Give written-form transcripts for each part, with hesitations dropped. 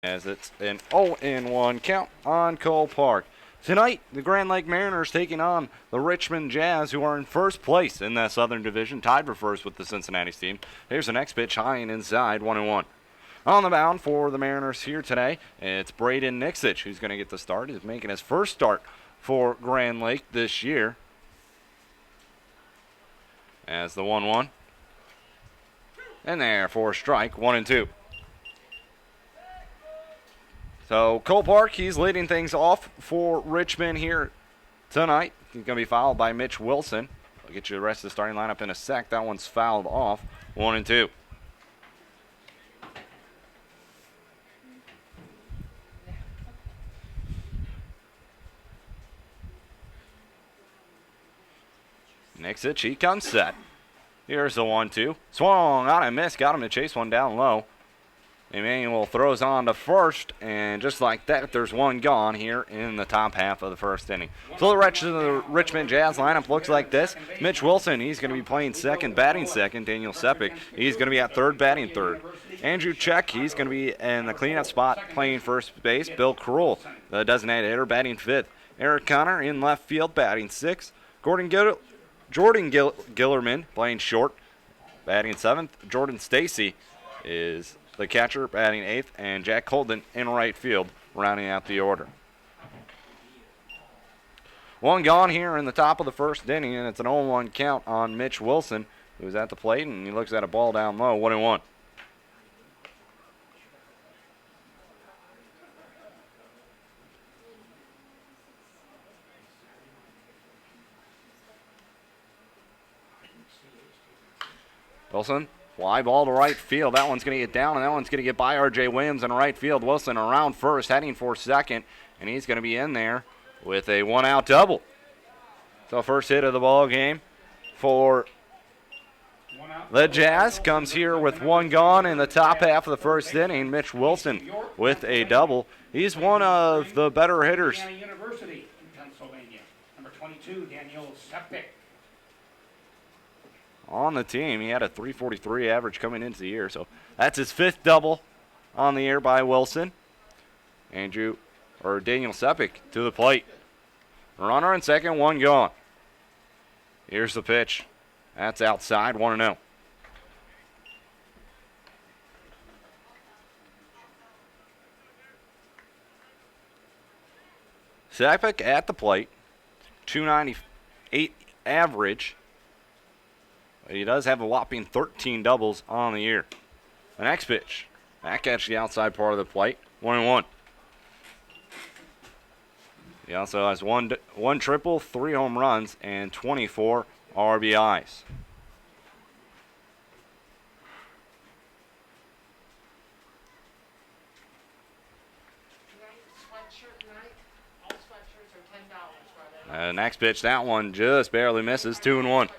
As it's an 0-1 count on Cole Park. Tonight, the Grand Lake Mariners taking on the Richmond Jazz, who are in first place in that Southern Division, tied for first with the Cincinnati team. Here's the next pitch, high and inside, 1-1. On the mound for the Mariners here today, it's Braden Nixich who's going to get the start. He's making his first start for Grand Lake this year. As the 1-1. And there for a strike, 1-2. So Cole Park, he's leading things off for Richmond here tonight. He's going to be fouled by Mitch Wilson. I'll get you the rest of the starting lineup in a sec. That one's fouled off, 1-2. Nixich, he comes set. Here's the 1-2. Swung on and missed. Got him to chase one down low. Emmanuel throws on to first, and just like that, there's one gone here in the top half of the first inning. So the rest of the Richmond Jazz lineup looks like this. Mitch Wilson, he's going to be playing second, batting second. Daniel Sepik, he's going to be at third, batting third. Andrew Check, he's going to be in the cleanup spot playing first base. Bill Krull, the designated hitter, batting fifth. Eric Connor in left field, batting sixth. Jordan Gillerman playing short, batting seventh. Jordan Stacy is the catcher, batting eighth, and Jack Holden in right field, rounding out the order. One gone here in the top of the first inning, and it's an 0-1 count on Mitch Wilson, who's at the plate, and he looks at a ball down low, 1-1. Wilson, fly ball to right field. That one's going to get down, and that one's going to get by R.J. Williams in right field. Wilson around first, heading for second, and he's going to be in there with a one-out double. So first hit of the ball game for the Jazz comes here with one gone in the top half of the first inning. Mitch Wilson with a double. He's one of the better hitters. University in Pennsylvania. Number 22, Daniel Sepik. On the team, he had a .343 average coming into the year, so that's his fifth double on the year by Wilson. Daniel Sepik to the plate. Runner in second, one gone. Here's the pitch. That's outside, 1-0. Sepik at the plate, .298 average. He does have a whopping 13 doubles on the year. The next pitch, that catch the outside part of the plate, 1-1. He also has one triple, 3 home runs, and 24 RBIs. Next pitch, that one just barely misses, 2-1.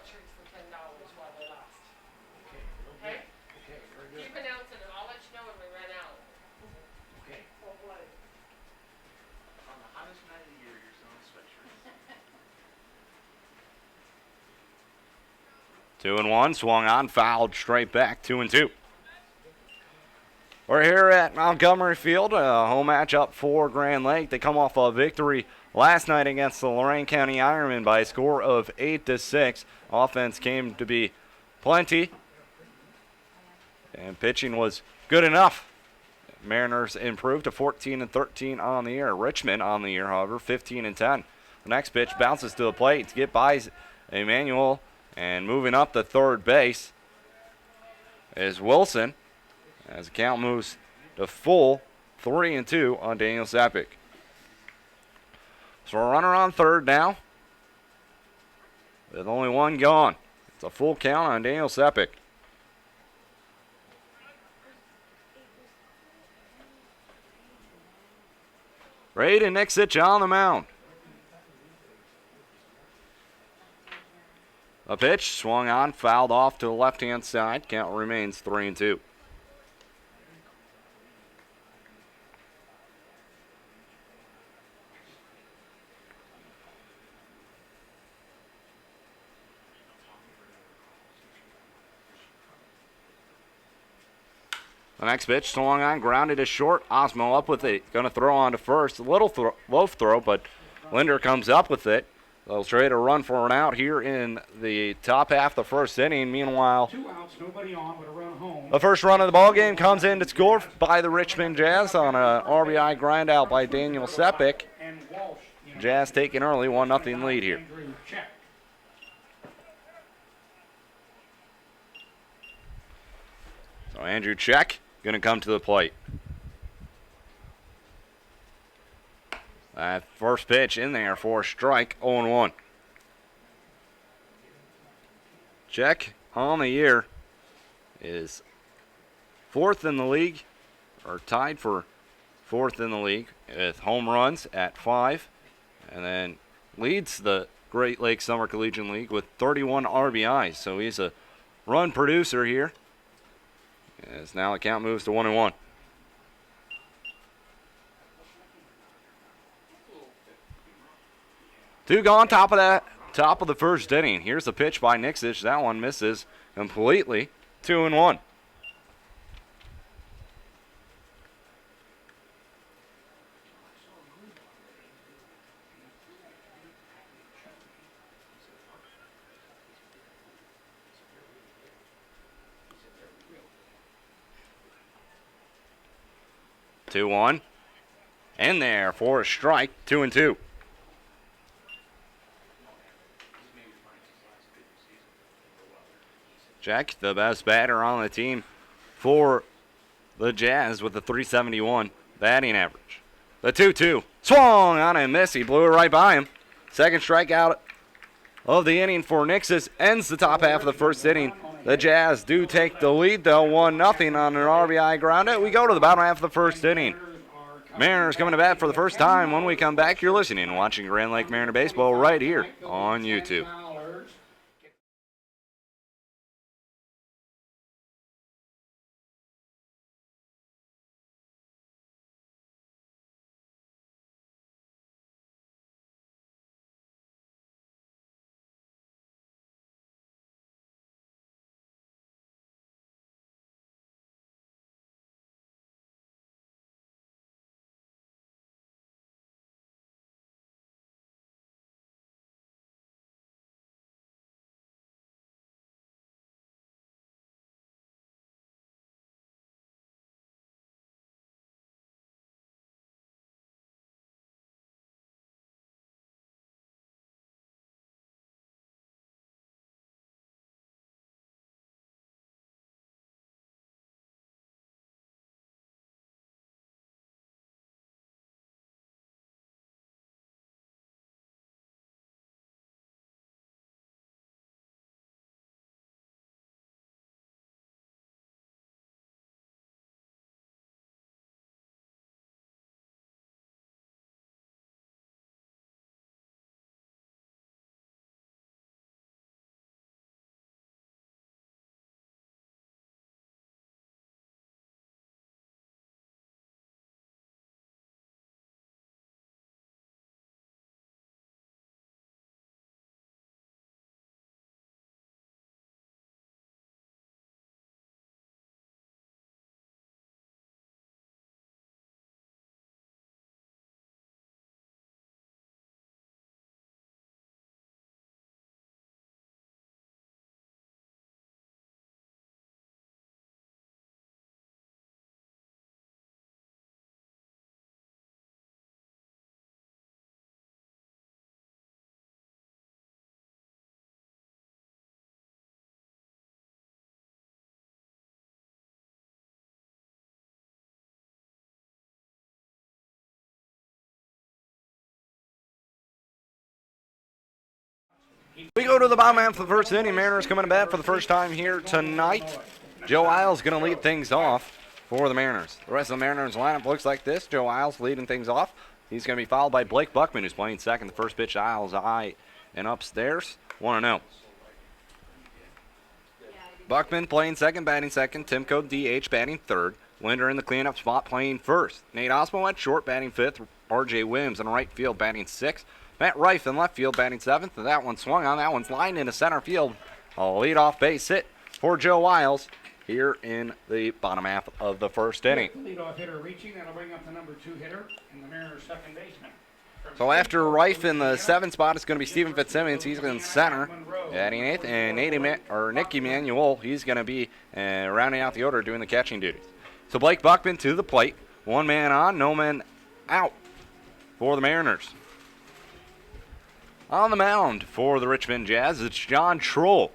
Two and one, swung on, fouled straight back, 2-2. We're here at Montgomery Field, a home matchup for Grand Lake. They come off a victory last night against the Lorain County Ironmen by a score of 8-6. Offense came to be plenty, and pitching was good enough. Mariners improved to 14-13 on the year. Richmond on the year, however, 15-10. The next pitch bounces to the plate to get by Emmanuel. And moving up to third base is Wilson as the count moves to full 3-2 on Daniel Sepik. So a runner on third now with only one gone. It's a full count on Daniel Sepik. Braden Nixich on the mound. A pitch swung on, fouled off to the left-hand side. Count remains 3-2. The next pitch swung on, grounded to short. Osmo up with it. Going to throw on to first. A little low throw, but Linder comes up with it. They'll trade a run for an out here in the top half of the first inning. Meanwhile, 2 outs, nobody on, but a run home. the first run of the ball game comes in to score by the Richmond Jazz on a RBI grind out by Daniel Sepik. And Walsh. Jazz taking early 1-0 lead here. Andrew Check. So Andrew Check going to come to the plate. That first pitch in there for a strike, 0-1. Check on the year is fourth in the league, or tied for fourth in the league with home runs at 5, and then leads the Great Lakes Summer Collegiate League with 31 RBIs. So he's a run producer here. As now the count moves to 1-1. Two gone, top of the first inning. Here's the pitch by Nixich. That one misses completely. 2-1. Two one. In there for a strike. 2-2. Check, the best batter on the team for the Jazz with a .371 batting average. The 2-2 swung on and miss. He blew it right by him. Second strikeout of the inning for Nixis ends the top half of the first inning. The Jazz do take the lead, though, 1-0 on an RBI ground out. We go to the bottom half of the first inning. Mariners coming to bat for the first time. When we come back, you're listening and watching Grand Lake Mariner Baseball right here on YouTube. We go to the bottom half of the first inning. Mariners coming to bat for the first time here tonight. Joe Isles going to lead things off for the Mariners. The rest of the Mariners lineup looks like this. Joe Isles leading things off. He's going to be followed by Blake Buckman, who's playing second. The first pitch, Isles high and upstairs. 1-0. Buckman playing second, batting second. Timko DH batting third. Linder in the cleanup spot playing first. Nate Osmo at short batting fifth. R.J. Williams in right field batting sixth. Matt Reif in left field batting seventh. And that one swung on. That one's lined into center field. A leadoff base hit for Joe Wiles. here in the bottom half of the first inning. Leadoff hitter reaching. That'll bring up the number 2 hitter and the Mariners' second baseman. So after Rife in the 7th spot, it's going to be Stephen Fitzsimmons. He's in center, batting 8th, and Nicky Manuel, he's going to be rounding out the order, doing the catching duties. So Blake Buckman to the plate. 1 man on, no man out for the Mariners. On the mound for the Richmond Jazz, it's John Troll.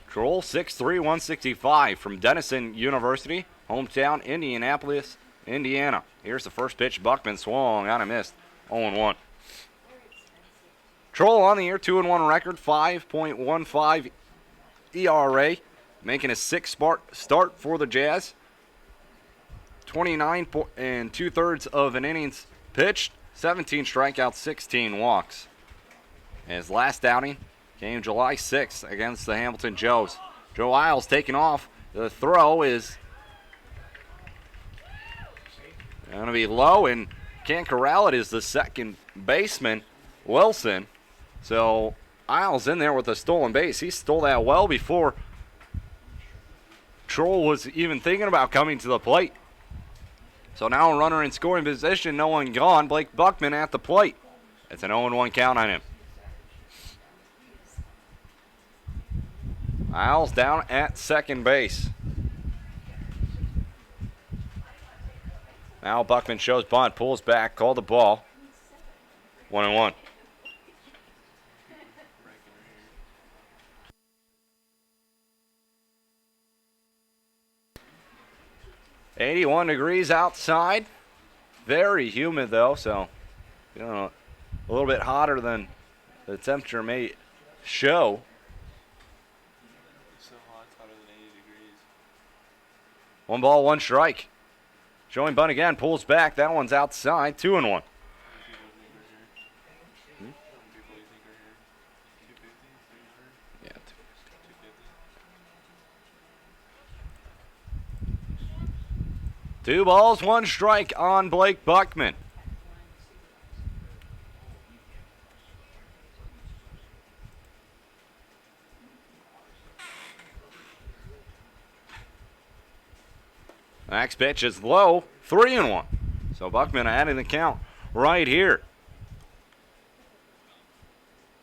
Troll, 6'3", 165 from Denison University, hometown Indianapolis, Indiana. Here's the first pitch. Buckman swung on and missed. 0-1. Troll on the year, 2-1 record, 5.15 ERA, making a 6th start for the Jazz. 29 and 2/3 of an innings pitched, 17 strikeouts, 16 walks. His last outing came July 6th against the Hamilton Joes. Joe Isles taking off. The throw is going to be low, and can't corral it is the second baseman, Wilson. So Isles in there with a stolen base. He stole that well before Troll was even thinking about coming to the plate. So now a runner in scoring position, no one gone. Blake Buckman at the plate. It's an 0-1 count on him. Isles down at second base. Now Buckman shows bunt, pulls back, called the ball. 1-1. "81 degrees outside. Very humid though, so a little bit hotter than the temperature may show. It's so hot, it's hotter than 80 degrees. 1 ball, 1 strike. Showing bunt again, pulls back. That one's outside. 2-1. How many people do you think are here? 250, 300? Yeah. 250. 2 balls, 1 strike on Blake Buckman. Next pitch is low, 3-1. So Buckman adding the count right here.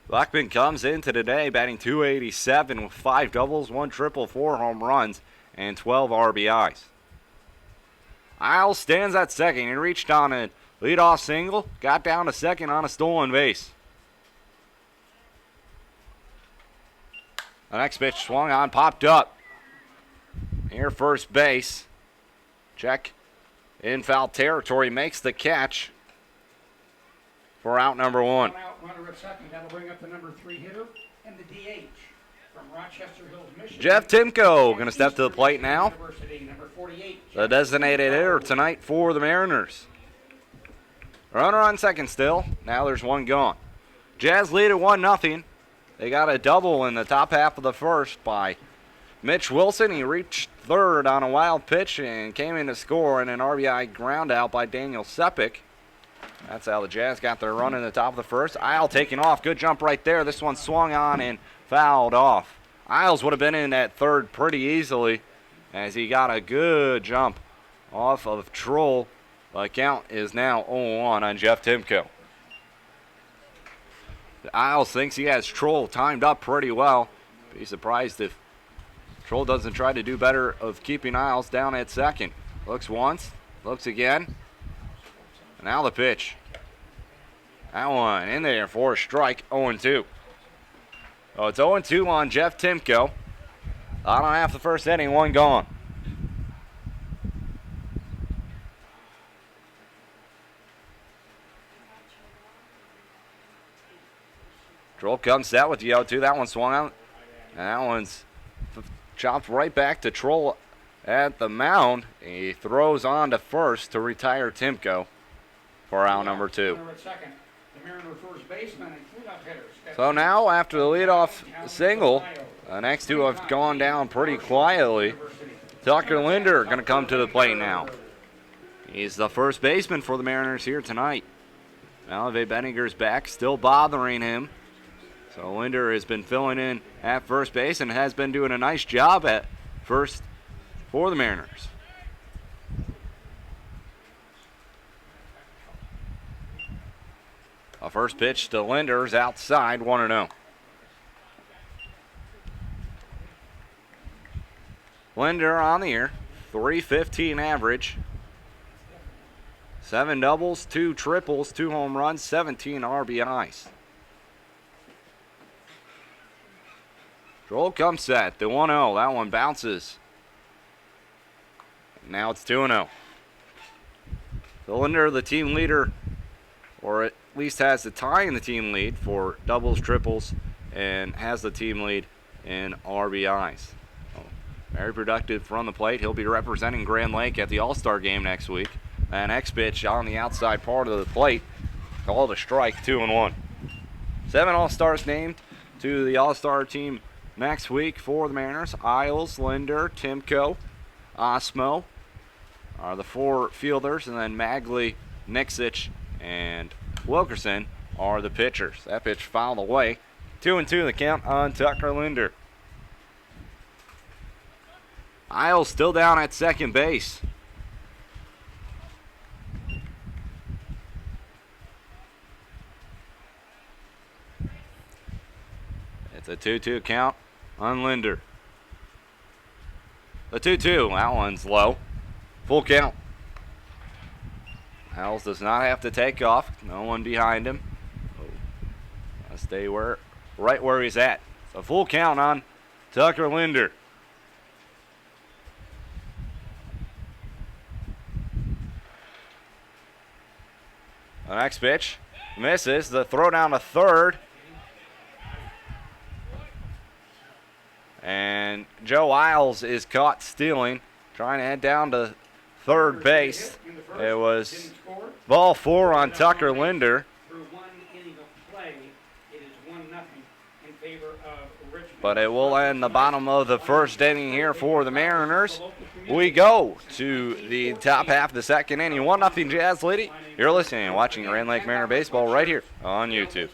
Buckman comes into today batting .287 with 5 doubles, 1 triple, 4 home runs, and 12 RBIs. Isles stands at second. He reached on a leadoff single, got down to second on a stolen base. The next pitch swung on, popped up. Near first base. Check in foul territory, makes the catch for out number 1. One out, runner at second. That'll bring up the number 3 hitter and the DH from Rochester Hills, Michigan. Jeff Timko going to step to the plate now. University, number 48. The designated hitter tonight for the Mariners. Runner on second still. Now there's 1 gone. Jazz lead at 1-0. They got a double in the top half of the first by Mitch Wilson. He reached third on a wild pitch and came in to score in an RBI ground out by Daniel Sepik. That's how the Jazz got their run in the top of the first. Isle taking off. Good jump right there. This one swung on and fouled off. Isles would have been in at third pretty easily as he got a good jump off of Troll. The count is now 0-1 on Jeff Timko. Isles thinks he has Troll timed up pretty well. Be surprised if Troll doesn't try to do better of keeping Isles down at second. Looks once, looks again. Now the pitch. That one in there for a strike, 0-2. Oh, it's 0-2 on Jeff Timko. Bottom half the first inning, 1 gone. Troll comes set with the 0-2. That one swung out. And that one's chopped right back to Troll at the mound. He throws on to first to retire Timko for out number 2. So now, after the leadoff single, the next 2 have gone down pretty quietly. Tucker Linder going to come to the plate now. He's the first baseman for the Mariners here tonight. Malave Benninger's back, still bothering him. So Linder has been filling in at first base and has been doing a nice job at first for the Mariners. A first pitch to Linder's outside, 1-0. Linder on the year, .315 average. 7 doubles, 2 triples, 2 home runs, 17 RBIs. Joel comes set, the 1-0. That one bounces. Now it's 2-0. Linder, the team leader, or at least has the tie in the team lead for doubles, triples, and has the team lead in RBIs. Very productive from the plate. He'll be representing Grand Lake at the All-Star game next week. And next pitch on the outside part of the plate, called a strike, 2-1. 7 All-Stars named to the All-Star team next week for the Mariners. Isles, Linder, Timko, Osmo are the 4 fielders, and then Magley, Nixich, and Wilkerson are the pitchers. That pitch fouled away. 2-2 the count on Tucker Linder. Isles still down at second base. It's a 2-2 count on Linder. The 2-2, that one's low. Full count. Isles does not have to take off. No one behind him. Stay right where he's at. So full count on Tucker Linder. The next pitch misses. The throw down to third. And Joe Isles is caught stealing, trying to head down to third base. It was ball 4 on Tucker Linder. Through 1 inning of play, it is 1-0 in favor of Richmond. But it will end the bottom of the first inning here for the Mariners. We go to the top half of the second inning. 1-0 Jazz leading. You're listening and watching Grand Lake Mariner Baseball right here on YouTube.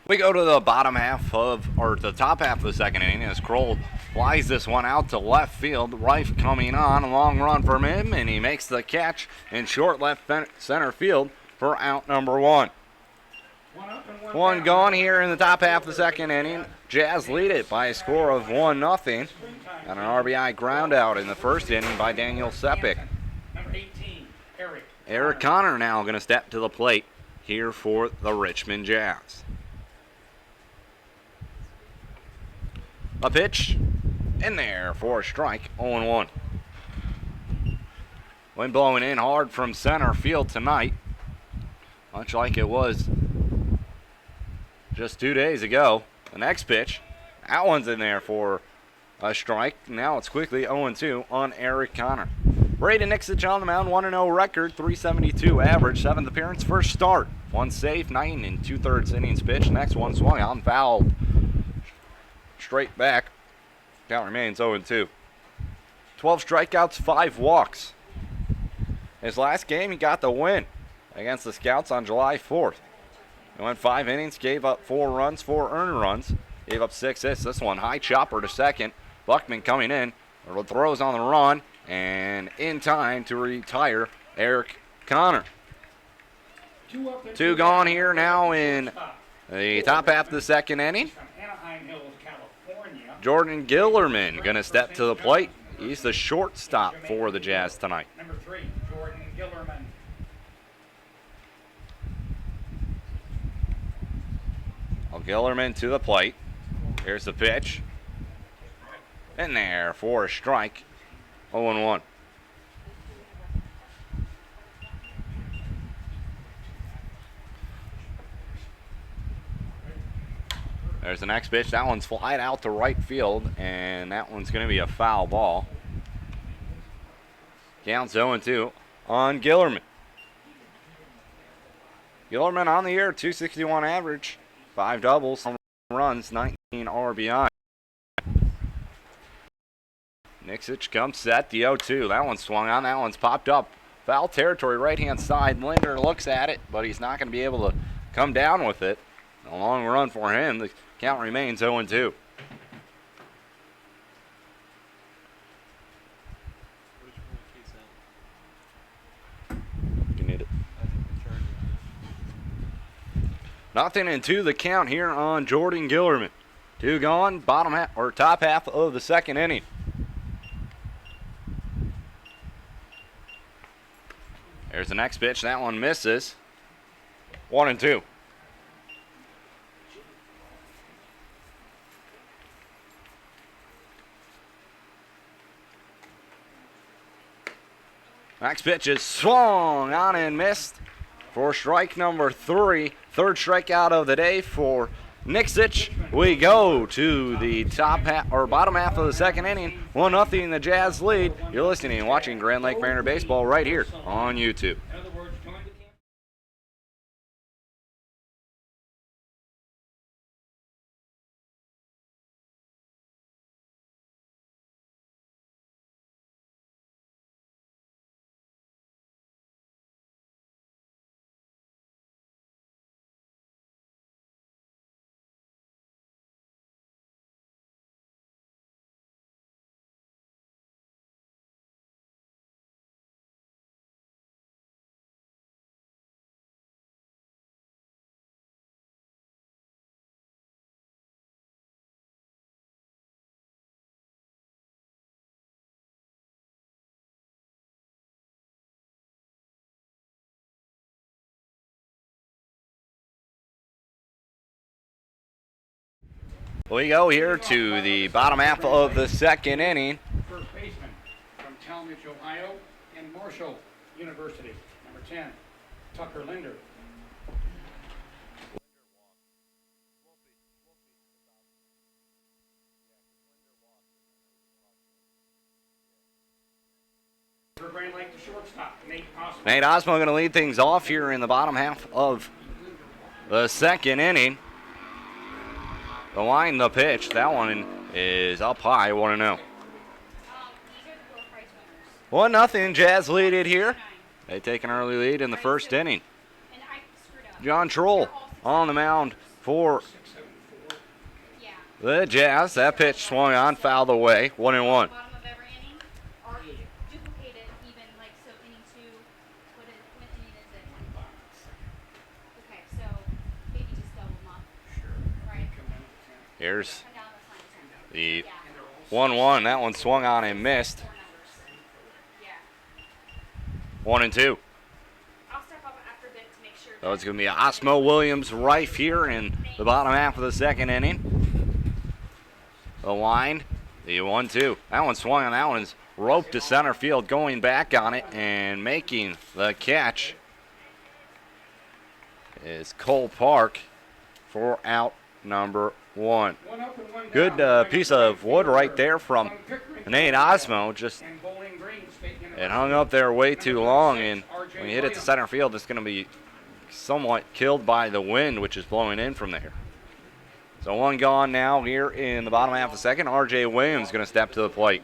We go to the bottom half or the top half of the second inning as Kroll flies this one out to left field. Reif coming on, a long run from him, and he makes the catch in short left center field for out number 1. One gone here in the top half of the second inning. Jazz lead it by a score of 1-0. And an RBI ground out in the first inning by Daniel Sepik. Number 18, Eric Connor now going to step to the plate here for the Richmond Jazz. A pitch in there for a strike, 0-1. Wind blowing in hard from center field tonight, much like it was just 2 days ago. The next pitch That one's in there for a strike. Now it's quickly 0-2 on Eric Connor. Braden Nixich on the mound, 1-0 record, 372 average, 7th appearance, first start. One safe, 9 2/3 innings pitched. Next one swung on, fouled. Straight back. Count remains 0-2. 12 strikeouts, 5 walks. His last game, he got the win against the Scouts on July 4th. He went 5 innings, gave up 4 runs, 4 earned runs, gave up 6 hits. This one, high chopper to second. Buckman coming in, throws on the run, and in time to retire Eric Connor. 2 up and 2 gone here now in the top half of the second inning. From Anaheim Hills, California. Jordan Gillerman going to step to the plate. He's the shortstop for the Jazz tonight. Number 3, Jordan Gillerman. Gillerman to the plate. Here's the pitch. In there for a strike. 0-1. There's the next pitch. That one's flied out to right field, and that one's going to be a foul ball. Counts 0-2 on Gillerman. Gillerman on the year, 261 average, 5 doubles, 1 runs, 19 RBI. Nixich comes set, the 0-2. That one's swung on, that one's popped up. Foul territory, right-hand side. Linder looks at it, but he's not going to be able to come down with it. A long run for him. The count remains 0-2. Which one of the keys out? You need it. I think the charger. Nothing into the count here on Jordan Gillerman. 2 gone, bottom half or top half of the second inning. There's the next pitch. That one misses. 1-2. Next pitch is swung on and missed for strike number 3. Third strikeout of the day for Nixich. We go to the top half or bottom half of the second inning. 1-0 the Jazz lead. You're listening and watching Grand Lake Mariner Baseball right here on YouTube. In other words, join the team. We go here to the bottom half of the second inning. First baseman from Talmadge, Ohio, and Marshall University. Number 10, Tucker Linder. For Grand Lake, the shortstop, Nate Osmo. Nate Osmo going to lead things off here in the bottom half of the second inning. The line, the pitch, that one is up high, 1-0. 1-0, Jazz lead it here. They take an early lead in the first inning. John Troll on the mound for the Jazz. That pitch swung on, fouled away, 1-1. Here's the 1-1. That one swung on and missed. 1-2. So it's going to be Osmo Williams Rife here in the bottom half of the second inning. The line, the 1-2. That one swung on. That one's roped to center field, going back on it and making the catch is Cole Park for out number one. One up and one Good down. piece of wood right there from Nate Osmo. Just And Bowling Green State it University. hung up there way Number too long, 26, and R.J. when you hit it to Williams. center field, it's going to be somewhat killed by the wind, which is blowing in from there. So one gone now here in the bottom half of the second. R.J. Williams going to step to the plate.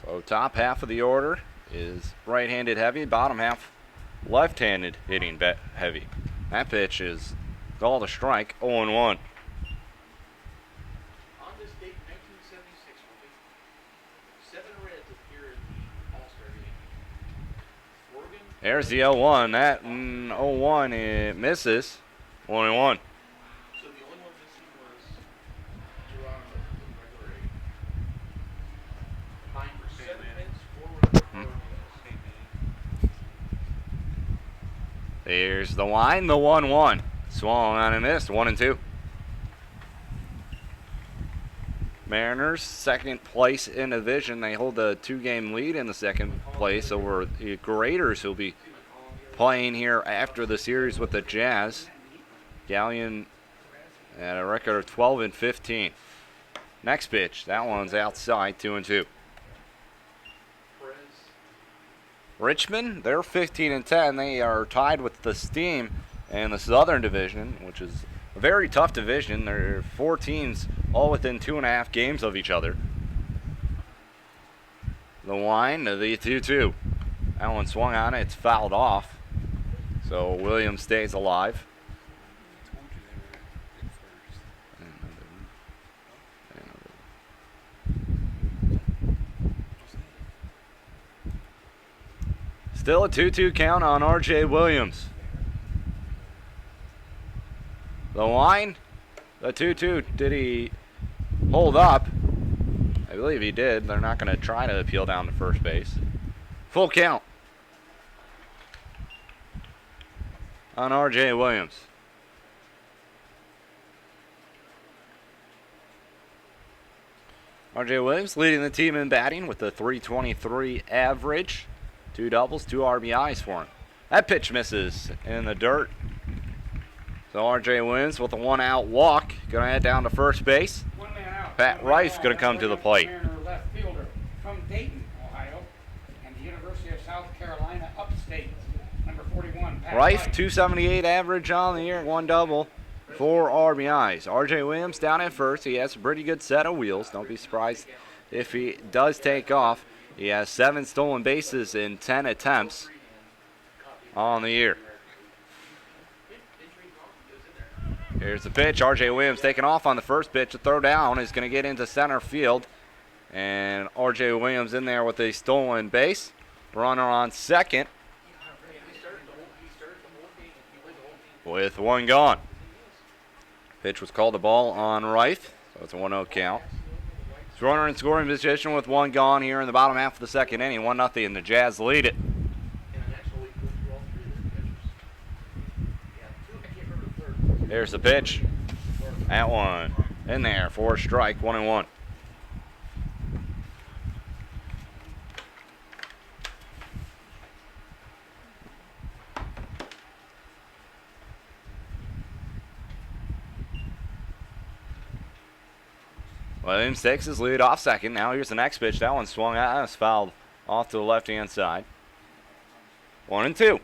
So top half of the order is right-handed heavy, bottom half left-handed hitting heavy. That pitch is called a strike, 0-1. On this date, 1976, 7 Reds appear in the All-Star game. Oregon. There's the 0-1. That 0-1, it misses. 1-1. So the only one missing was Toronto in regular A. Combined for 7 hits, 4 runs, 4 RBIs. There's the line, the 1-1. Swung on and missed, 1-2. Mariners, second place in the division. They hold a 2-game lead in the second place over the Graders, who'll be playing here after the series with the Jazz. Galleon at a record of 12-15. Next pitch, that one's outside, 2-2. Richmond, they're 15-10. They are tied with the Steam in the Southern Division, which is a very tough division. There are 4 teams all within 2.5 games of each other. The line, the 2-2. That one swung on it. It's fouled off. So Williams stays alive. I told you they were in first. Still a 2-2 count on R.J. Williams. The line, the 2-2. Did he hold up? I believe he did. They're not going to try to appeal down to first base. Full count on R.J. Williams. R.J. Williams leading the team in batting with a .323 average. 2 doubles, 2 RBIs for him. That pitch misses in the dirt. So R.J. Williams with a 1-out walk. Going to head down to first base. One man out. Pat Rife going to come to the plate. Mariner left fielder from Dayton, Ohio, and the University of South Carolina upstate. Number 41, Pat Rife, 278 average on the year, 1 double, 4 RBIs. R.J. Williams down at first. He has a pretty good set of wheels. Don't be surprised if he does take off. He has 7 stolen bases in 10 attempts on the year. Here's the pitch. R.J. Williams taking off on the first pitch. The throw down is going to get into center field. And R.J. Williams in there with a stolen base. Runner on second with 1 gone. Pitch was called a ball on Rife, so it's a 1-0 count. It's runner in scoring position with 1 gone here in the bottom half of the second inning. 1-0, and the Jazz lead it. There's the pitch. That one in there for a strike, 1-1. Williams takes his lead off second. Now here's the next pitch. That one swung out. It's fouled off to the left-hand side. 1-2.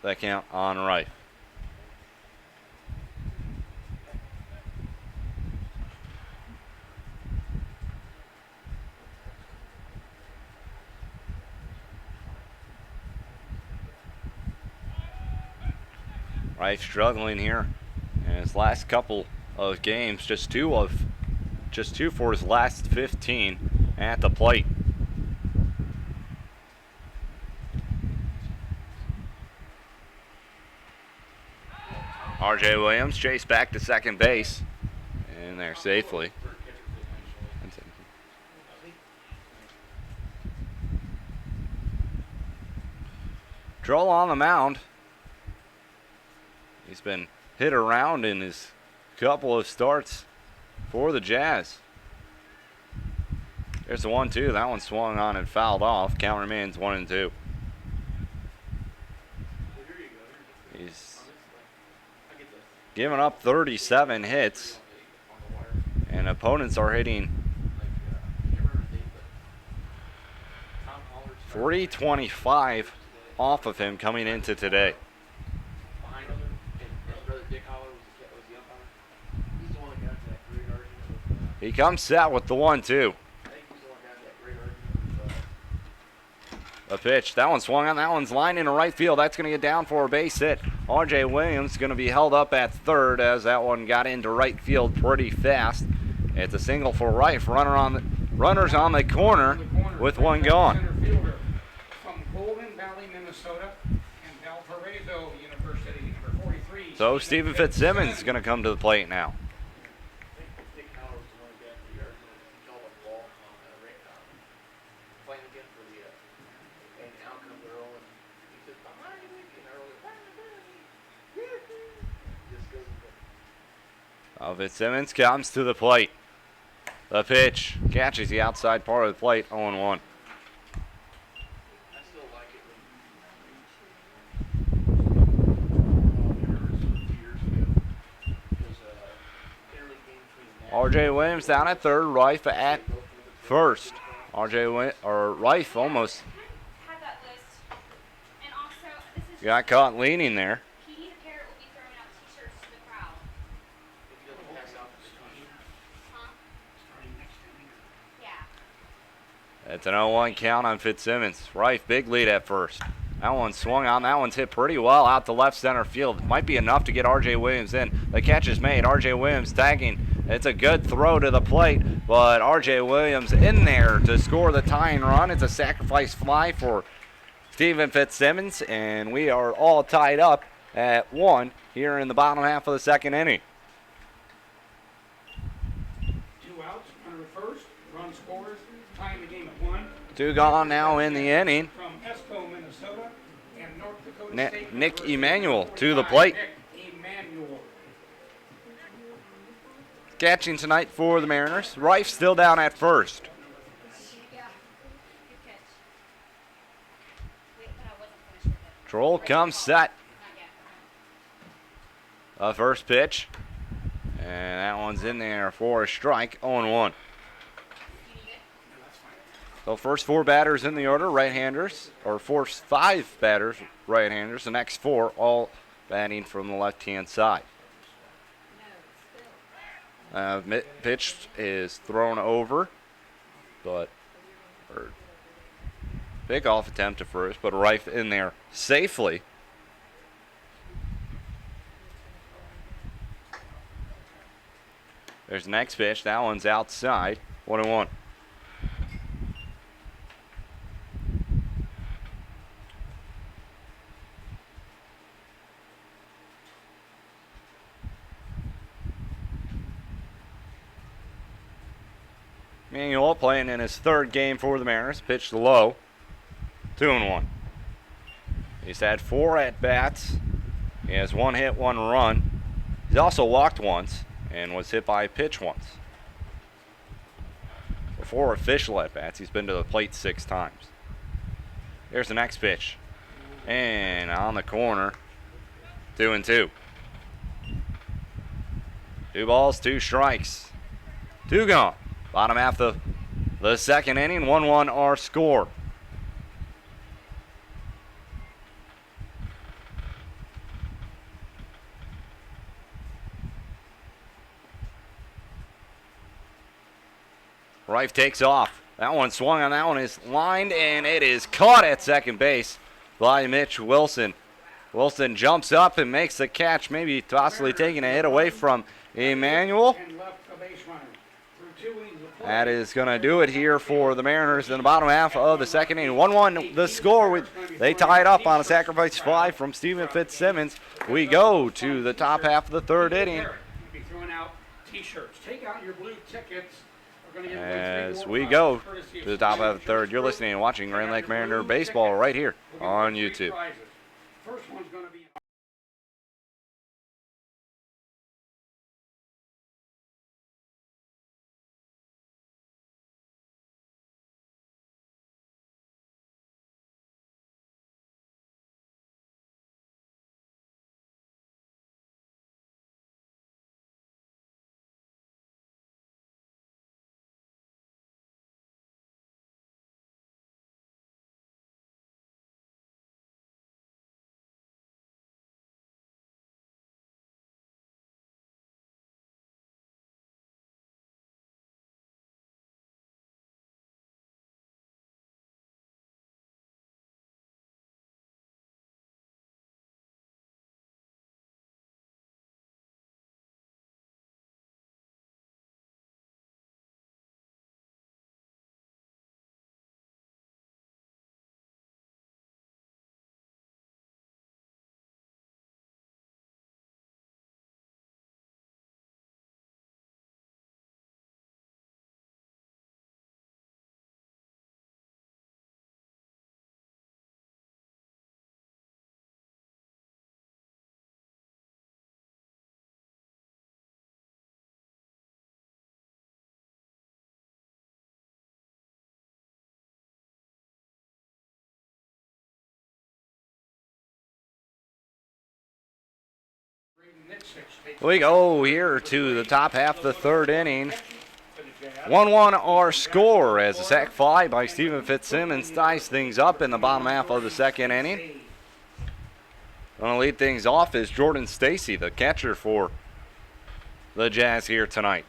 That count on Rife. Rife struggling here in his last couple of games. Just two for his last 15 at the plate. R.J. Williams chased back to second base, and there safely. Troll on the mound. He's been hit around in his couple of starts for the Jazz. There's the 1-2. That one swung on and fouled off. Count remains 1-2. giving up 37 hits, and opponents are hitting 325 off of him coming into today. Behind him, and brother Dick Holler was the umpire. He's the one that got into that great argument with. He comes set with the 1-2. I think he's the one that got into that great argument with. A pitch. That one swung on. That one's lined into right field. That's going to get down for a base hit. R.J. Williams going to be held up at third as that one got into right field pretty fast. It's a single for Rife. Runners on the corner with one gone. Center fielder from Golden Valley, Minnesota, and Valparaiso University, number 43. So Stephen Fitzsimmons is going to come to the plate now. I think Dick Holler was the one that got into the argument. He called a ball playing again for the. And out comes Earl, and he says, behind me, and Earl goes, behind me. Just goes and Fitzsimmons comes to the plate. The pitch catches the outside part of the plate, 0-1. I still like it when R.J. Williams down at third, Rife at first. Rife almost Have that list. And also, this is got caught leaning there. Petey the Parrot will be throwing out t-shirts to the crowd. Huh? Yeah. It's an 0-1 count on Fitzsimmons. Rife, big lead at first. That one swung on. That one's hit pretty well out to left center field. Might be enough to get R.J. Williams in. The catch is made. R.J. Williams tagging. It's a good throw to the plate, but R.J. Williams in there to score the tying run. It's a sacrifice fly for Stephen Fitzsimmons, and we are all tied up at 1 here in the bottom half of the second inning. 2 outs, runner at first, run scores, tying the game at 1. 2 gone now in the inning. From Esco, Minnesota, and North Dakota State Nick University, Emanuel number to the 45, plate. Nick Emanuel. Catching tonight for the Mariners. Rife still down at first. Yeah. Good catch. Wait, but I wasn't finished with it. Troll comes set. Not yet. First pitch. And that one's in there for a strike, 0-1. You need it? So first 4 batters in the order, right-handers, or first 5 batters, right-handers. The next 4 all batting from the left-hand side. Pitch is thrown over, but pickoff attempt at first, but Rife in there safely. There's the next pitch. That one's outside. 1-1. Manuel playing in his 3rd game for the Mariners. Pitched low. 2-1. He's had 4 at-bats. He has 1 hit, 1 run. He's also walked once and was hit by a pitch once. For 4 official at-bats, he's been to the plate 6 times. Here's the next pitch. And on the corner, 2-2. 2 balls, 2 strikes. 2 gone. Bottom half of the second inning, 1-1 our score. Rife takes off. That one swung on. That one is lined, and it is caught at second base by Mitch Wilson. Wilson jumps up and makes the catch, maybe possibly taking a hit away from Emmanuel. And left a base runner. Through 2 innings of play. That is going to do it here for the Mariners in the bottom half of the second inning. 1-1 the score. They tie it up on a sacrifice fly from Stephen Fitzsimmons. We go to the top half of the 3rd inning. We'll be throwing out T-shirts. Take out your blue tickets. We're gonna give away As 3 we more go prizes, courtesy to the top half of the 3rd, you're First, listening and watching Grand Lake take out your Mariner blue Baseball tickets. right here We'll give on away 3 YouTube. prizes. First one's going to be We go here to the top half of the third inning. 1-1 our score as a sac fly by Stephen Fitzsimmons ties things up in the bottom half of the second inning. Going to lead things off is Jordan Stacy, the catcher for the Jazz here tonight.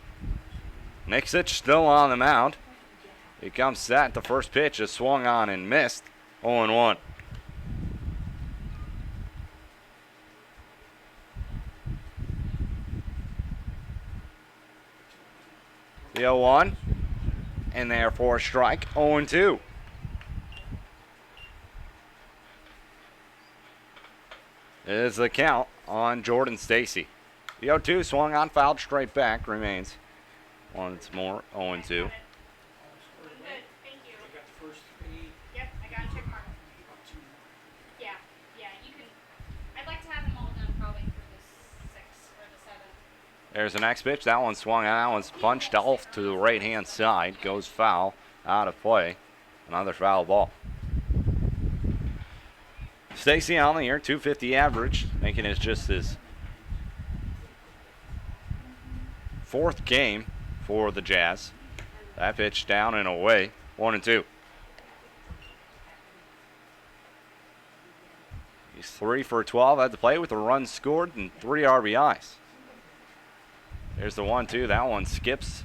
Nixic still on the mound. He comes set. The first pitch is swung on and missed. 0-1. The 0-1. And therefore a strike. 0-2. Is the count on Jordan Stacy. The 0-2 swung on, fouled straight back, remains once more 0-2. Good, thank you. Yep, I got a check mark. Yeah, you can. I'd like to have them all done probably for the 6th or the 7th. There's the next pitch. That one swung on. That one's punched off to the right-hand side. Goes foul, out of play. Another foul ball. Stacy on the year, 250 average, making it just his 4th game for the Jazz. That pitch down and away, 1-2. He's 3 for 12 at the plate with a run scored and 3 RBIs. There's the 1-2. That one skips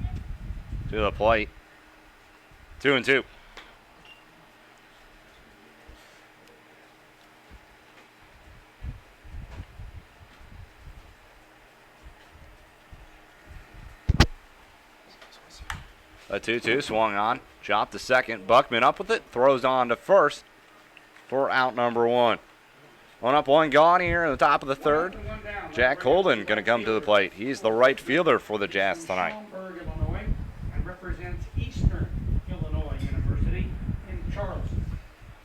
to the plate. 2-2. A 2-2 swung on, chopped to second. Buckman up with it, throws on to first for out number 1. 1 up, 1 gone here in the top of the third. Jack Holden going to come to the plate. He's the right fielder for the Jazz tonight. Schaumburg, Illinois, and represents Eastern Illinois University in Charleston.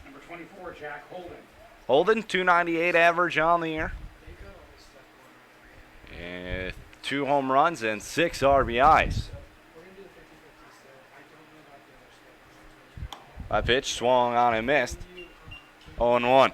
Number 24, Jack Holden. Holden, 298 average on the year. And 2 home runs and 6 RBIs. That pitch swung on and missed. 0-1.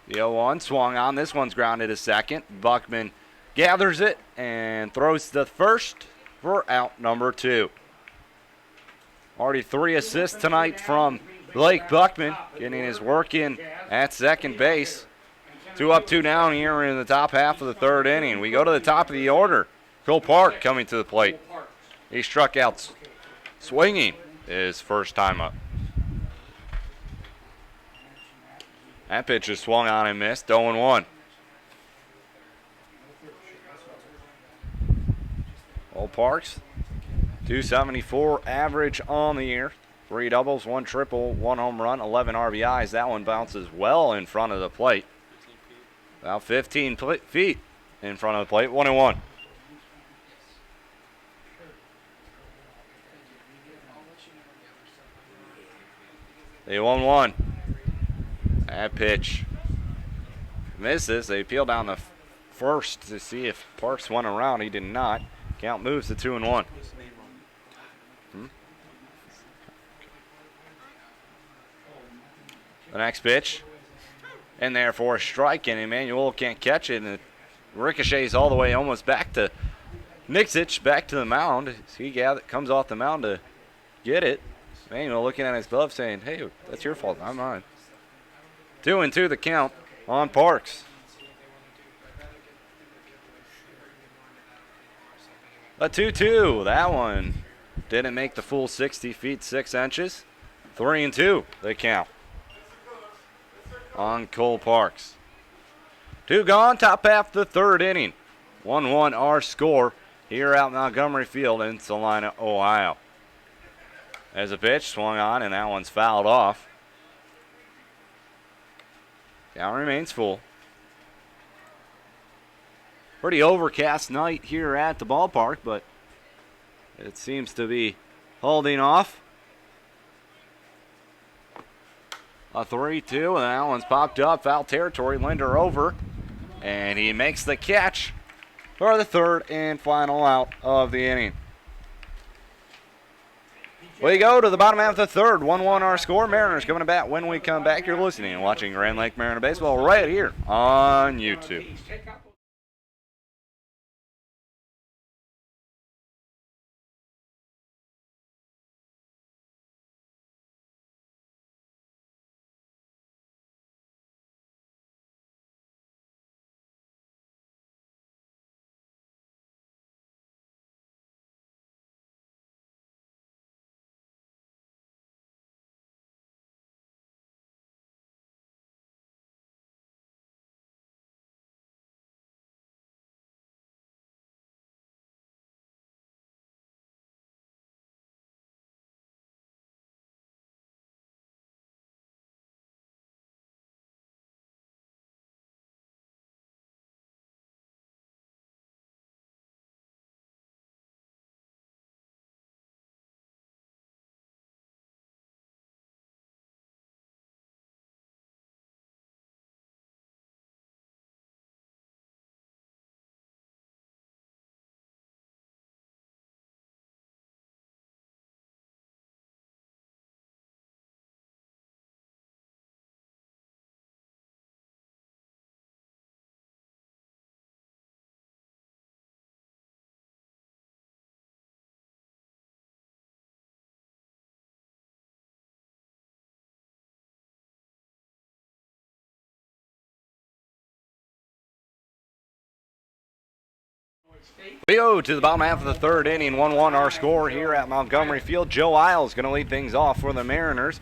The 0-1 swung on. This one's grounded to second. Buckman gathers it and throws to first for out number 2. Already 3 assists tonight from Blake Buckman, getting his work in at second base. 2 up, 2 down here in the top half of the third inning. We go to the top of the order. Cole Park coming to the plate. He struck out swinging his first time up. That pitch is swung on and missed. 0-1. Cole Parks, 274 average on the year. 3 doubles, 1 triple, 1 home run, 11 RBIs. That one bounces well in front of the plate. About 15 feet in front of the plate. 1-1. The 1-1. That pitch misses. They peel down the first to see if Parks went around. He did not. Count moves to 2-1. The next pitch. In there for a strike, and Emmanuel can't catch it, and it ricochets all the way almost back to Nixic, back to the mound. He comes off the mound to get it. Emmanuel looking at his glove saying, hey, that's your fault, not mine. 2-2 the count on Parks. A 2-2. That one didn't make the full 60 feet 6 inches. 3-2 the count on Cole Parks. 2 gone, top half the third inning. 1-1 our score here at Montgomery Field in Salina, Ohio. As a pitch swung on, and that one's fouled off. Count remains full. Pretty overcast night here at the ballpark, but it seems to be holding off. A 3-2, and that one's popped up. Foul territory, Linder over. And he makes the catch for the third and final out of the inning. We go to the bottom half of the third. 1-1 our score. Mariners coming to bat. When we come back, you're listening and watching Grand Lake Mariner Baseball right here on YouTube. We go to the bottom half of the third inning. 1-1 our score here at Montgomery Field. Joe Isles going to lead things off for the Mariners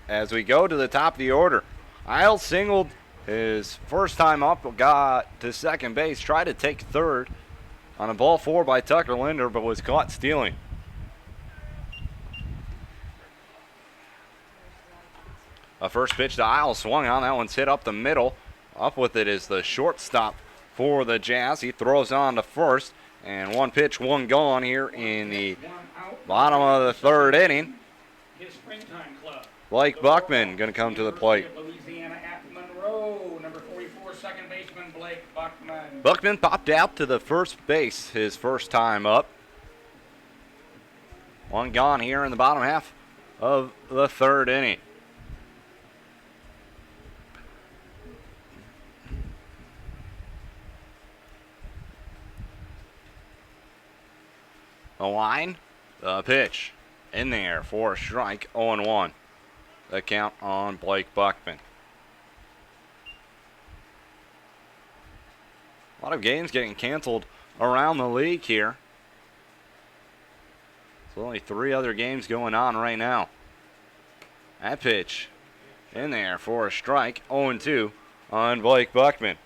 as we go to the top of the order. Isles singled his first time up, got to second base, tried to take third on a ball four by Tucker Linder, but was caught stealing. A first pitch to Isles swung on. That one's hit up the middle. Up with it is the shortstop for the Jazz. He throws on to first, and one pitch, one gone here in the bottom of the third inning. Blake Buckman going to come to the plate. Louisiana at Monroe, number 44, second baseman Blake Buckman. Buckman popped out to the first base his first time up. One gone here in the bottom half of the third inning. The line, the pitch, in there for a strike, 0-1. The count on Blake Buckman. A lot of games getting canceled around the league here. There's only 3 other games going on right now. That pitch, in there for a strike, 0-2 on Blake Buckman.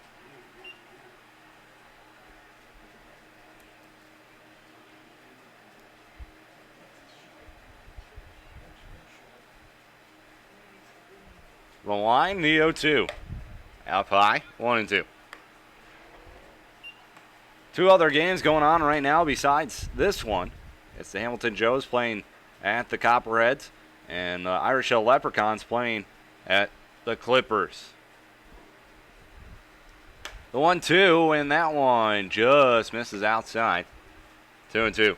The line, the 0-2. Up high, 1-2. 2 other games going on right now besides this one. It's the Hamilton Joes playing at the Copperheads, and the Irish Hill Leprechauns playing at the Clippers. The 1-2, and that one just misses outside. 2-2.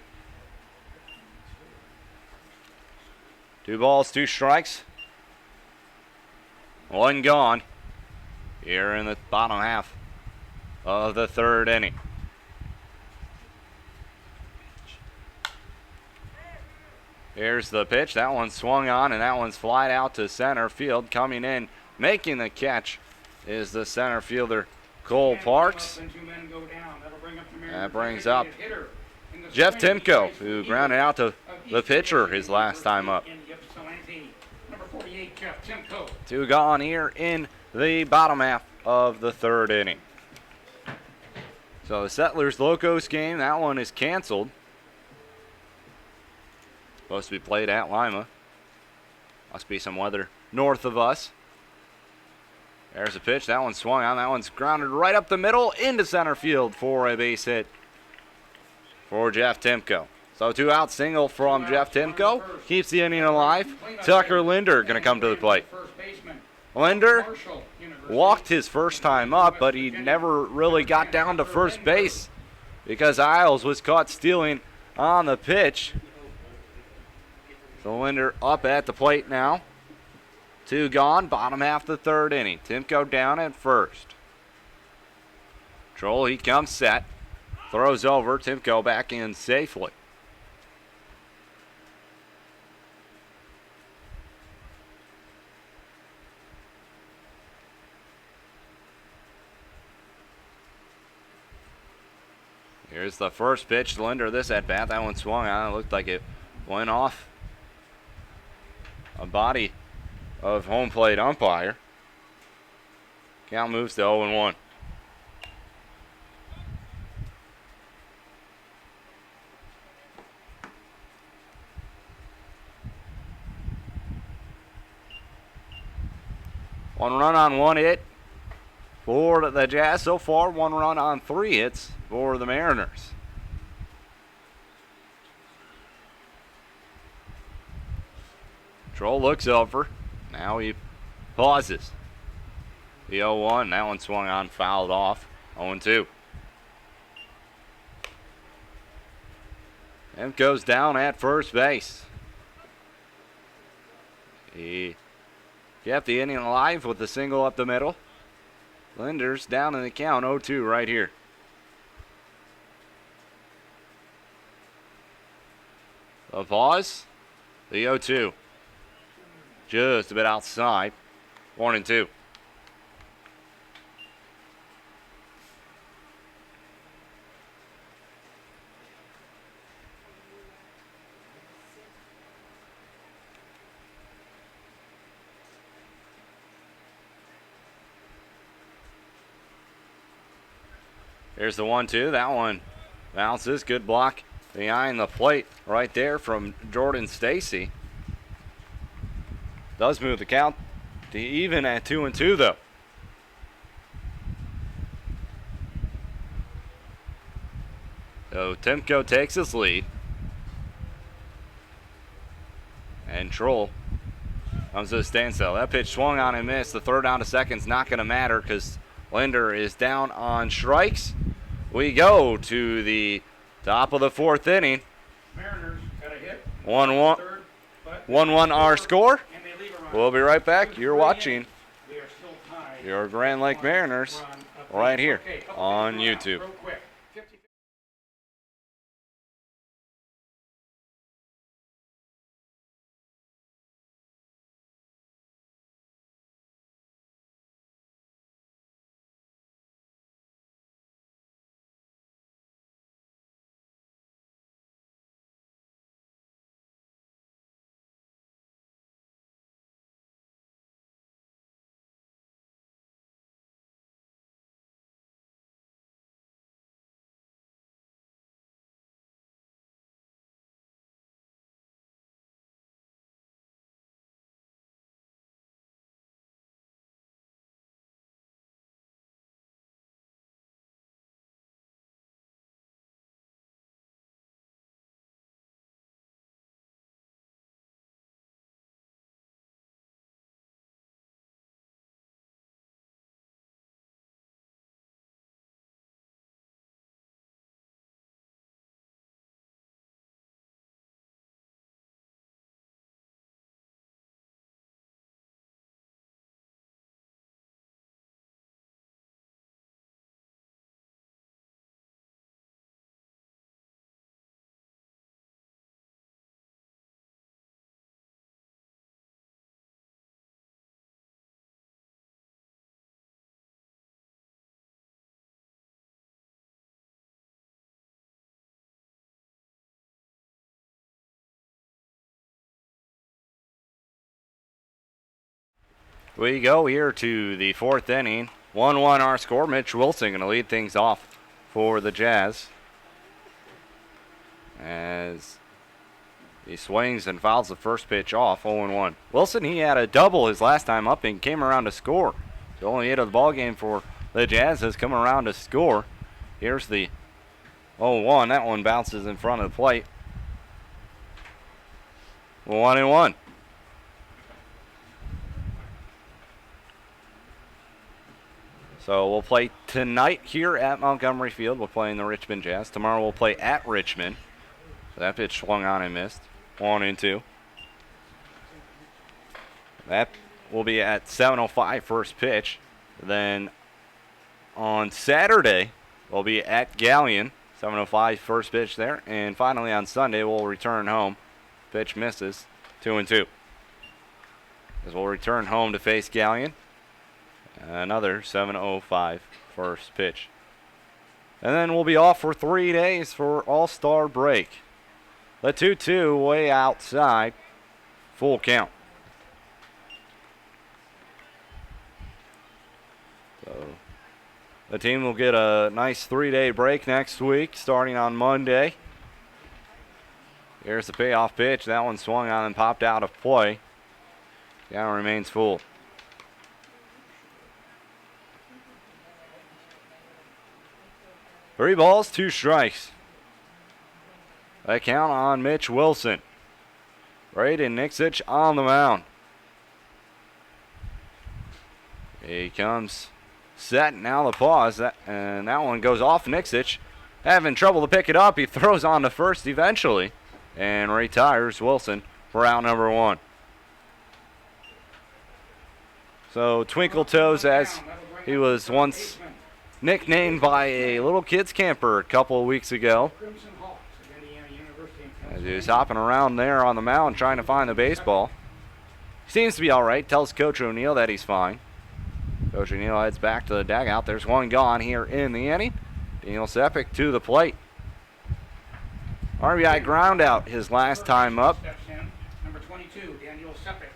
2 balls, 2 strikes. 1 gone here in the bottom half of the third inning. Here's the pitch. That one swung on, and that one's flied out to center field. Coming in, making the catch is the center fielder, Cole Parks. That brings up Jeff Timko, who grounded out to the pitcher his last time up. 2 gone here in the bottom half of the third inning. So the Settlers Locos game, that one is canceled. Supposed to be played at Lima. Must be some weather north of us. There's a pitch. That one swung on. That one's grounded right up the middle into center field for a base hit for Jeff Timko. So 2 out single from Jeff Timko. Keeps the inning alive. Tucker Linder going to come to the plate. Linder walked his first time up, but he never really got down to first base because Isles was caught stealing on the pitch. So Linder up at the plate now. 2 gone, bottom half of the 3rd inning. Timko down at first. Troll, he comes set. Throws over, Timko back in safely. Here's the first pitch to Linder this at bat. That one swung on. It looked like it went off a body of home plate umpire. Count moves to 0-1. One run on 1 hit for the Jazz so far. 1 run on 3 hits for the Mariners. Troll looks over. Now he pauses. The 0-1. That one swung on, fouled off. 0-2. And goes down at first base. He kept the inning alive with a single up the middle. Linder's down in the count, 0-2 right here. A pause. The 0-2. Just a bit outside. 1-2. Here's the 1-2. That one bounces. Good block behind the plate right there from Jordan Stacy. Does move the count to even at 2-2 though. So Timko takes his lead. And Troll comes to a standstill. That pitch swung on and missed. The third down to second's not going to matter because Linder is down on strikes. We go to the top of the 4th inning. Mariners got a hit. 1-1. 1-1 our score. And they leave a run. We'll be right back. You're watching We are still tied. your Grand Lake Mariners Run up right here Okay, couple on things going YouTube. Real quick. 50 We go here to the 4th inning. 1-1 our score. Mitch Wilson going to lead things off for the Jazz. As he swings and fouls the first pitch off, 0-1. Wilson, he had a double his last time up and came around to score. The only hit of the ball game for the Jazz has come around to score. Here's the 0-1. That one bounces in front of the plate. 1-1. So we'll play tonight here at Montgomery Field. We're playing the Richmond Jazz. Tomorrow we'll play at Richmond. So that pitch swung on and missed. 1-2. That will be at 7:05 first pitch. Then on Saturday, we'll be at Galleon, 7:05 first pitch there. And finally on Sunday, we'll return home. Pitch misses, 2-2. As we'll return home to face Galleon. Another 7:05 first pitch. And then we'll be off for 3 days for All-Star break. The 2-2 way outside. Full count. So the team will get a nice 3-day break next week, starting on Monday. Here's the payoff pitch. That one swung on and popped out of play. Count remains full. Three balls, 2 strikes. They count on Mitch Wilson. Braden Nixich on the mound. He comes set, now the pause, and that one goes off Nixich. Having trouble to pick it up, he throws on to first eventually, and retires Wilson for out number 1. So Twinkle Toes, as he was once nicknamed by a little kids camper a couple of weeks ago, as he was hopping around there on the mound trying to find the baseball. He seems to be all right, tells Coach O'Neill that he's fine. Coach O'Neill heads back to the dugout. There's one gone here in the inning. Daniel Sepik to the plate. RBI ground out his last time up. Number 22, Daniel Sepik.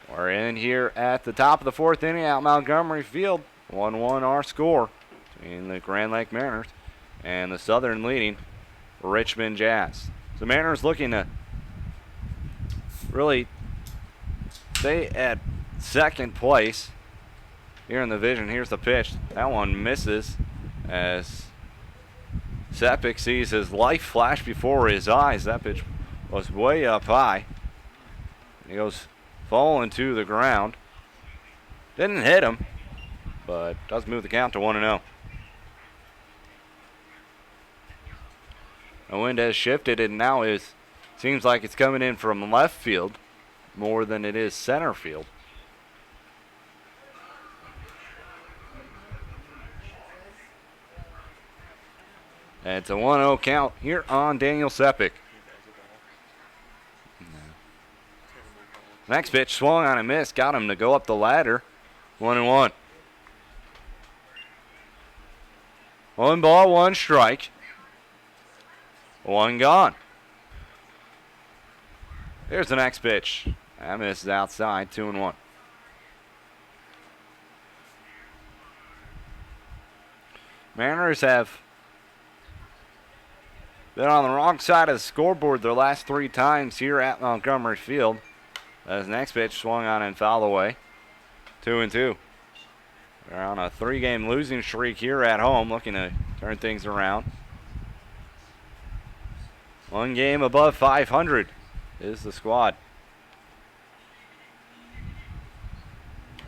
We're in here at the top of the 4th inning at Montgomery Field. 1-1 our score between the Grand Lake Mariners and the Southern leading Richmond Jazz. The Mariners looking to really stay at second place here in the division. Here's the pitch. That one misses as Sepik sees his life flash before his eyes. That pitch was way up high. He goes falling to the ground. Didn't hit him, but does move the count to 1-0. The wind has shifted and now seems like it's coming in from left field more than it is center field. And it's a 1-0 count here on Daniel Sepik. Next pitch swung on and missed, got him to go up the ladder. 1-1. 1 ball, 1 strike. 1 gone. Here's the next pitch. That misses outside, 2-1. Mariners have been on the wrong side of the scoreboard their last 3 times here at Montgomery Field. As next pitch swung on and fouled away. 2-2. They're on a 3-game losing streak here at home, looking to turn things around. 1 game above 500 is the squad.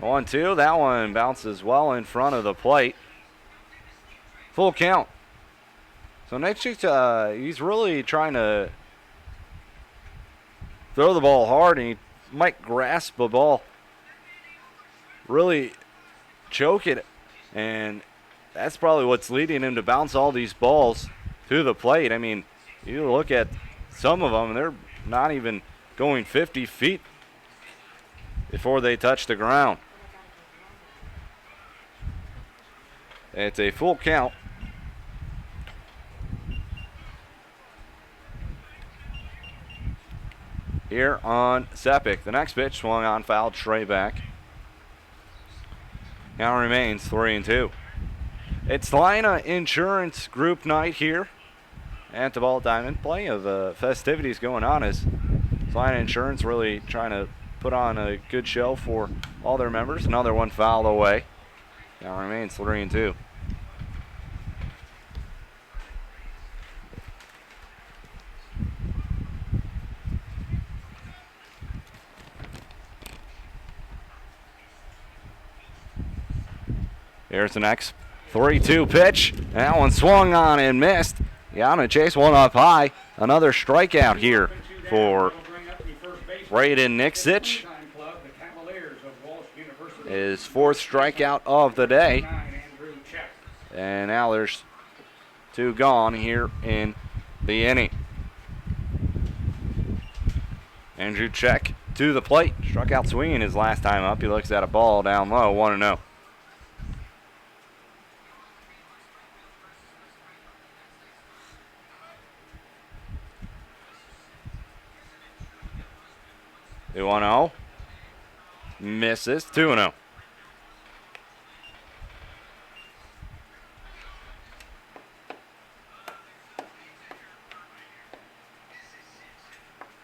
1-2. That one bounces well in front of the plate. Full count. So next he's really trying to throw the ball hard, and he might grasp the ball, really choke it, and that's probably what's leading him to bounce all these balls to the plate. I mean, you look at some of them, they're not even going 50 feet before they touch the ground. It's a full count. Here on Sepik. The next pitch swung on, fouled straight back. Now remains 3-2. It's Lina Insurance Group night here at the Ball Diamond. Plenty of festivities going on as Lina Insurance really trying to put on a good show for all their members. Another one fouled away. Now remains 3-2. Here's the next 3-2 pitch. That one swung on and missed. Yana chase one up high. Another strikeout here for Braden Nixich. Time Club, the Cavaliers of Walsh University. His fourth strikeout of the day. 9, Andrew Check. And now there's 2 gone here in the inning. Andrew Check to the plate. Struck out swinging his last time up. He looks at a ball down low, 1-0. They 1-0. Misses. 2-0.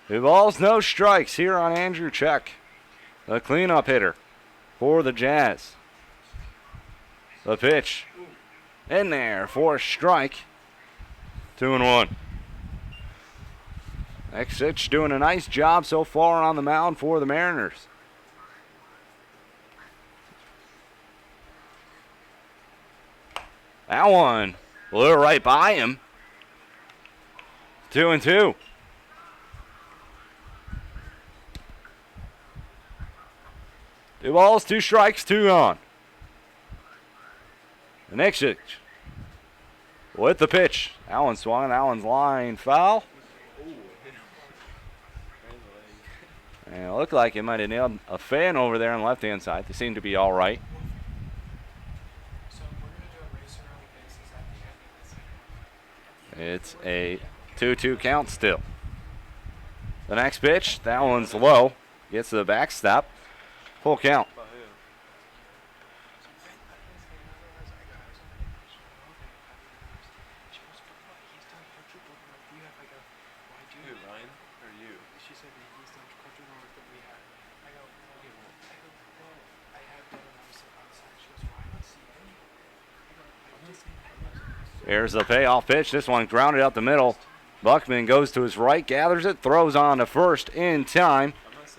Two balls, no strikes here on Andrew Check, the cleanup hitter for the Jazz. The pitch in there for a strike. 2-1. Nixich doing a nice job so far on the mound for the Mariners. That one blew right by him. 2-2. Two balls, 2 strikes, 2 gone. Nixich with the pitch. That one swung. That one's line foul. And it looked like it might have nailed a fan over there on the left-hand side. They seem to be all right. So we're going to do a race around the bases at the end of the second. It's a 2-2 count still. The next pitch, that one's low. Gets to the backstop. Full count. About who? Who, Ryan or you? She said that he's done culture work that we had. I go, well, I have done it on the side. She goes, well, I don't see any. I go, I just need to. Here's the payoff pitch. This one grounded out the middle. Buckman goes to his right, gathers it, throws on to first in time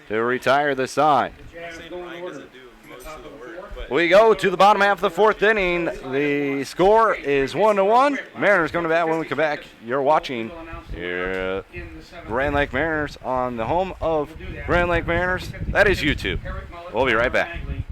to retire the side. The Jazz Saying go in Ryan order. doesn't do In the most top of the of the work, fourth. but We go to the bottom half of the 4th inning. The score is 1-1. Mariners going to bat when we come back. You're watching your In the seventh. Grand Lake Mariners on the home of Grand Lake Mariners. That is YouTube. Eric Mullet, We'll be right back. Bagley.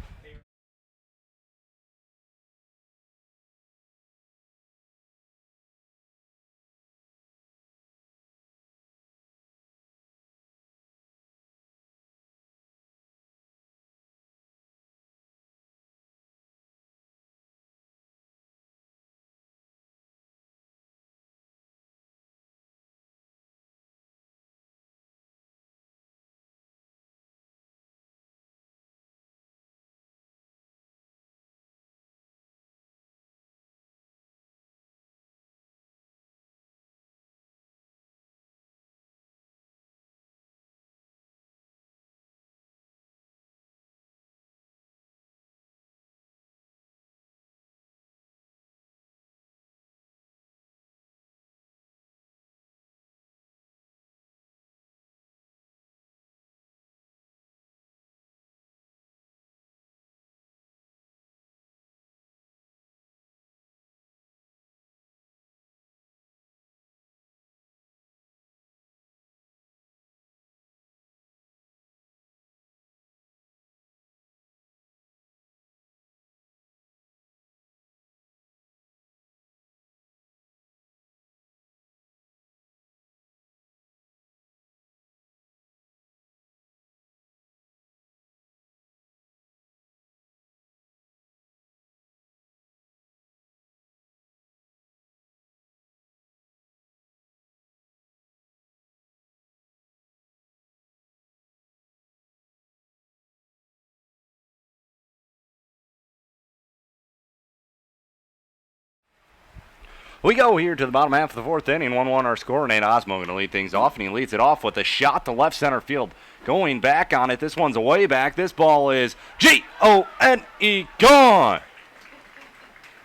We go here to the bottom half of the 4th inning. 1-1 our score. Nate Osmo going to lead things off, and he leads it off with a shot to left center field. Going back on it. This one's way back. This ball is G-O-N-E gone.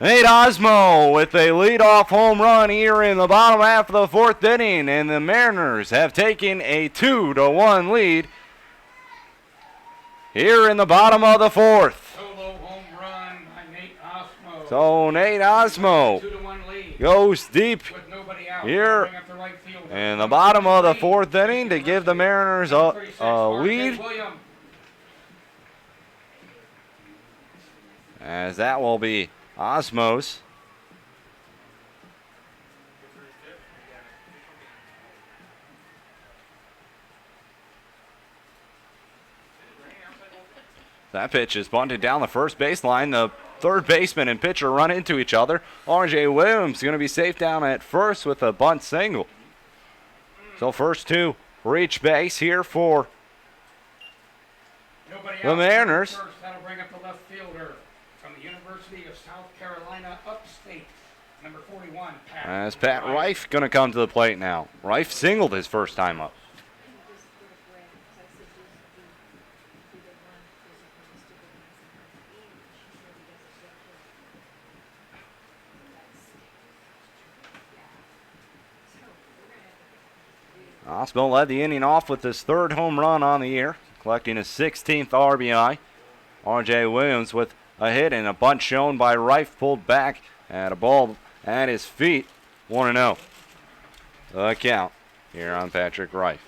Nate Osmo with a leadoff home run here in the bottom half of the 4th inning, and the Mariners have taken a 2-1 lead here in the bottom of the 4th. Solo home run by Nate Osmo. So Nate Osmo 2-1 lead goes deep with nobody out. here Bring up the right fielder. in the bottom of the Number 4th 23, inning to give the University. Mariners Number a 36, R.J. lead, Williams. as that will be Osmos. That pitch is bunted down the first baseline. The third baseman and pitcher run into each other. R.J. Williams going to be safe down at first with a bunt single. So first two reach base here for Nobody the out. Mariners. First, that'll bring up the left fielder from the University of South Carolina upstate. Number 41, Pat. As Pat Reif going to come to the plate now. Reif singled his first time up. Osmo led the inning off with his third home run on the year, collecting his 16th RBI. R.J. Williams with a hit and a bunt shown by Reif, pulled back at a ball at his feet. 1-0. The count here on Patrick Reif.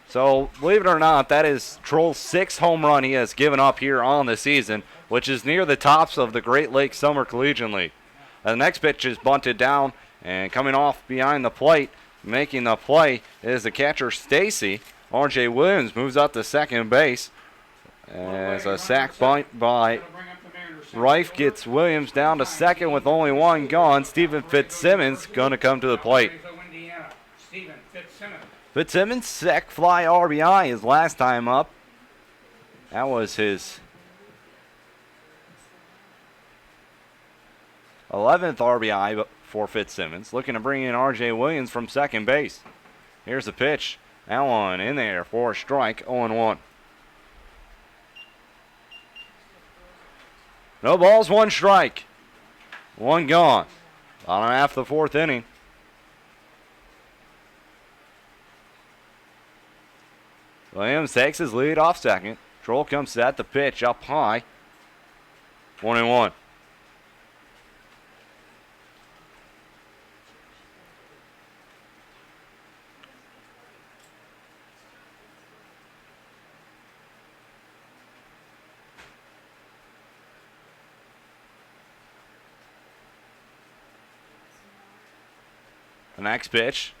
So, believe it or not, that is Troll's 6th home run he has given up here on the season, which is near the tops of the Great Lakes Summer Collegiate League. The next pitch is bunted down, and coming off behind the plate, making the play is the catcher Stacy. R.J. Williams moves up to second base as a sac bunt by Reif gets Williams down to second with only one gone. Stephen Fitzsimmons going to come to the plate. Fitzsimmons' sac fly RBI his last time up. That was his 11th RBI for Fitzsimmons. Looking to bring in R.J. Williams from second base. Here's the pitch. That one in there for a strike, 0-1. No balls, one strike. One gone. Bottom half of the 4th inning. Williams takes his lead off second. Troll comes at the pitch up high. 1-1. The next pitch.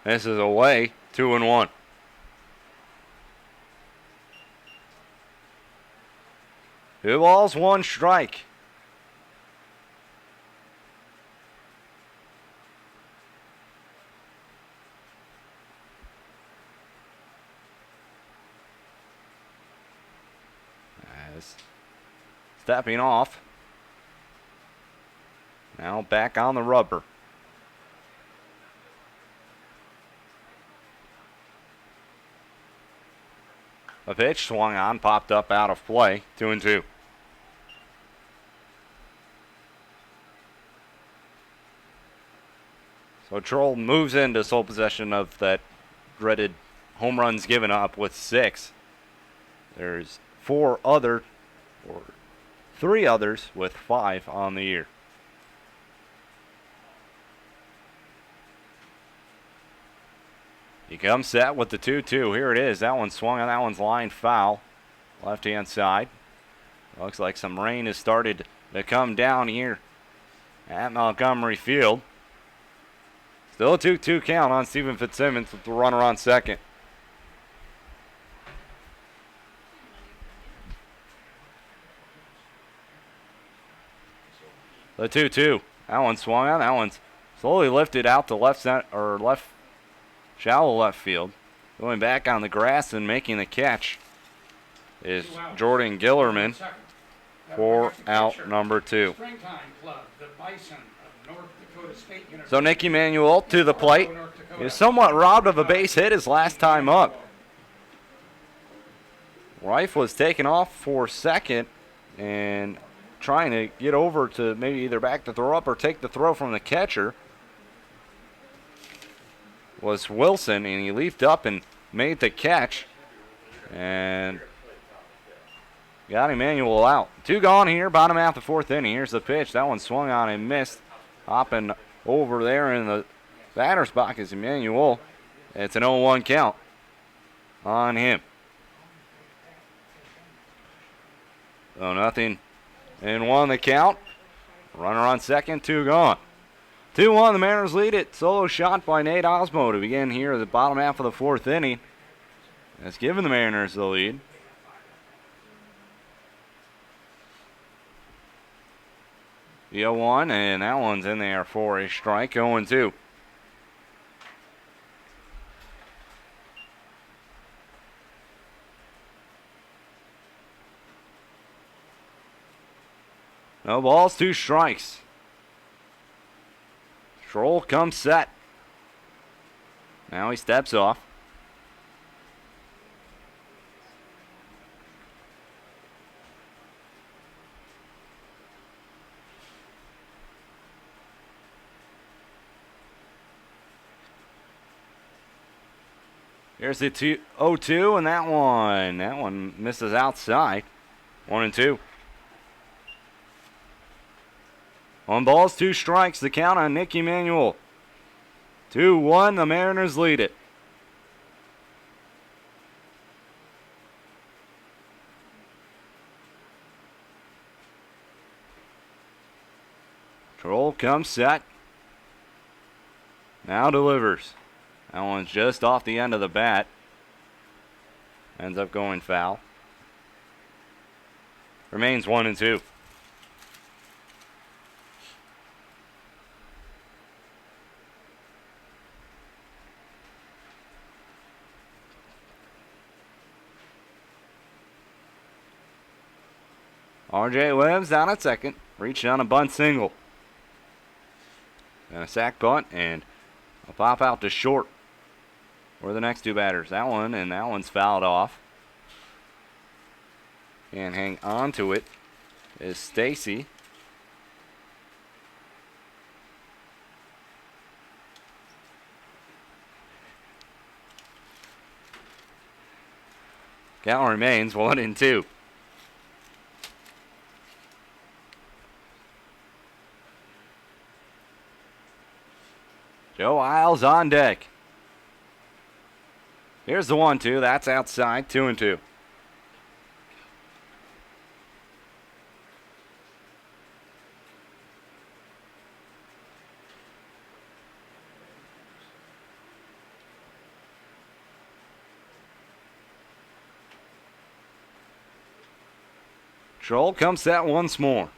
This is away. 2-1. Two balls, one strike. As stepping off. Now back on the rubber. A pitch swung on, popped up out of play. 2-2. So Troll moves into sole possession of that dreaded home runs given up with 6. There's 3 others with 5 on the year. He comes set with the 2-2. Here it is. That one swung on. That one's lined foul. Left-hand side. Looks like some rain has started to come down here at Montgomery Field. Still a 2-2 count on Stephen Fitzsimmons with the runner on second. The 2-2. That one swung on. That one's slowly lifted out to shallow left field. Going back on the grass and making the catch is Jordan Gillerman for out number 2. So Nick Emanuel to the plate. He was somewhat robbed of a base hit his last time up. Reif was taken off for second and trying to get over to maybe either back the throw up or take the throw from the catcher. Was Wilson, and he leaped up and made the catch and got Emanuel out. 2 gone here, bottom half of the 4th inning. Here's the pitch. That one swung on and missed. Hopping over there in the Batter's box is Emmanuel. It's an 0-1 count on him. So nothing and 1 the count. Runner on second, 2 gone. 2-1, the Mariners lead it. Solo shot by Nate Osmo to begin here at the bottom half of the 4th inning. That's given the Mariners the lead. The 0-1, and that one's in there for a strike. 0-2. No balls, 2 strikes. Troll comes set. Now he steps off. Here's the 0-2, and that one misses outside. 1-2. 1 balls, 2 strikes, the count on Nick Emanuel. 2-1, the Mariners lead it. Troll comes set. Now delivers. That one's just off the end of the bat. Ends up going foul. Remains 1-2. R.J. Williams down at second. Reached on a bunt single. And a sac bunt and a pop out to short. For the next 2 batters. That one, and that one's fouled off. And hang on to it is Stacy. Count remains 1-2. Joe Isles on deck. Here's the 1-2. That's outside. 2-2. Troll comes set once more.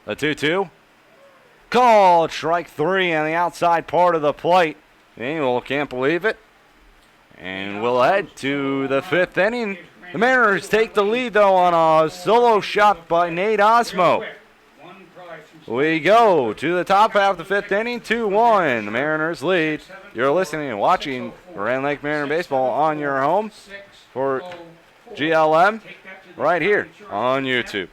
The 2-2. Called strike 3 on the outside part of the plate. Manuel can't believe it. And we'll head to the 5th inning. The Mariners take the lead, though, on a solo shot by Nate Osmo. We go to the top half of the 5th inning, 2-1. The Mariners lead. You're listening and watching Grand Lake Mariner Baseball on your home for GLM right here on YouTube.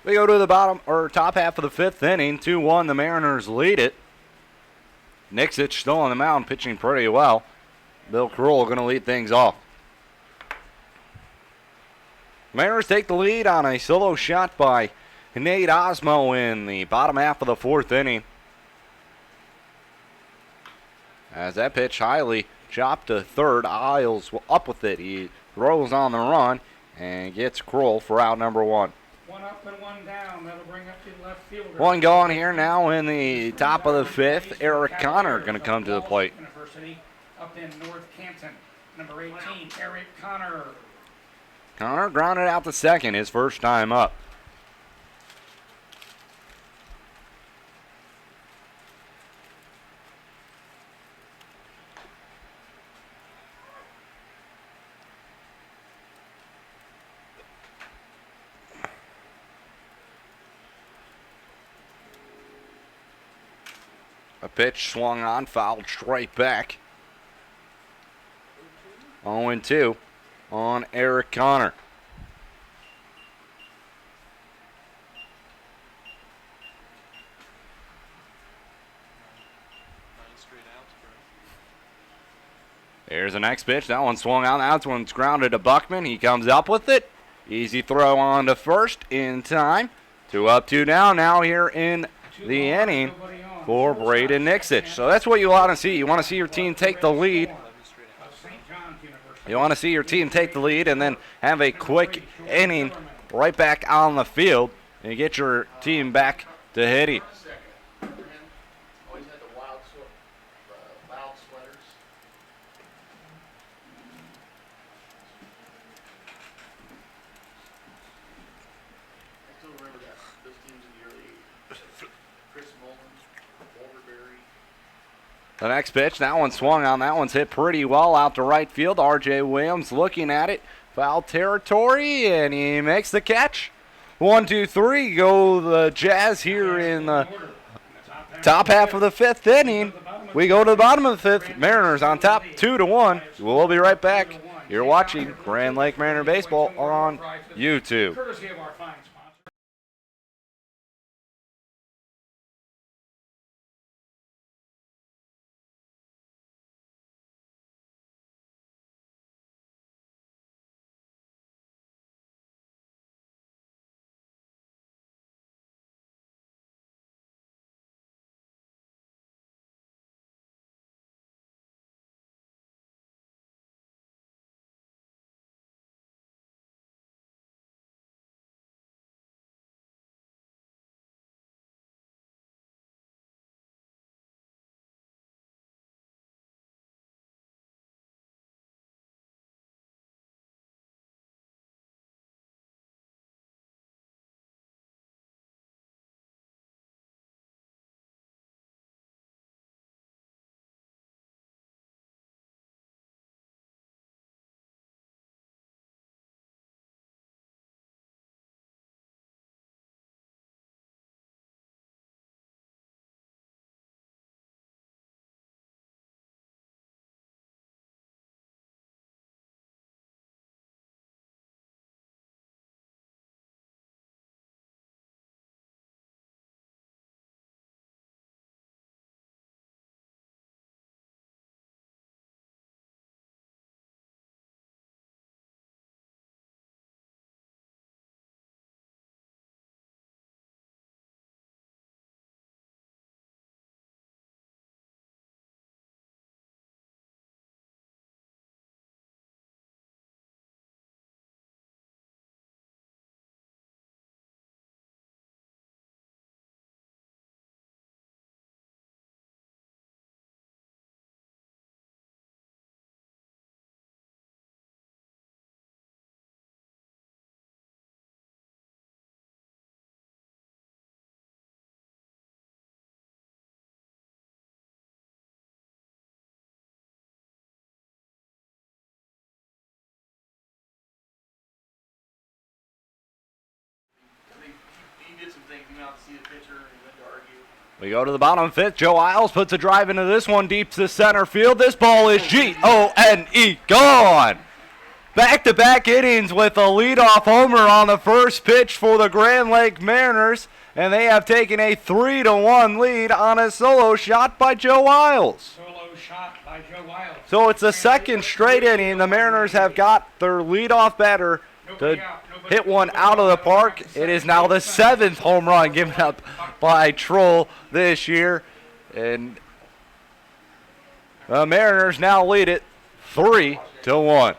We go to the top half of the fifth inning. 2-1, the Mariners lead it. Nixich still on the mound, pitching pretty well. Bill Krull going to lead things off. Mariners take the lead on a solo shot by Nate Osmo in the bottom half of the fourth inning. As that pitch highly chopped to third, Isles up with it. He throws on the run and gets Krull for out number 1. One up and one down. That'll bring up the left fielder. One gone here now in the top of the fifth. Eric Connor going to come to the plate. University up in North Canton. Number 18, Eric Connor. Connor grounded out to second his first time up. A pitch swung on, fouled straight back. 0-2 on Eric Connor. 9 straight outs, bro. There's the next pitch. That one swung on. That one's grounded to Buckman. He comes up with it. Easy throw on to first in time. 2 up, 2 down now here in the inning for Braden Nixich. So that's what you want to see. You want to see your team take the lead. 11 straight outs. You want to see your team take the lead and then have a quick inning right back on the field and get your team back to hitting. One second. Remember him? Always had the loud sweaters. I still remember those teams in the early 80s. Chris Mullins, Boulderberry. The next pitch, that one swung on. That one's hit pretty well out to right field. R.J. Williams looking at it. Foul territory, and he makes the catch. 1, 2, 3 go the Jazz here in the top half of the fifth inning. We go to the bottom of the fifth. Mariners on top 2-1. We'll be right back. You're watching Grand Lake Mariner Baseball on YouTube. Courtesy of our fine sponsor. He did some things. He went out to see the pitcher and went to argue. We go to the bottom fifth. Joe Isles puts a drive into this one deep to center field. This ball is G-O-N-E, gone. Back-to-back innings with a leadoff homer on the first pitch for the Grand Lake Mariners, and they have taken a 3-1 lead on a solo shot by Joe Wiles. Solo shot by Joe Wiles. So it's the second straight inning. The Mariners have got their leadoff batter to hit one out of the park. It is now the 7th home run given up by Troll this year, and the Mariners now lead it 3-1. On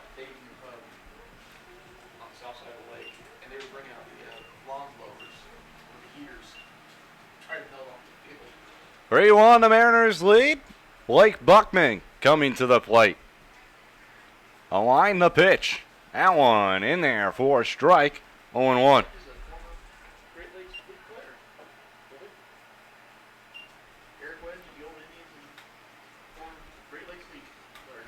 the south side of the lake, and they would bring out the lawn blowers with the heaters, try to melt off the field. 3-1, the Mariners lead. Blake Buckman coming to the plate. Align the pitch. That one in there for a strike. 0-1. He's a former Great Lakes League player. Really? Eric Wedge, the old Indians, and former Great Lakes League player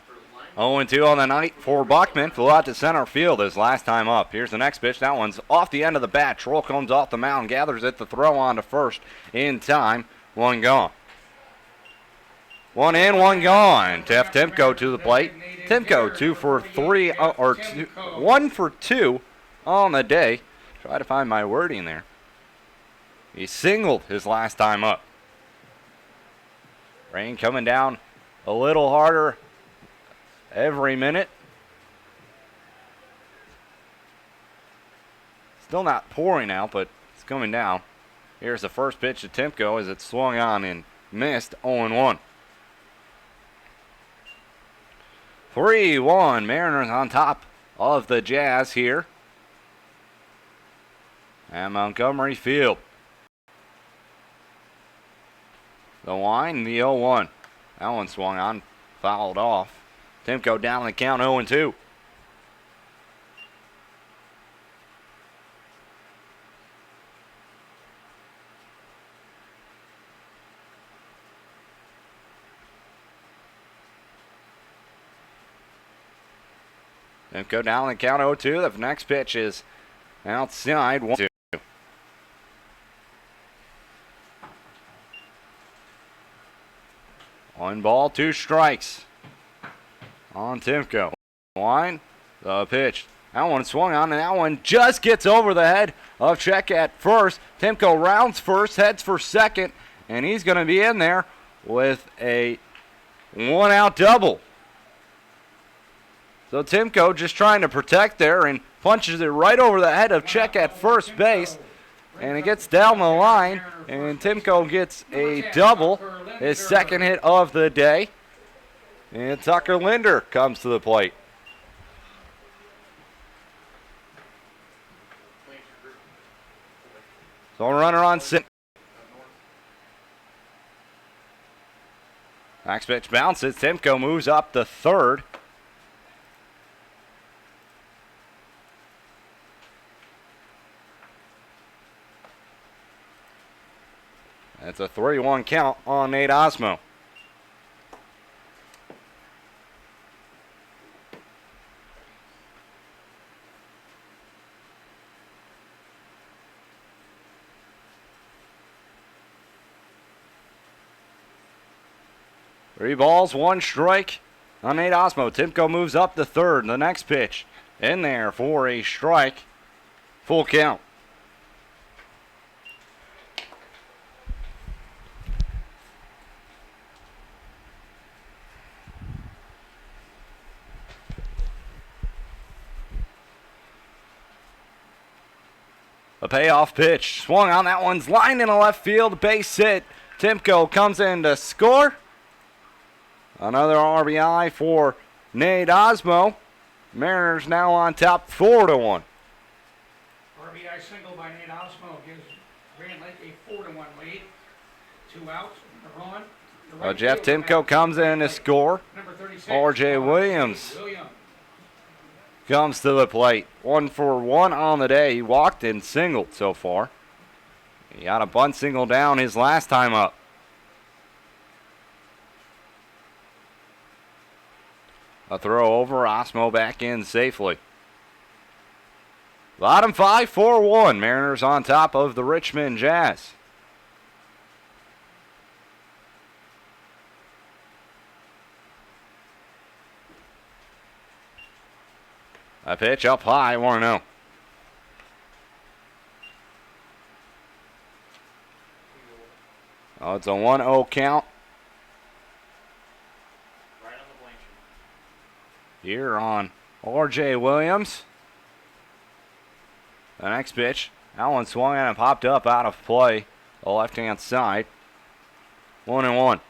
for the line. 0-2 on the night for Buckman. Flew out to center field his last time up. Here's the next pitch. That one's off the end of the bat. Troll comes off the mound, gathers it, the throw on to first in time. One gone. One in, one gone. Jeff Timko to the plate. Timko 1 for 2 on the day. Try to find my wording there. He singled his last time up. Rain coming down a little harder every minute. Still not pouring out, but it's coming down. Here's the first pitch to Timko as it swung on and missed. 0-1. 3-1. Mariners on top of the Jazz here at Montgomery Field. The line, the 0-1. That one swung on, fouled off. Timko down on the count, 0-2. Timko down on the count, 0-2. The next pitch is outside, 1-2. One ball, 2 strikes on Timko. Line, the pitch. That one swung on, and that one just gets over the head of Check at first. Timko rounds first, heads for second, and he's going to be in there with a 1-out double. So Timko just trying to protect there and punches it right over the head of Check at first base. And it gets down the line, and Timko gets a double, his second hit of the day. And Tucker Linder comes to the plate. So a runner on six. Next pitch bounces. Timko moves up to third. That's a 3-1 count on Nate Osmo. Three balls, 1 strike on Nate Osmo. Timko moves up to third. The next pitch in there for a strike. Full count. A payoff pitch. Swung on. That one's lined in the left field. Base hit. Timko comes in to score. Another RBI for Nate Osmo. Mariners now on top 4-1. RBI single by Nate Osmo gives Grand Lake a 4-1 lead. 2 outs. Ron. Jeff Timko comes in to score. Number 36. R.J. Williams comes to the plate. 1 for 1 on the day. He walked and singled so far. He got a bunt single down his last time up. A throw over, Osmo back in safely. Bottom 5, 4-1. Mariners on top of the Richmond Jazz. A pitch up high, 1-0. Oh, it's a 1-0 count. Right on the Blanchard. Here on R.J. Williams. The next pitch, that one swung and popped up out of play, the left-hand side. 1-1.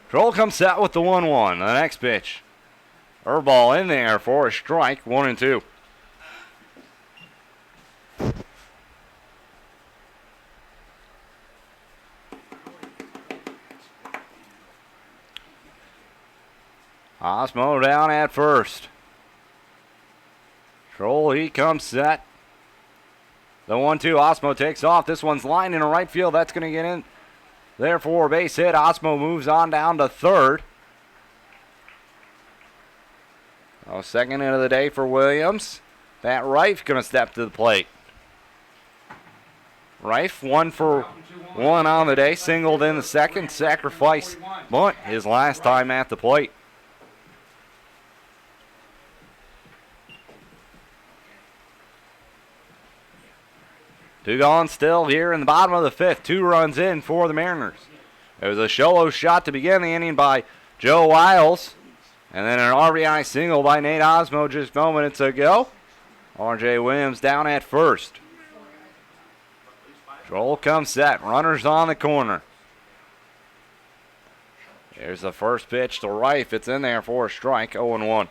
Troll comes set with the 1-1. The next pitch. Ball in there for a strike, 1-2. Osmo down at first. Troll, he comes set. The 1-2, Osmo takes off. This one's lined in the right field. That's going to get in. Therefore, base hit. Osmo moves on down to third. Second hit of the day for Williams. That Reif going to step to the plate. Reif 1 for 1 on the day. Singled in the second. Sacrifice bunt his last time at the plate. Two gone still here in the bottom of the fifth. 2 runs in for the Mariners. It was a solo shot to begin the inning by Joe Wiles. And then an RBI single by Nate Osmo just moments ago. R.J. Williams down at first. Troll comes set. Runners on the corner. Here's the first pitch to Reif. It's in there for a strike. 0-1.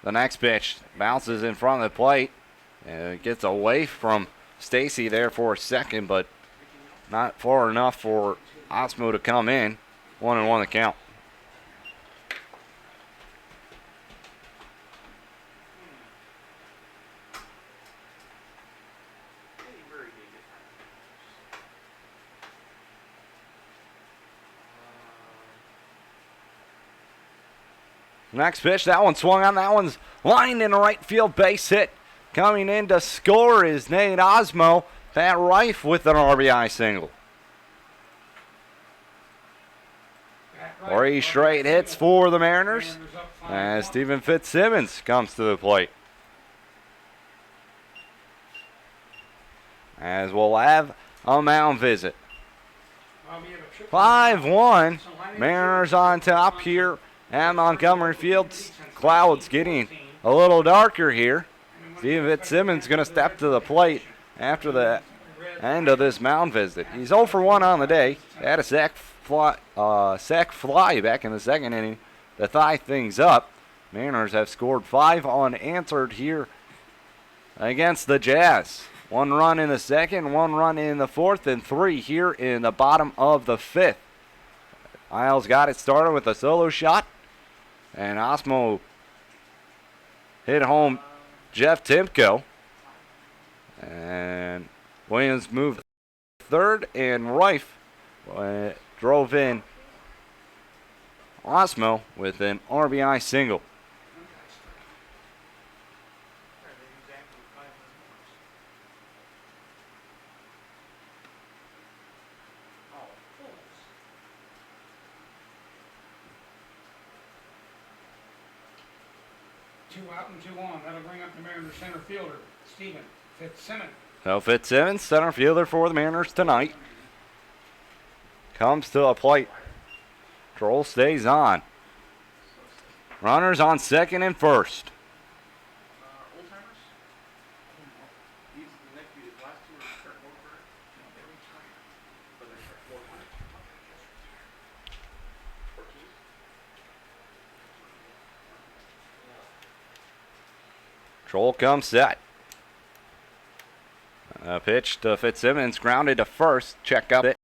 The next pitch bounces in front of the plate. And it gets away from Stacy there for a second, but not far enough for Osmo to come in. 1-1 the count. Next pitch, that one swung on. That one's lined in the right field, base hit. Coming in to score is Nate Osmo. That Reif with an RBI single. 3 straight hits for the Mariners as Stephen Fitzsimmons comes to the plate. As we'll have a mound visit. 5-1, Mariners on top here at Montgomery Field. Clouds getting a little darker here. Steve Fitzsimmons going to step to the plate after the end of this mound visit. He's 0 for 1 on the day. Had a sac fly back in the second inning to tie things up. Mariners have scored 5 unanswered here against the Jazz. 1 run in the second, 1 run in the fourth, and 3 here in the bottom of the fifth. Isles got it started with a solo shot, and Osmo hit home Jeff Timko. And Williams moved third, and Reif drove in Osmo with an RBI single. Two out and 2 on. That'll bring up the Mariners center fielder, Stephen Fitzsimmons. So Fitzsimmons, center fielder for the Mariners tonight, comes to a plate. Troll stays on. Runners on second and first. Old timers? These the next few, the last 2 are start more for it. No, they retired. But they start more for it. 14? Troll comes set. A pitch to Fitzsimmons, grounded to first. Check up it.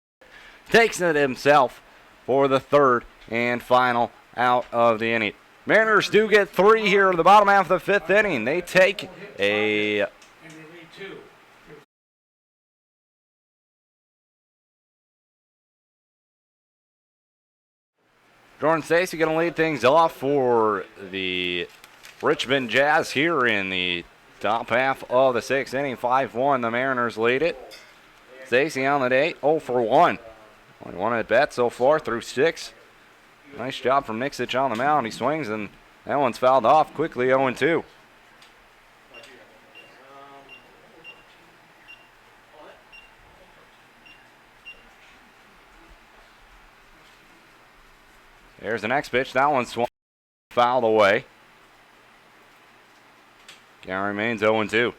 Takes it himself for the third and final out of the inning. Mariners do get 3 here in the bottom half of the 5th inning. They take a And they lead 2. Jordan Stacy going to lead things off for the Richmond Jazz here in the top half of the 6th inning. 5-1, the Mariners lead it. Stacy on the day, 0 for 1. Only 1 at bat so far through 6. Nice job from Nixich on the mound. He swings, and that one's fouled off quickly, 0-2. There's the next pitch. That one's swung, fouled away. Count remains 0-2.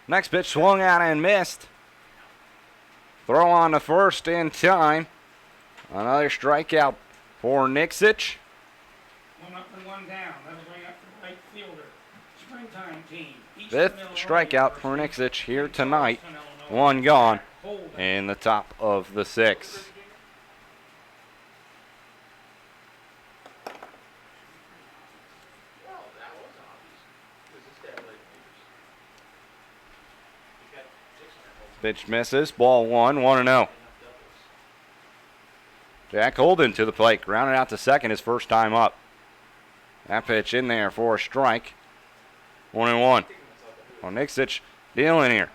Next pitch swung out and missed. Throw on to first in time. Another strikeout for Nixich. 1 up and 1 down. That'll bring up the right fielder. Springtime team. 5th strikeout for Nixich here tonight. 1 gone in the top of the 6th. Pitch misses. Ball 1, 1-0. Jack Holden to the plate. Grounded out to second his first time up. That pitch in there for a strike. 1-1. Well, Nixich dealing here.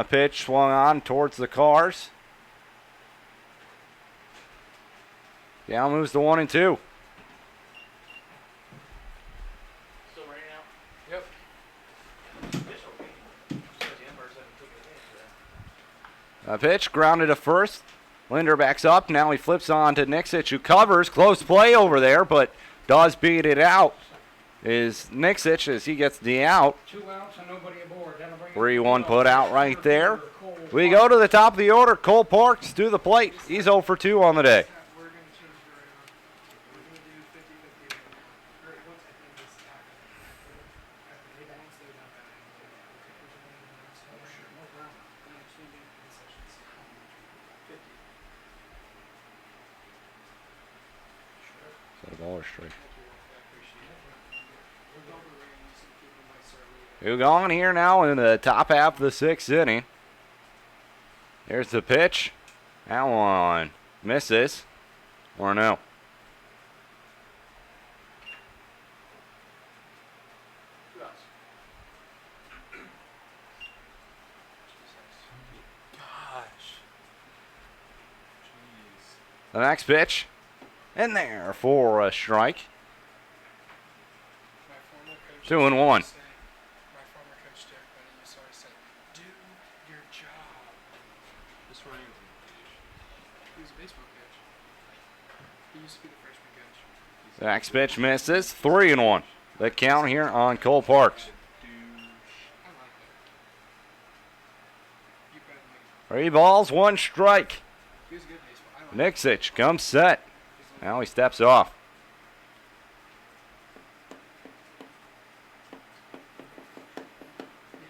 Pitch swung on towards the Cars. Down moves to 1-2. Still raining out? Yep. Pitch grounded to first. Linder backs up. Now he flips on to Nixich, who covers. Close play over there, but does beat it out. Is Nixich as he gets the out. 2 outs and nobody aboard. That'll bring 3-1 put out right there. We go to the top of the order. Cole Parks to the plate. He's 0 for 2 on the day. We're going to change it right on. We're going to do 50-50. Or what's I think this happened. After they balance, they're not bad. Oh, sure. No problem. And I'm changing concessions. 50. Set a ball or straight. Thank you. I appreciate it. We're double rings and keep them like Sarah. Who gone here now in the top half of the 6th inning. There's the pitch. That one misses. Or no. Gosh. Jeez. The next pitch. In there for a strike. My former coach 2-1. My former coach, Derek Benny, used to always say, do your job. This one. He was a baseball coach. He used to be the freshman coach. The next pitch misses. 3-1. The count here on Cole Parks. I like that. You better make it. 3 balls, 1 strike. He was a good baseball. I like Nixich comes set. Now he steps off.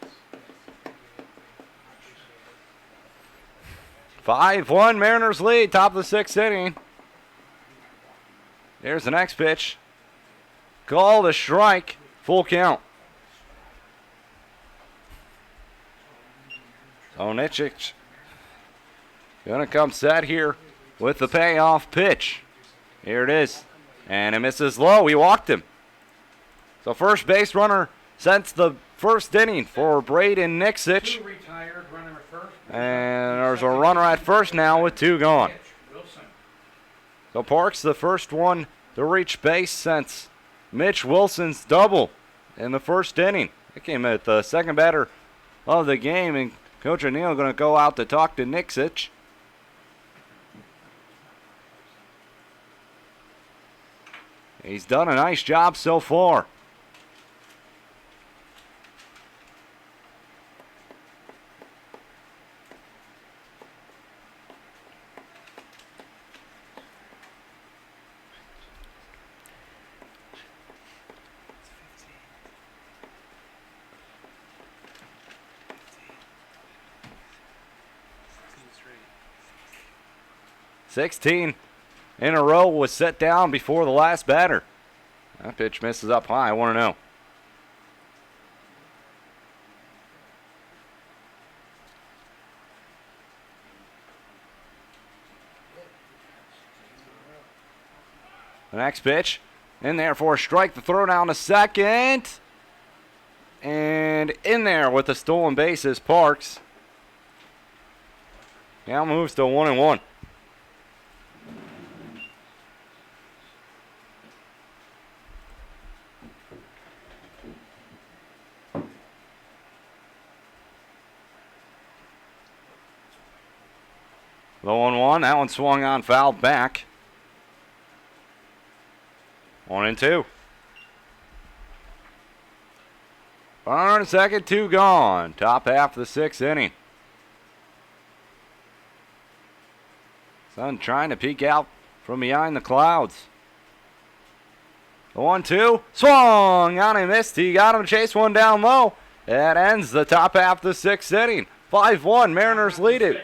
Yes. 5-1 Mariners lead, top of the 6th inning. There's the next pitch. Called a strike, full count. So Nixich gonna come set here with the payoff pitch. Here it is. And it misses low. He walked him. So first base runner since the first inning for Braden Nixich. 2 retired, runner at first. And there's a runner at first now with 2 gone. Wilson. So Parks the first one to reach base since Mitch Wilson's double in the first inning. It came at the second batter of the game, and Coach O'Neill going to go out to talk to Nixich. He's done a nice job so far. 16 in a row was set down before the last batter. That pitch misses up high, 1-0. The next pitch in there for a strike. The throw down to second. And in there with the stolen bases, Parks. Now moves to 1-1. The 1-1. That one swung on, fouled back. 1-2. Runner in second, 2 gone. Top half of the 6th inning. Sun trying to peek out from behind the clouds. The 1-2. Swung on and missed. He got him to chase one down low. That ends the top half of the 6th inning. 5-1. Mariners lead it.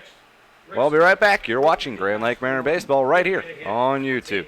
We'll be right back. You're watching Grand Lake Mariner Baseball right here on YouTube.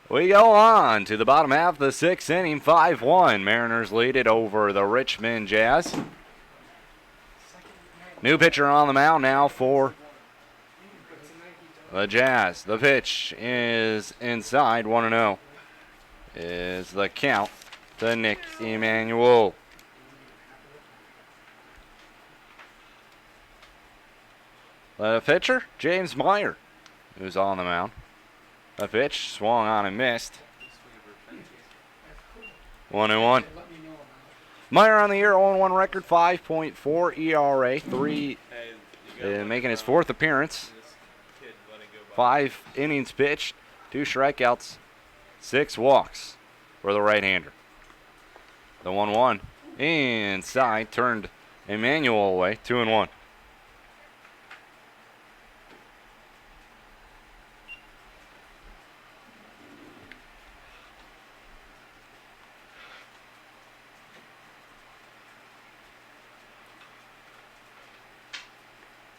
We go on to the bottom half of the 6th inning, 5-1. Mariners lead it over the Richmond Jazz. New pitcher on the mound now for the Jazz. The pitch is inside, 1-0. Is the count to Nick Emanuel. The pitcher, James Meyer, who's on the mound. The pitch swung on and missed. 1-1. Meyer on the year, 0-1 record, 5.4 ERA, making his 4th appearance. 5 innings pitched, 2 strikeouts, 6 walks for the right-hander. The 1-1 inside turned Emmanuel away, 2-1.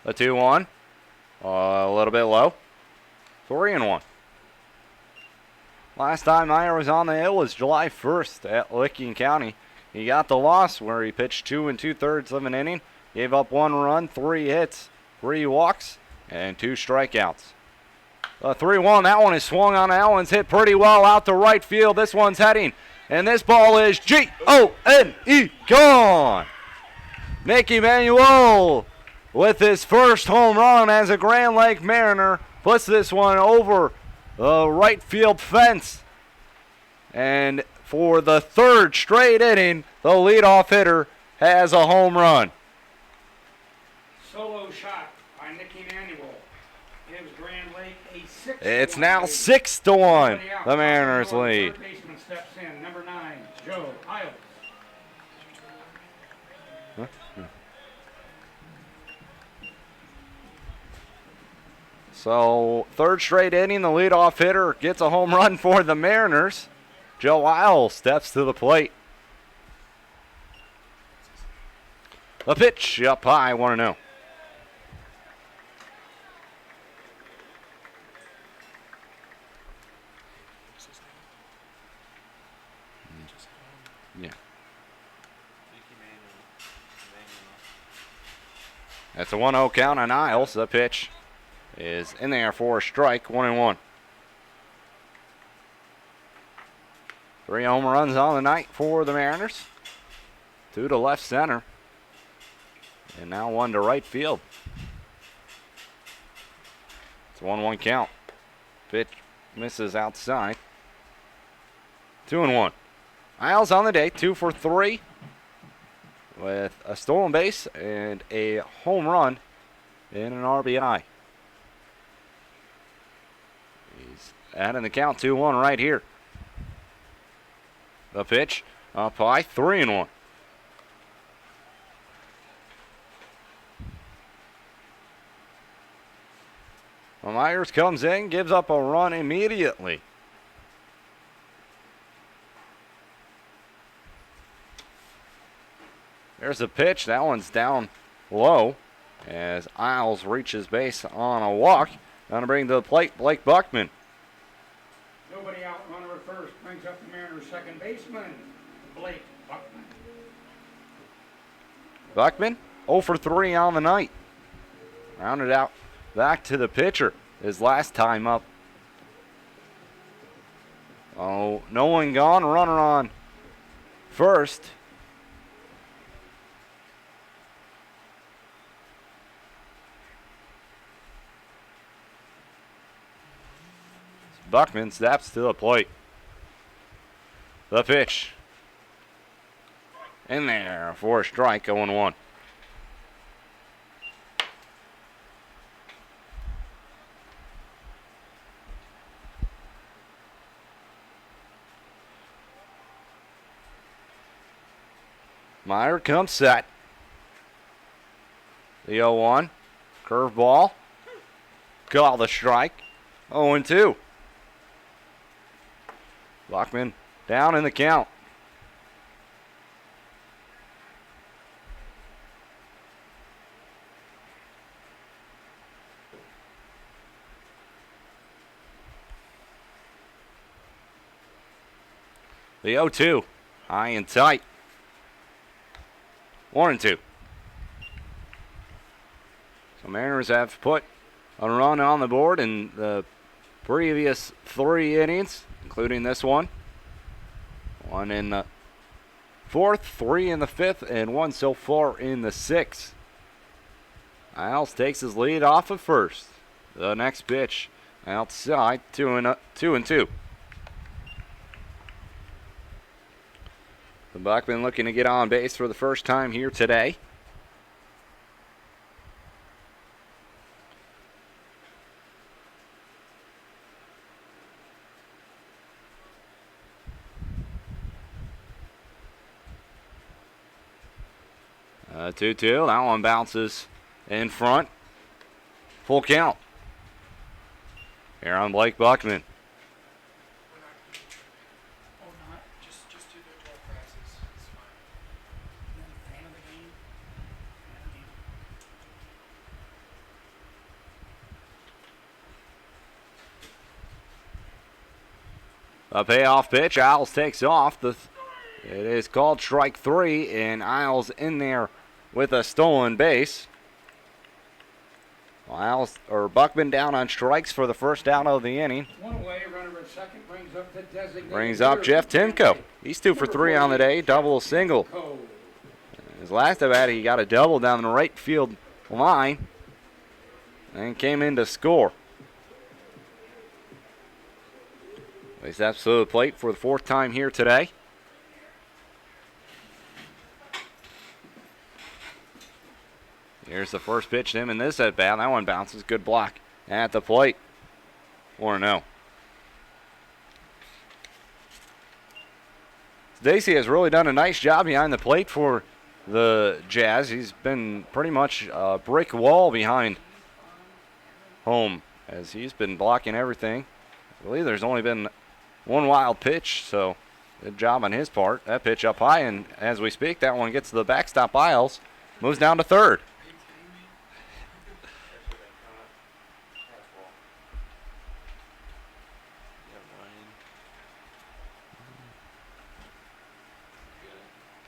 The 2-1, a little bit low, 3-1. Last time Meyer was on the hill was July 1st at Licking County. He got the loss where he pitched 2 2/3 of an inning, gave up 1 run, 3 hits, 3 walks, and 2 strikeouts. The 3-1, that one is swung on. That one's hit pretty well out to right field. This one's heading And this ball is G-O-N-E, gone. Nick Emanuel with his first home run as a Grand Lake Mariner puts this one over the right field fence. And for the third straight inning, the leadoff hitter has a home run. Solo shot by Nick Emanuel gives Grand Lake a 6-1 It's now lead. 6-1, Nobody out. the Mariners Third lead. baseman steps in, number 9, Joe Isles. So, third straight inning, the leadoff hitter gets a home run for the Mariners. Joe Isles steps to the plate. The pitch up high, 1-0. Yeah. That's a 1-0 count on Isles. The pitch is in there for a strike, 1-1. 3 home runs on the night for the Mariners. 2 to left center. And now 1 to right field. It's a 1-1 count. Pitch misses outside. 2-1. Isles on the day, 2 for 3 with a stolen base and a home run and an RBI. He's adding the count 2-1 right here. The pitch up high, 3-1. Well, Myers comes in, gives up a run immediately. There's a pitch. That one's down low as Isles reaches base on a walk. Going to bring to the plate Blake Buckman. Nobody out, runner at first, brings up the Mariners' second baseman, Blake Buckman. Buckman 0 for 3 on the night. Rounded out back to the pitcher his last time up. Oh, no one gone. Runner on first. Buckman snaps to the plate. The pitch. In there for a strike, 0-1. Meyer comes set. The 0-1. Curveball. Call the strike. 0-2. Buckman down in the count. The 0-2. High and tight. 1-2. So Mariners have put a run on the board in the previous 3 innings, including this one. 1 in the 4th, 3 in the 5th, and 1 so far in the 6th. Isles takes his lead off of first. The next pitch outside, 2-2. The Buckman looking to get on base for the first time here today. Uh, 2-2. That one bounces in front. Full count. Here on Blake Buckman. Or not, just do the 12 passes, it's fine. And then fan of the game, fan of the game. A payoff pitch. Isles takes off. It is called strike 3, and Isles in there with a stolen base. Buckman down on strikes for the first out of the inning. 1 away, runner at second brings up the designated Brings up hitter, Jeff Grand Timko. Lake. He's 2 for 3 on the day, double, single. Timko. His last at bat, he got a double down the right field line and came in to score. He steps to the plate for the 4th time here today. Here's the first pitch to him in this at bat. That one bounces. Good block at the plate. 4-0. Stacy has really done a nice job behind the plate for the Jazz. He's been pretty much a brick wall behind home as he's been blocking everything. I believe there's only been one wild pitch, so good job on his part. That pitch up high, and as we speak, that one gets to the backstop aisles, moves down to third.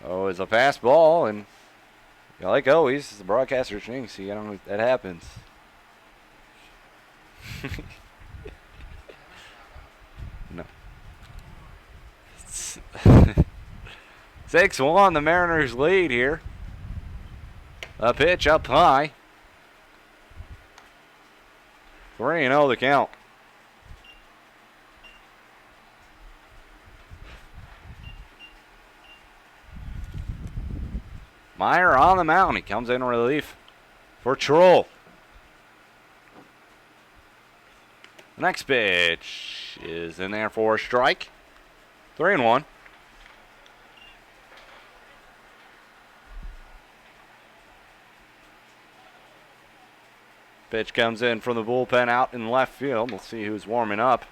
Oh, it's a pass ball, and like always, the broadcaster jinx. You know that happens. No. 6-1, the Mariners lead here. A pitch up high. 3-0 the count. Meyer on the mound. He comes in relief for Troll. Next pitch is in there for a strike. 3-1. Pitch comes in from the bullpen out in left field. We'll see who's warming up.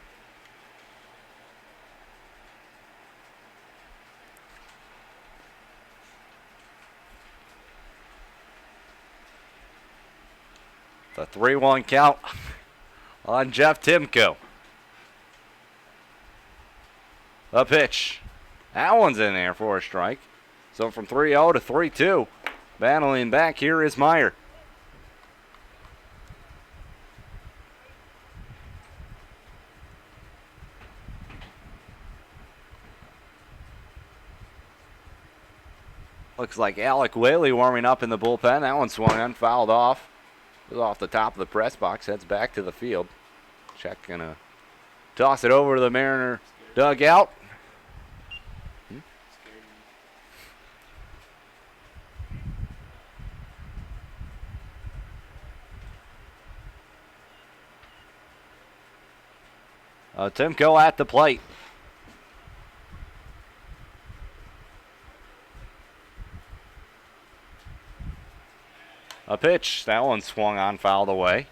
The 3-1 count on Jeff Timko. The pitch. That one's in there for a strike. So from 3-0 to 3-2. Battling back here is Meyer. Looks like Alec Whaley warming up in the bullpen. That one swung on, fouled off. Goes off the top of the press box, heads back to the field. Check gonna toss it over to the Mariner dugout. Timko at the plate. A pitch. That one swung on, fouled away.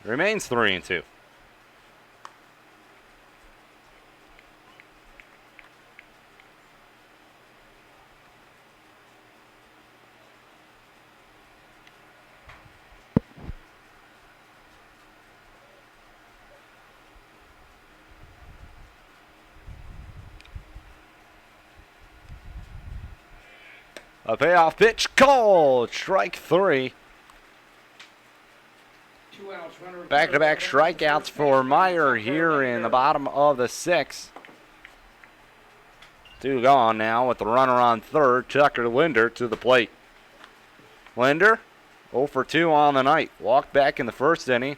Remains 3-2. A payoff pitch called. Strike 3. Back-to-back strikeouts for Meyer here in the bottom of the 6th. 2 gone now with the runner on third. Tucker Linder to the plate. Linder 0 for 2 on the night. Walked back in the first inning.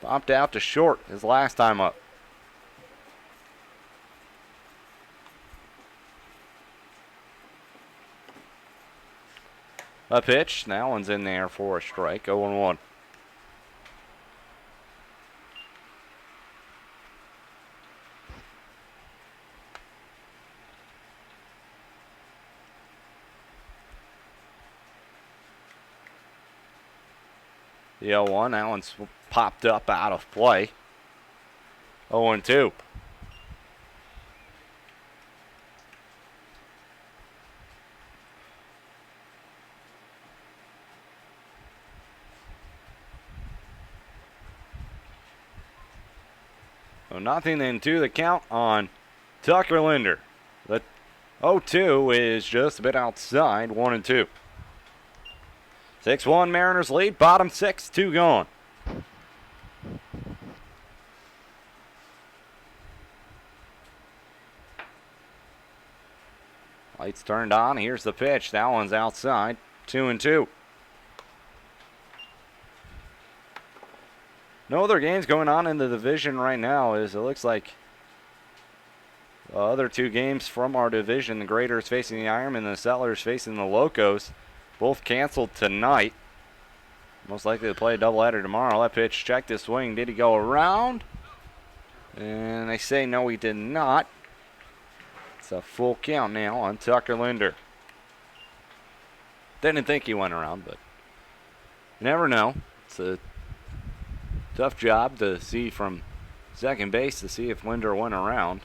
Popped out to short his last time up. A pitch. That one's in there for a strike. 0-1. The 0-1, that one's popped up out of play. 0-2. So nothing into the count on Tucker Linder. The 0-2 is just a bit outside, 1-2. 6-1 Mariners lead, bottom 6, 2 gone. Lights turned on. Here's the pitch. That one's outside. 2-2. No other games going on in the division right now. As it looks like the other two games from our division, the Graders facing the Ironmen and the Settlers facing the Locos, both canceled tonight. Most likely to play a doubleheader tomorrow. That pitch checked his swing. Did he go around? And they say no, he did not. It's a full count now on Tucker Linder. Didn't think he went around, but you never know. It's a tough job to see from second base to see if Linder went around.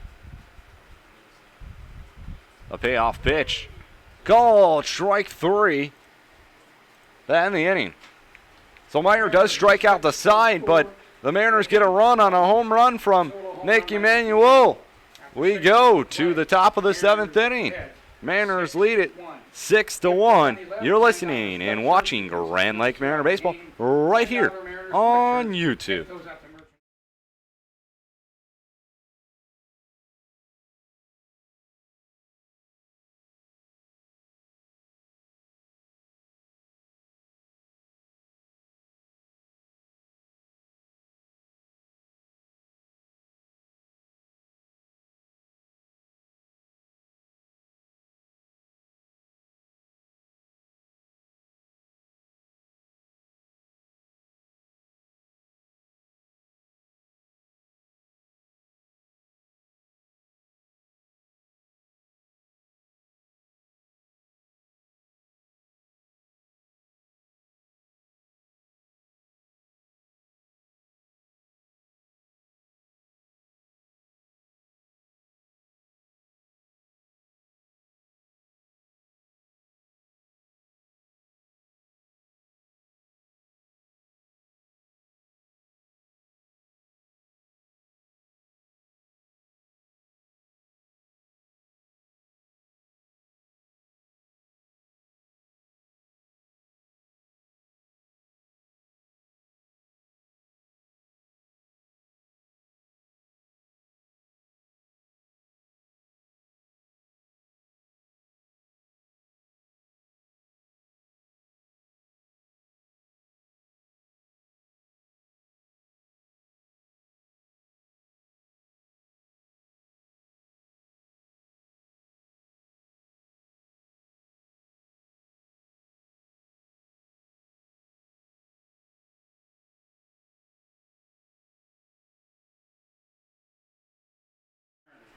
A payoff pitch. Called strike 3. That in the inning. So Meyer does strike out the side, but the Mariners get a run on a home run from Nick Emanuel. We go to the top of the 7th inning. Mariners lead it 6-1. You're listening and watching Grand Lake Mariner Baseball right here on YouTube.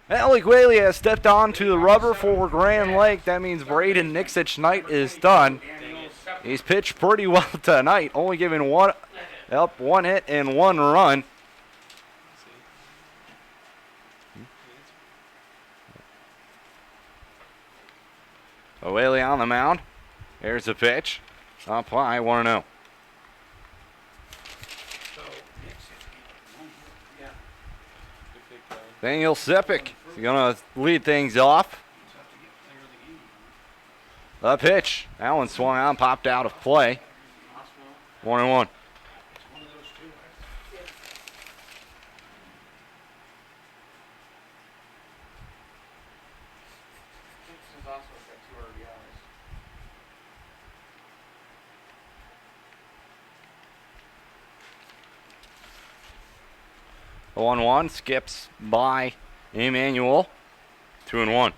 Alec Whaley has stepped onto the rubber for Grand Lake. That means Braden Nixich Knight is done. He's pitched pretty well tonight, only giving one hit and 1 run. Whaley on the mound. Here's the pitch. Up high, 1-0. Daniel Sepik is going to lead things off. The pitch. That one swung out and popped out of play. 1-1. The 1-1 skips by Emmanuel. 2-1.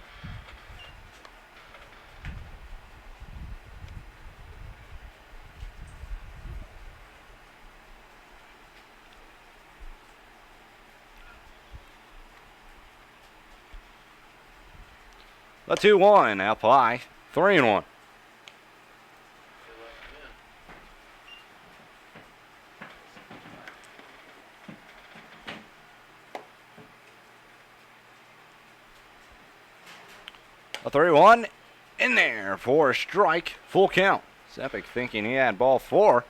The 2-1 up high. 3-1. A 3-1 in there for a strike. Full count. Sepik thinking he had ball 4.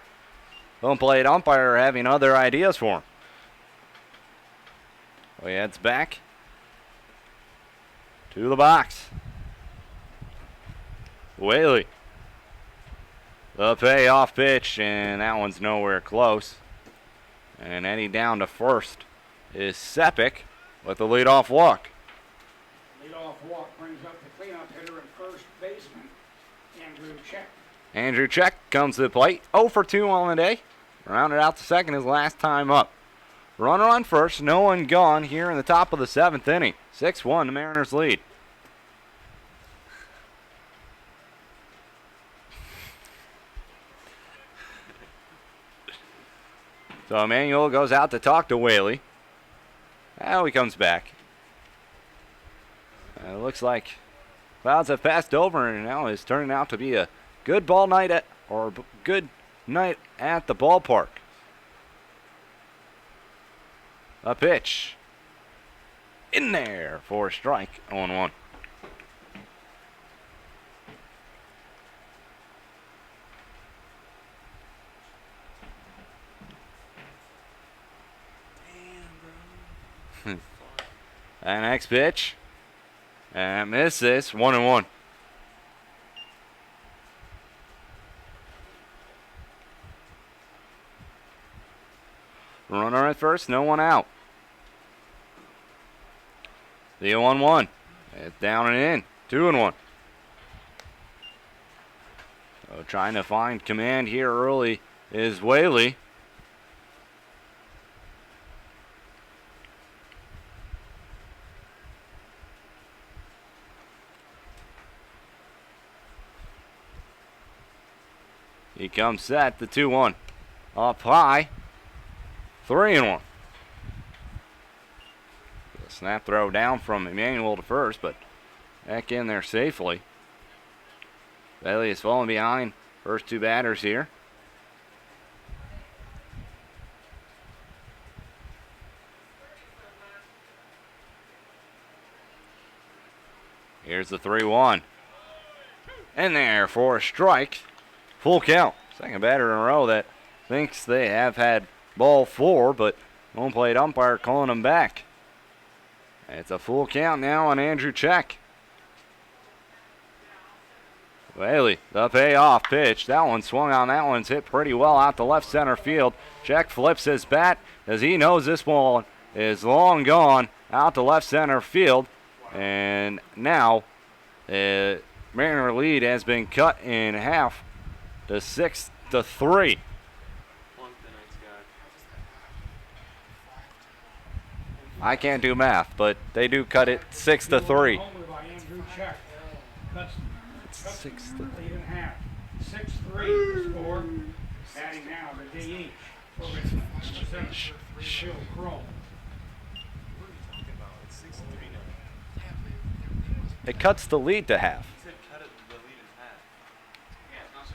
Home plate umpire having other ideas for him. So he heads back to the box. Whaley. The payoff pitch, and that one's nowhere close. And heading down to first is Sepik with the leadoff walk. Leadoff leadoff walk brings up the cleanup hitter and first baseman, Andrew Check. Andrew Check comes to the plate. 0 for 2 on the day. Rounded out to second his last time up. Runner on first, no one gone here in the top of the 7th inning. 6-1, the Mariners lead. So Emmanuel goes out to talk to Whaley. Now he comes back. It looks like clouds have passed over and now is turning out to be a good ball night good night at the ballpark. A pitch. In there for a strike. 0-1. And next pitch. And misses. 1-1. Runner at first, no one out. The 0-1. It's down and in. 2-1. So trying to find command here early is Whaley. He comes set, the 2-1. Up high. 3-1. The snap throw down from Emmanuel to first, but back in there safely. Bailey is falling behind first two batters here. Here's the 3-1. In there for a strike. Full count. Second batter in a row that thinks they have had ball 4, but home plate umpire calling them back. It's a full count now on Andrew Check. Whaley, the payoff pitch. That one swung on. That one's hit pretty well out to left center field. Check flips his bat as he knows this ball is long gone out to left center field. And now the Mariner lead has been cut in half to 6-3. I can't do math, but they do cut it 6-3. Homer by Andrew Check. Cuts 6 the lead in half. 6-3 the score. Batting now the DH for Richmond. Number 7, Bill Kroll. It cuts the lead to half. He said cut it the lead in half. Yeah, it's not 6-3.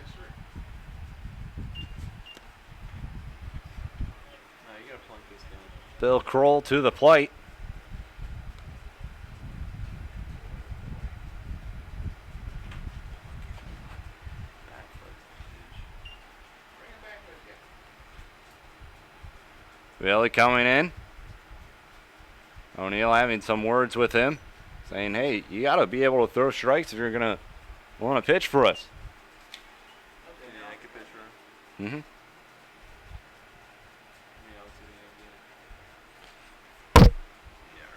No, you gotta plunk this down. Bill Kroll to the plate. Bring him back with you. Bailey coming in. O'Neill having some words with him, saying, hey, you got to be able to throw strikes if you're going to want to pitch for us. Yeah, I could pitch for him. Mm-hmm. Yeah, I'll see the idea. Yeah,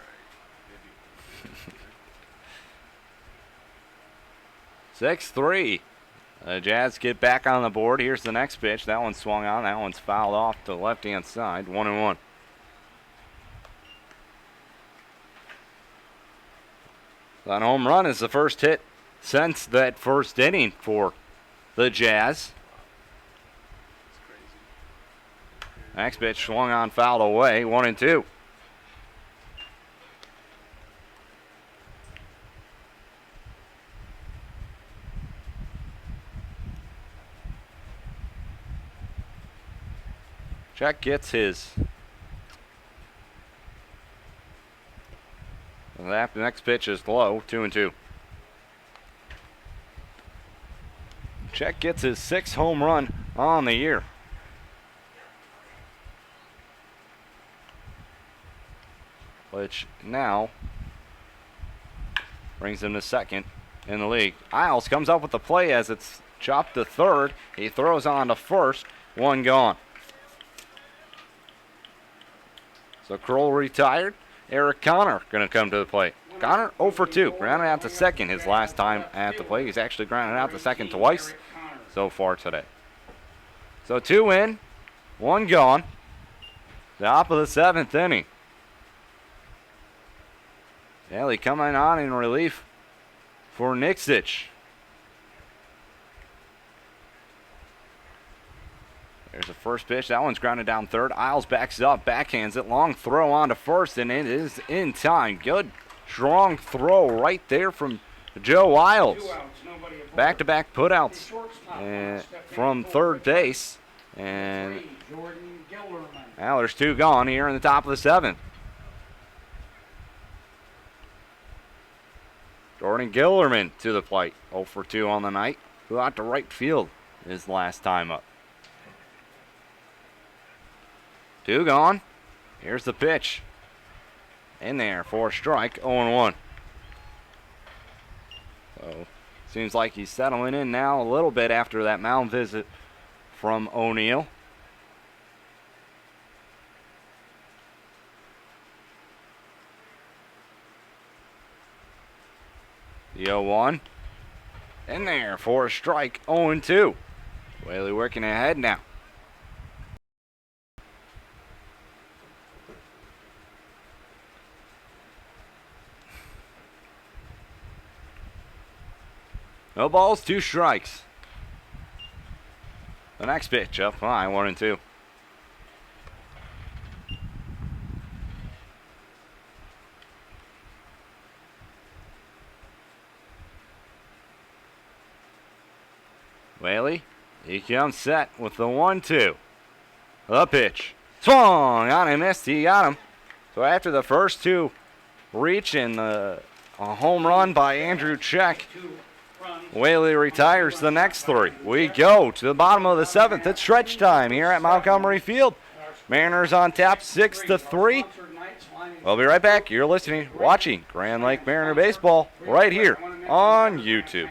right. Maybe. 6-3. The Jazz get back on the board. Here's the next pitch. That one swung on. That one's fouled off to the left-hand side. 1-1. That home run is the first hit since that first inning for the Jazz. It's crazy. Next pitch swung on, fouled away. 1-2. Check gets his. That next pitch is low, 2-2. Check gets his 6th home run on the year. Which now brings him to second in the league. Isles comes up with the play as it's chopped to third. He throws on to first, one gone. So Kroll retired. Eric Connor going to come to the plate. One Connor 0 for 2. Grounded out to second his last time at the plate. He's actually grounded out to second twice so far today. So 2 in, 1 gone. Top of the 7th inning. Daly coming on in relief for Nixich. There's the first pitch. That one's grounded down third. Isles backs up, backhands it. Long throw on to first, and it is in time. Good, strong throw right there from Joe Isles. Back-to-back putouts from third base. And now there's 2 gone here in the top of the 7th. Jordan Gillerman to the plate. 0 for 2 on the night. Flew out to right field his last time up. 2 gone. Here's the pitch. In there for a strike. 0-1. So seems like he's settling in now a little bit after that mound visit from O'Neill. The 0-1. In there for a strike. 0-2. Whaley working ahead now. No balls, 2 strikes. The next pitch up high, 1-2. Whaley, he comes set with the 1-2. The pitch. Swung on and missed. He got him. So after the first 2 reach and a home run by Andrew Check, Whaley retires the next 3. We go to the bottom of the 7th. It's stretch time here at Montgomery Field. Mariners on tap 6-3. We'll be right back. You're listening, watching Grand Lake Mariner Baseball right here on YouTube.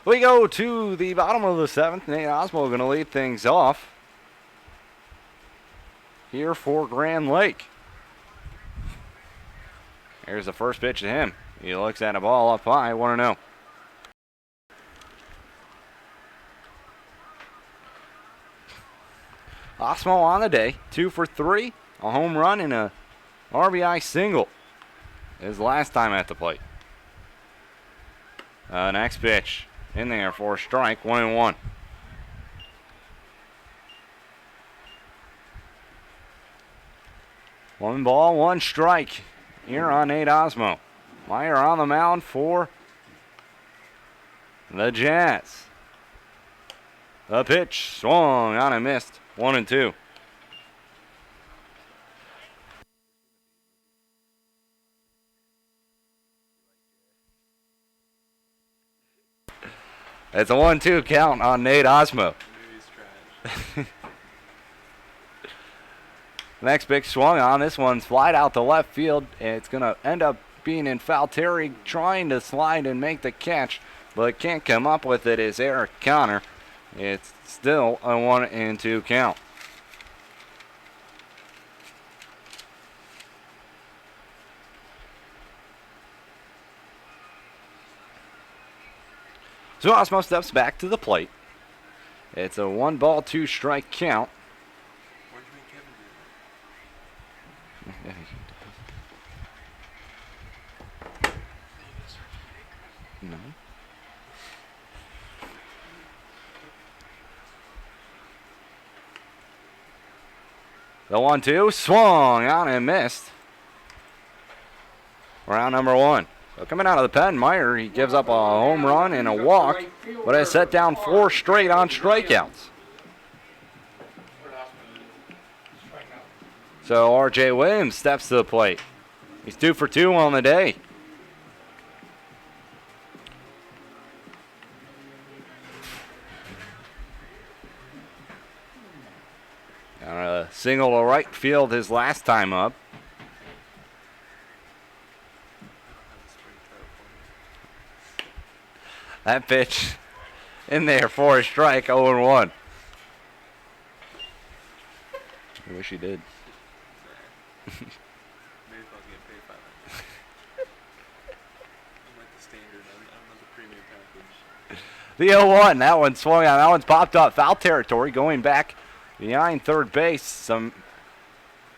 We go to the bottom of the 7th. Nate Osmo going to lead things off here for Grand Lake. Here's the first pitch to him. He looks at a ball up high, 1-0. Osmo on the day, 2 for 3, a home run and a RBI single. His last time at the plate. Next pitch. In there for a strike, 1-1. One ball, 1 strike here on Nate Osmo. Meyer on the mound for the Jazz. The pitch swung on and missed, 1-2. It's a 1-2 count on Nate Osmo. Maybe he's trash. Next pitch swung on. This one's flied out to left field. It's going to end up being in foul territory, trying to slide and make the catch, but can't come up with it is Eric Connor. It's still a 1-2 count. So Osmo steps back to the plate. It's a 1-ball, 2-strike count. Where'd you make Kevin do No. The 1-2 swung on and missed. Round number 1. So coming out of the pen, Meyer, he gives up a home run and a walk, but has set down 4 straight on strikeouts. So R.J. Williams steps to the plate. He's 2 for 2 on the day. A single to right field his last time up. That pitch in there for a strike, 0-1. I wish he did. Maybe if I was getting paid by that. I'm like the standard. I'm not the premium package. The 0-1, that one swung on. That one's popped up. Foul territory going back behind third base. Some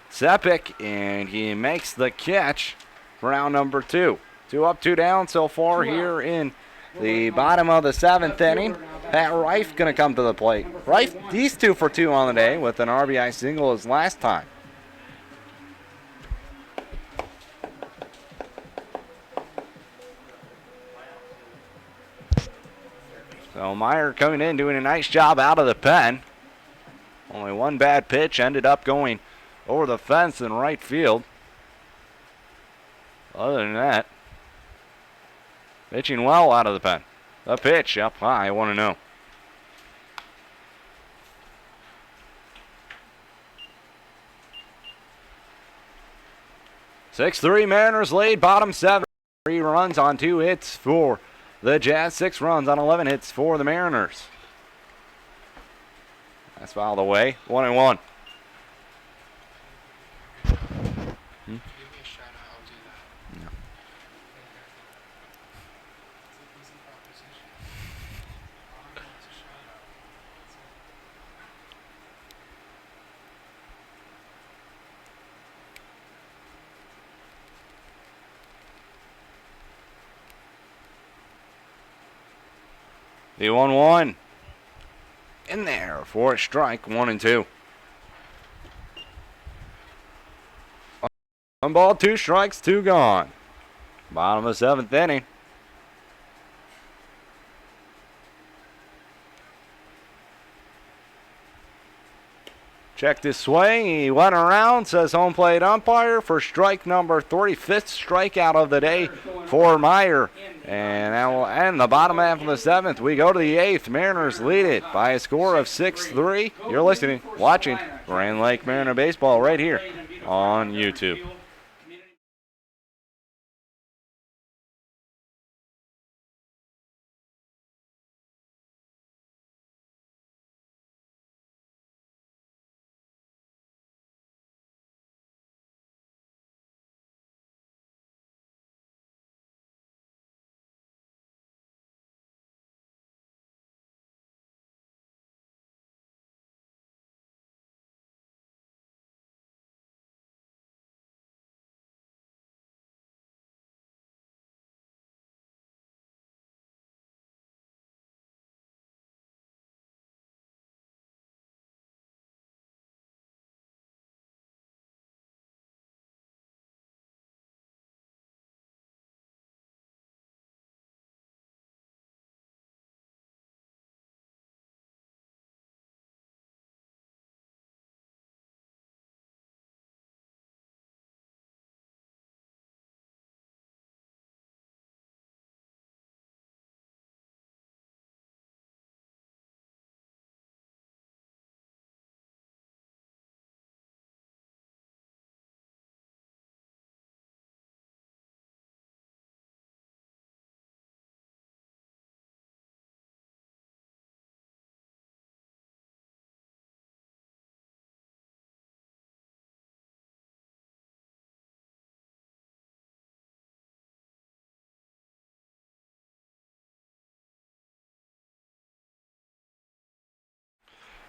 Sepik, and he makes the catch. Round number 2. 2 up, 2 down so far here in the bottom of the 7th inning. Pat Reif going to come to the plate. Reif, he's 2 for 2 on the day with an RBI single his last time. So Meyer coming in, doing a nice job out of the pen. Only one bad pitch, ended up going over the fence in right field. Other than that, pitching well out of the pen. The pitch up high, 1-0. Six-3 Mariners lead, bottom 7. 3 runs on 2 hits for the Jazz. 6 runs on 11 hits for the Mariners. That's fouled away. 1-1. Give me a shout out, I'll do that. No. It's an easy proposition. All I want is a shout out. That's it. The 1-1. In there for a strike, 1-2. 1 ball, 2 strikes, 2 gone. Bottom of the 7th inning. Checked his swing. He went around, says home plate umpire for strike number 3. 5th strikeout of the day for Meyer. And that will end the bottom half of the 7th. We go to the 8th. Mariners lead it by a score of 6-3. You're listening, watching Grand Lake Mariner Baseball right here on YouTube.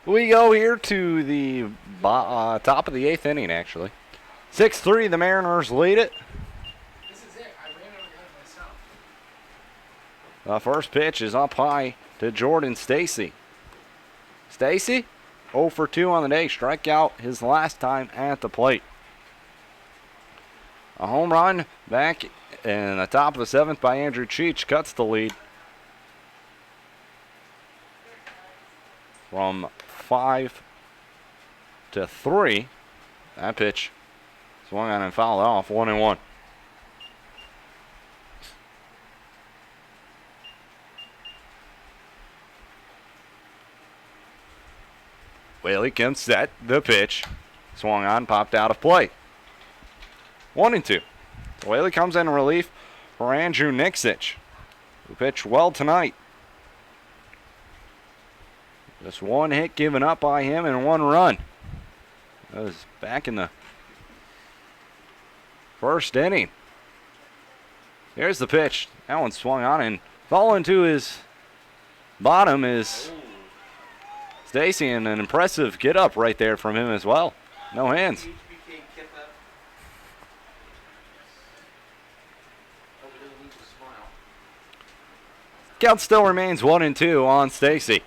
We go here to the top of the 8th inning, actually. 6-3, the Mariners lead it. This is it. I ran out of line myself. The first pitch is up high to Jordan Stacy. Stacy, 0 for 2 on the day. Strikeout his last time at the plate. A home run back in the top of the 7th by Andrew Cheech cuts the lead from 5 to 3. That pitch swung on and fouled off, 1-1. Whaley comes set. The pitch swung on, popped out of play. 1-2. Whaley comes in relief for Andrew Nixich, who pitched well tonight. Just one hit given up by him and 1 run. That was back in the first inning. Here's the pitch. That one swung on and falling to his bottom is Stacy, and an impressive get up right there from him as well. No hands. Count still remains 1-2 on Stacy.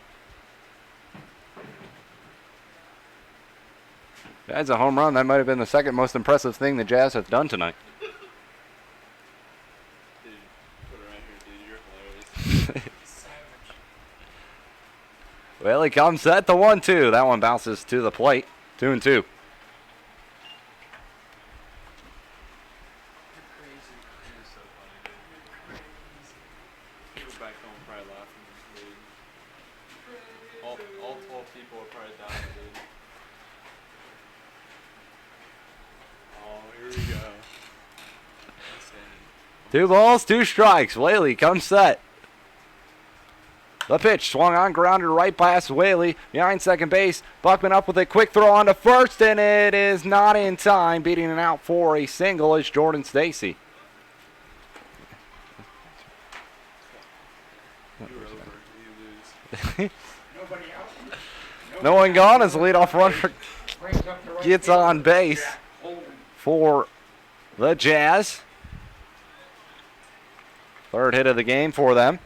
That's a home run. That might have been the second most impressive thing the Jazz have done tonight. Dude, put it right here, dude. You're hilarious. Well, he comes at the 1-2. That one bounces to the plate. 2-2. You're crazy. You're so funny, dude. People back home probably laughing, dude. All 12 people are probably dying, dude. Oh, here we go. Insane. 2 balls, 2 strikes. Whaley comes set. The pitch swung on, grounded right past Whaley behind second base. Buckman up with a quick throw on to first, and it is not in time. Beating it out for a single is Jordan Stacy. You're over. You lose. Nobody out. No one gone as the leadoff runner Brings up the right gets fielder, on base Jack Holden. for the Jazz. Third hit of the game for them.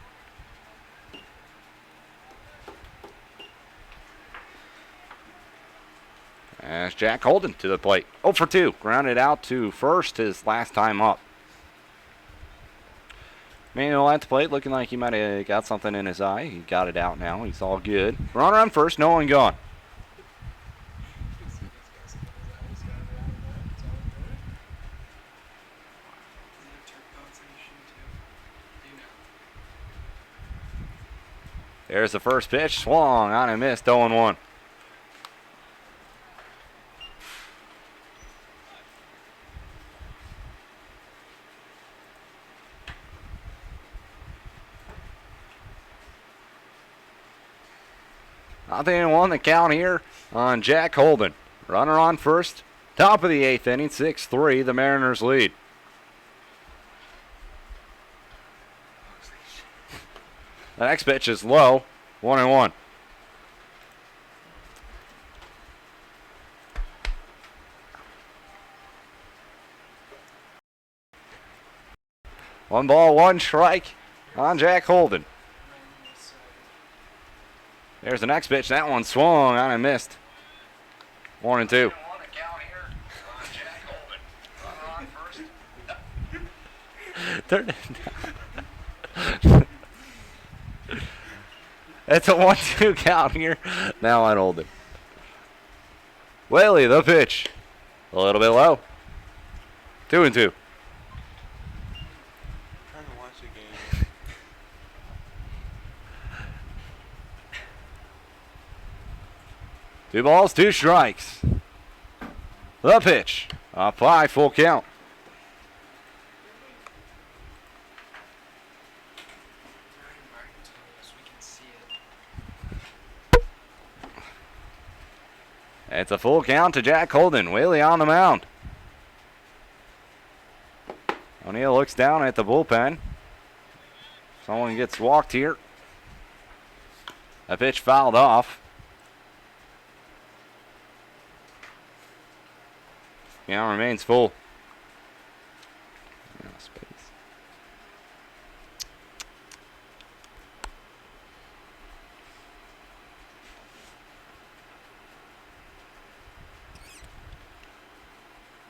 As Jack Holden to the plate. 0 for 2. Grounded out to first his last time up. Manuel at the plate looking like he might have got something in his eye. He got it out now. He's all good. Runner on first. No one gone. There's the first pitch. Swung on and missed. 0-1. Nothing in 1 the count here on Jack Holden. Runner on first. Top of the 8th inning. 6-3. The Mariners lead. The next pitch is low. 1-1. One ball, 1 strike on Jack Holden. There's the next pitch. That one swung on and missed. 1-2. Turn it down. It's a 1-2 count here. Now on Holden. Whaley, the pitch. A little bit low. 2-2. Trying to watch the game. Two balls, 2 strikes. The pitch. Up high, full count. It's a full count to Jack Holden. Whaley on the mound. O'Neill looks down at the bullpen. Someone gets walked here. A pitch fouled off. Count remains full. No space.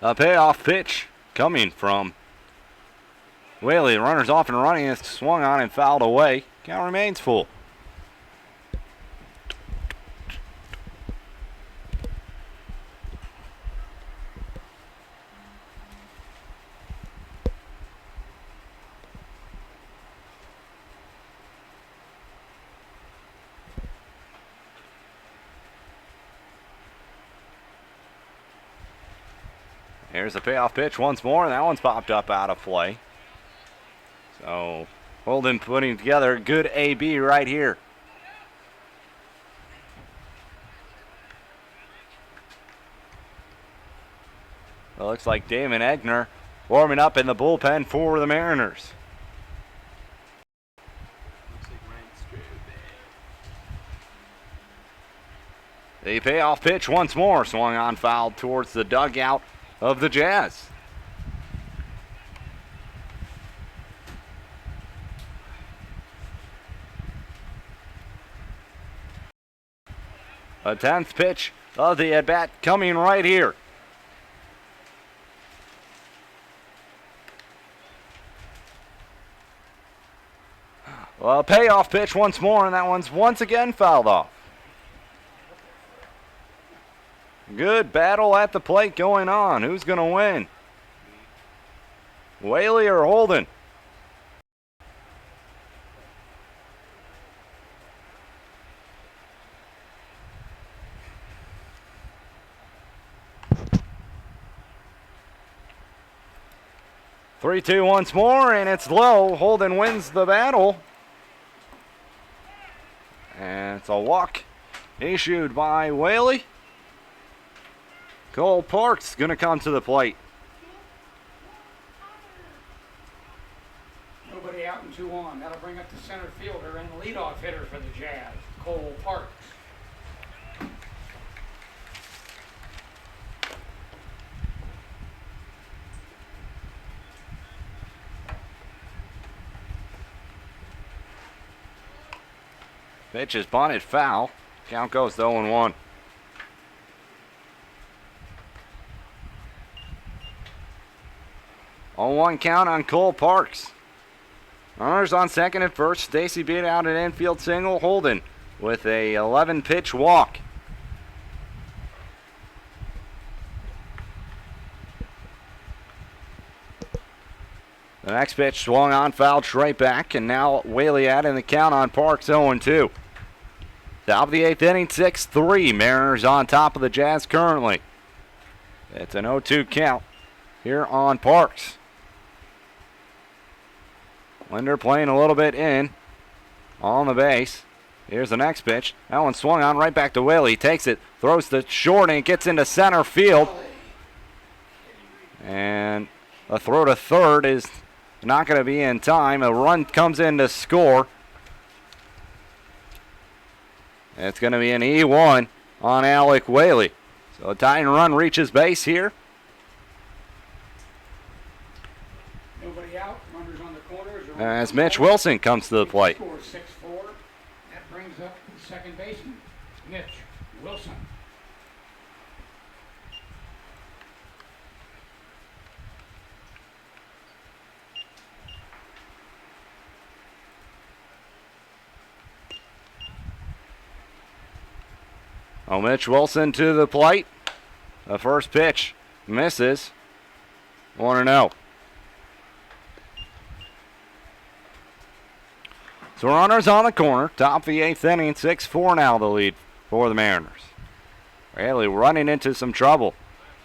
A payoff pitch coming from Whaley. Runner's off and running. It's swung on and fouled away. Count remains full. Here's the payoff pitch once more, and that one's popped up out of play. So Holden putting together a good AB right here. It looks like Damon Egner warming up in the bullpen for the Mariners. Looks like Ryan Strobel. The payoff pitch once more, swung on, fouled towards the dugout of the Jazz. A 10th pitch of the at-bat coming right here. Well, a payoff pitch once more, and that one's once again fouled off. Good battle at the plate going on. Who's going to win? Whaley or Holden? Three-two once more, and it's low. Holden wins the battle. And it's a walk issued by Whaley. Cole Parks going to come to the plate. Nobody out and 2 on. That'll bring up the center fielder and the leadoff hitter for the Jazz, Cole Parks. Pitch is bunted foul. Count goes to 0-1. On 1 count on Cole Parks. Runners on second and first. Stacy beat out an infield single. Holden with a 11-pitch walk. The next pitch swung on, fouled straight back, and now Whaley adding the count on Parks 0-2. Top of the 8th inning, 6-3. Mariners on top of the Jazz currently. It's an 0-2 count here on Parks. Linder playing a little bit in on the base. Here's the next pitch. That one swung on right back to Whaley. He takes it, throws the short, and gets into center field. And a throw to third is not going to be in time. A run comes in to score. It's going to be an E1 on Alec Whaley. So a tying run reaches base here. Nobody out. Runners on the corners. As Mitch Wilson comes to the plate. Score 6-4. That brings up the second baseman, Mitch Wilson. Oh, Mitch Wilson to the plate. The first pitch misses. 1-0. So runners on the corner. Top of the 8th inning. 6-4 now the lead for the Mariners. Whaley running into some trouble.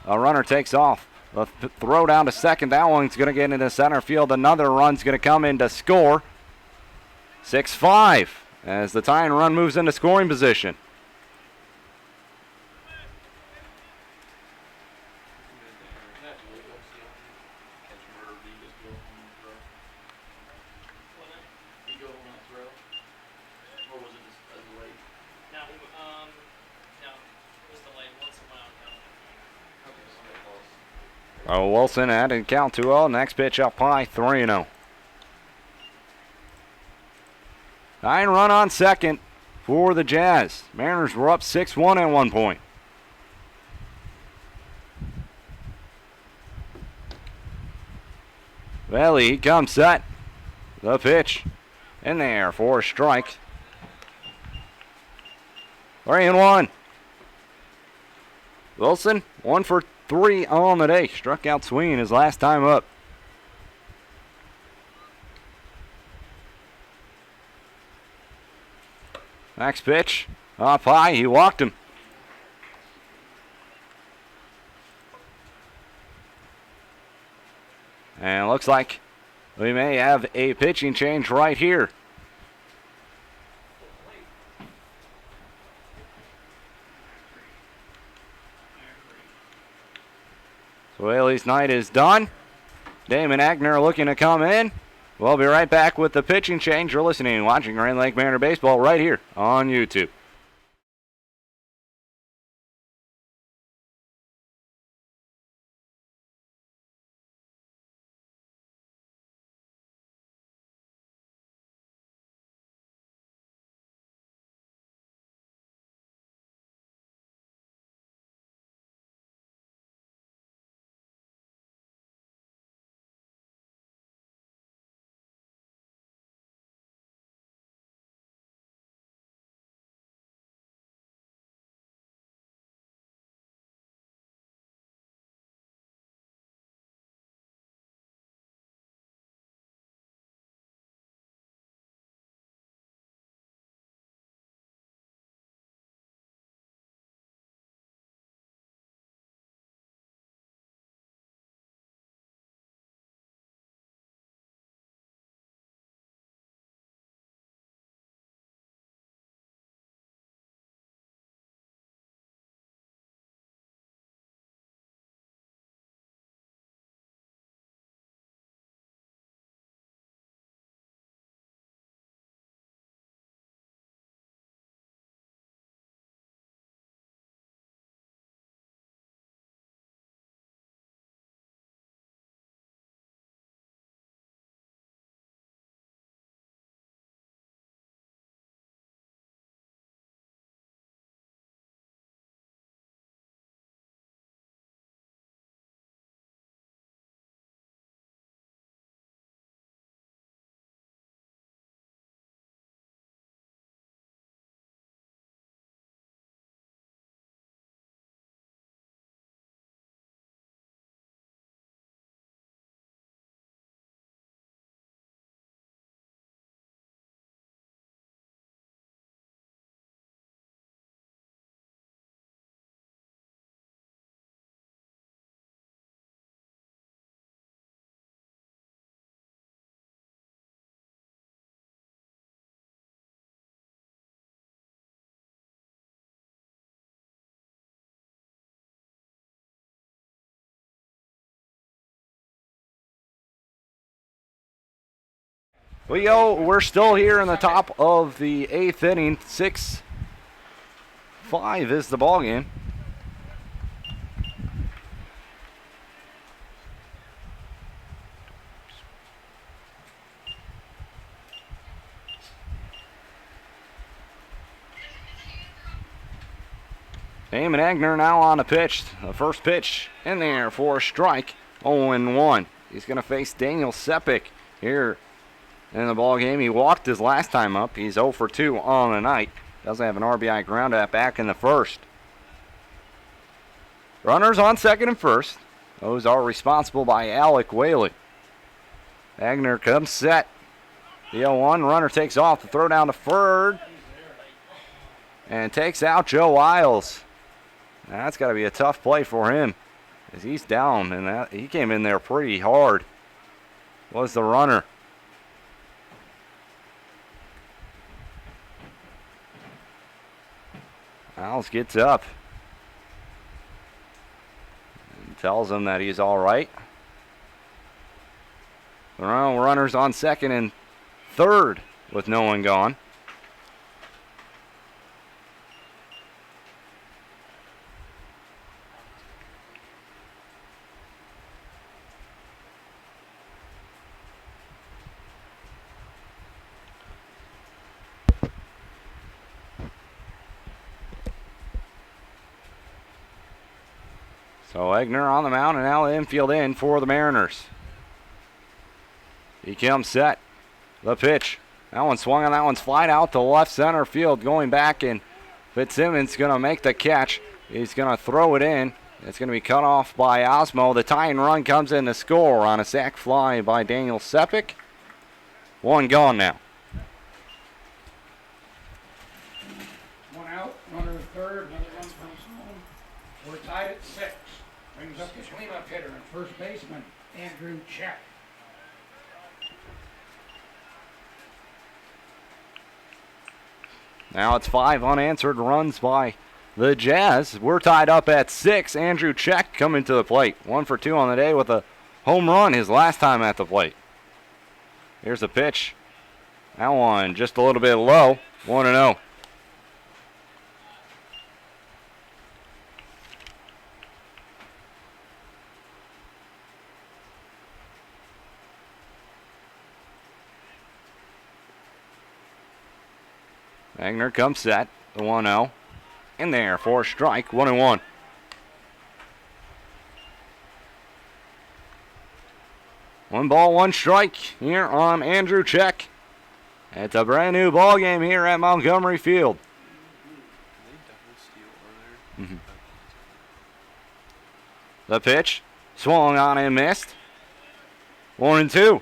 A runner takes off. The throw down to second. That one's going to get into center field. Another run's going to come in to score. 6-5 as the tying run moves into scoring position. Wilson added count 2-0. Next pitch up high, 3-0. 9 run on second for the Jazz. Mariners were up 6-1 at one point. Valley, he comes set. The pitch in there for a strike. 3-1. Wilson, 1 for 3 on the day. Struck out swinging his last time up. Next pitch, up high, he walked him. And looks like we may have a pitching change right here. So Whaley's night is done. Damon Agner looking to come in. We'll be right back with the pitching change. You're listening and watching Grand Lake Mariner Baseball right here on YouTube. We're still here in the top of the 8th inning. 6-5 is the ball game. Damon Agner now on the pitch. The first pitch in there for a strike. 0-1. He's going to face Daniel Sepik here in the ball game. He walked his last time up. He's 0 for 2 on the night. Doesn't have an RBI ground out back in the first. Runners on second and first. Those are responsible by Alec Whaley. Agner comes set. The 0-1 runner takes off. The throw down to third. And takes out Joe Isles. Now, that's got to be a tough play for him, as he's down, and that he came in there pretty hard. Was the runner. Isles gets up and tells him that he's all right. The runners on second and third with no one gone. So Egner on the mound, and now the infield in for the Mariners. He comes set. The pitch. That one swung on. That one's flied out to left center field. Going back, and Fitzsimmons going to make the catch. He's going to throw it in. It's going to be cut off by Osmo. The tying run comes in to score on a sac fly by Daniel Sepik. One gone now. One out, runner at third, another run comes home. We're tied at 6. Brings up the cleanup hitter and first baseman, Andrew Check. Now it's 5 unanswered runs by the Jazz. We're tied up at 6. Andrew Check coming to the plate. 1 for 2 on the day with a home run his last time at the plate. Here's the pitch. That one just a little bit low. 1-0. Egner comes set. The 1-0. In there for a strike. 1-1. One ball, one strike here on Andrew Check. It's a brand new ball game here at Montgomery Field. The pitch swung on and missed. 1-2.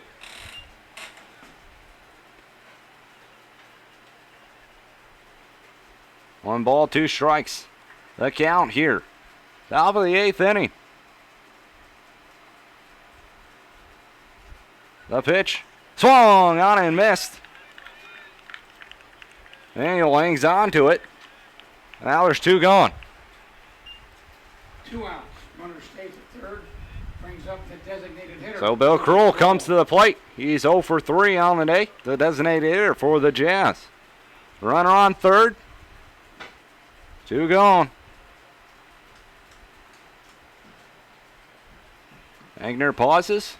One ball, two strikes. The count here. Top of the 8th inning. The pitch swung on and missed. Daniel hangs on to it. Now there's 2 gone. 2 outs. Runner stays at third. Brings up the designated hitter. So Bill Kroll comes to the plate. He's 0 for 3 on the day. The designated hitter for the Jazz. Runner on third. 2 gone. Egner pauses.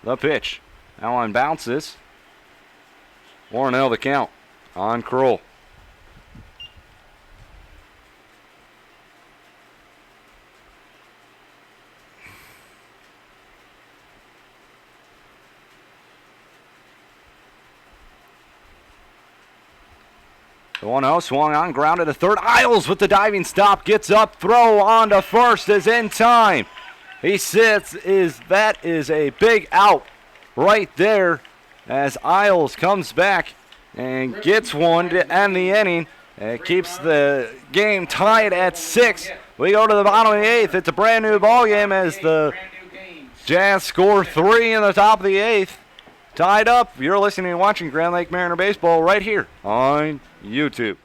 The pitch. That one bounces. 1-0 the count on Kroll. The 1-0 swung on, grounded to third. Isles with the diving stop, gets up, throw on to first is in time. He sits, that is a big out right there as Isles comes back and gets one to end the inning. It keeps the game tied at 6. We go to the bottom of the 8th. It's a brand new ball game as the Jazz score 3 in the top of the 8th. Tied up. You're listening and watching Grand Lake Mariner Baseball right here on YouTube.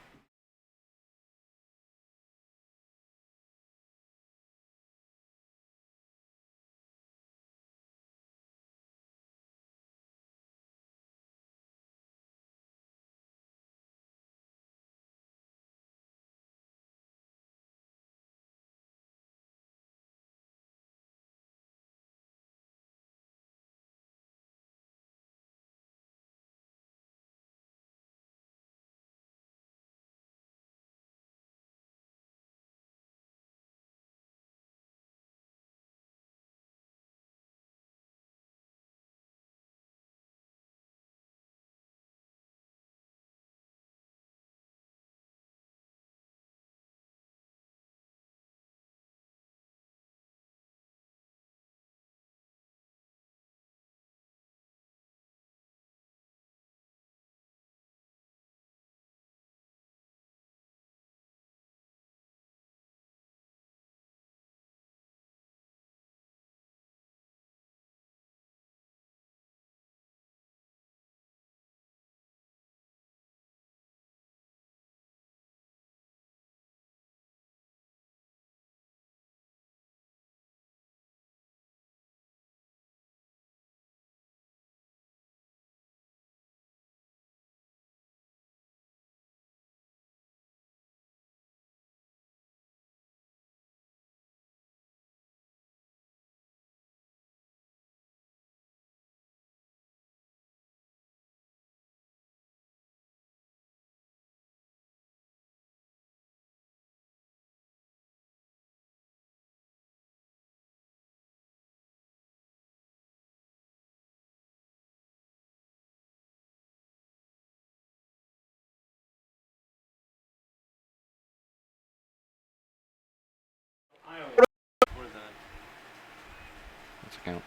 Count.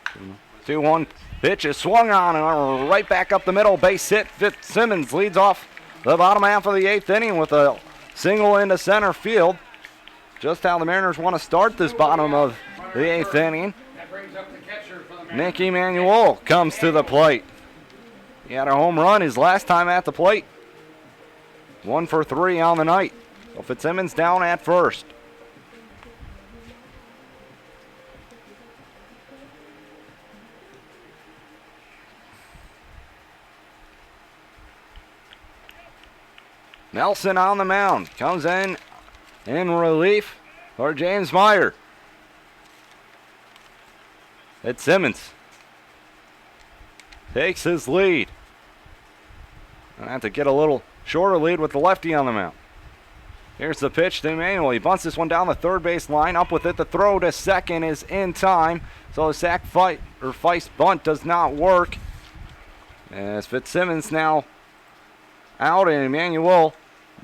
2-1 pitch is swung on and right back up the middle. Base hit. Fitzsimmons leads off the bottom half of the 8th inning with a single into center field. Just how the Mariners want to start this bottom of the 8th inning. That brings up the catcher for the Mariners. Nick Emanuel comes to the plate. He had a home run his last time at the plate. 1 for 3 on the night. So Fitzsimmons down at first. Nelson on the mound. Comes in relief for James Meyer. Fitzsimmons takes his lead. Gonna have to get a little shorter lead with the lefty on the mound. Here's the pitch to Emmanuel. He bunts this one down the third base line. Up with it. The throw to second is in time. So the sac fight or Feist bunt does not work. As Fitzsimmons now out and Emmanuel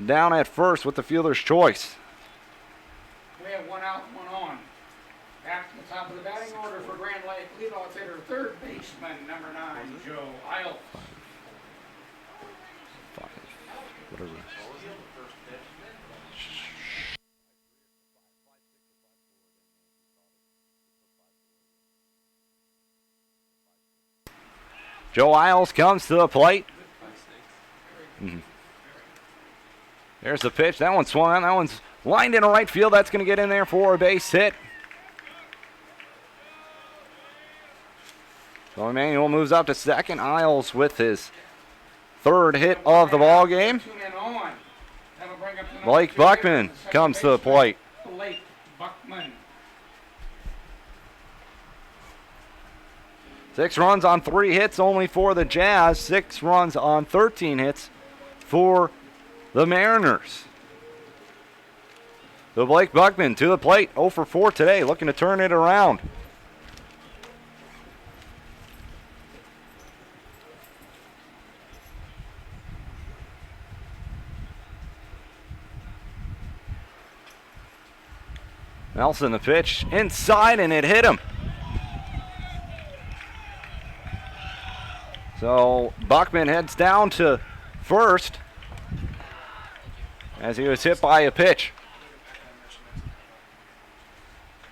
down at first with the fielder's choice. We have 1 out, 1 on. Back to the top of the batting order for Grand Lake. Leadoff hitter, third baseman, number 9, Joe Isle. Whatever. Joe Isles comes to the plate. There's the pitch. That one swung on. That one's lined into right field. That's going to get in there for a base hit. So Emmanuel moves up to second. Isles with his third hit of the ball game. Blake Buckman comes to the plate. Blake Buckman. 6 runs on 3 hits only for the Jazz. 6 runs on 13 hits for the Mariners. So Blake Buckman to the plate. 0 for 4 today, looking to turn it around. Nelson the pitch inside and it hit him. So Buckman heads down to first as he was hit by a pitch.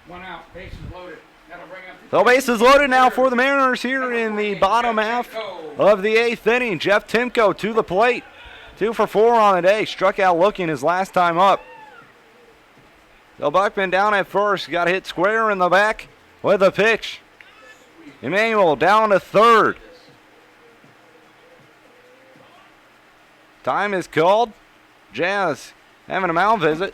1 out, bases loaded. That'll bring up So bases loaded now for the Mariners here in the bottom half of the 8th inning. Jeff Timko to the plate. 2 for 4 on the day. Struck out looking his last time up. So Buckman down at first. Got hit square in the back with a pitch. Emmanuel down to third. Time is called. Jazz having a mound visit.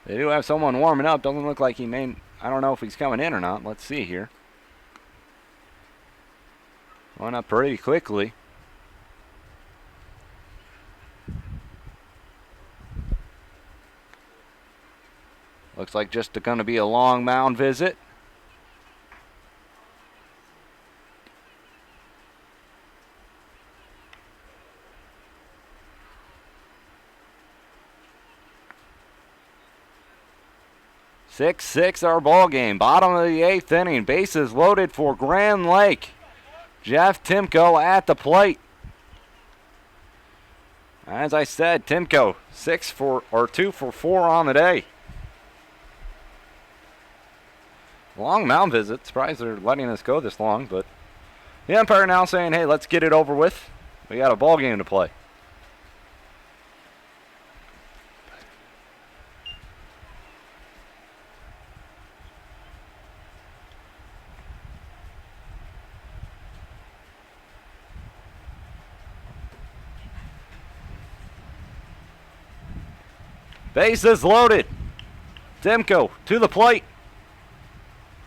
They do have someone warming up. Doesn't look like he may. I don't know if he's coming in or not. Let's see here. Going up pretty quickly. Looks like just going to be a long mound visit. Six, our ball game. Bottom of the 8th inning. Bases loaded for Grand Lake. Jeff Timko at the plate. As I said, Timko 2 for 4 on the day. Long mound visit. Surprised they're letting us go this long, but the umpire now saying, hey, let's get it over with. We got a ball game to play. Bases loaded. Timko to the plate.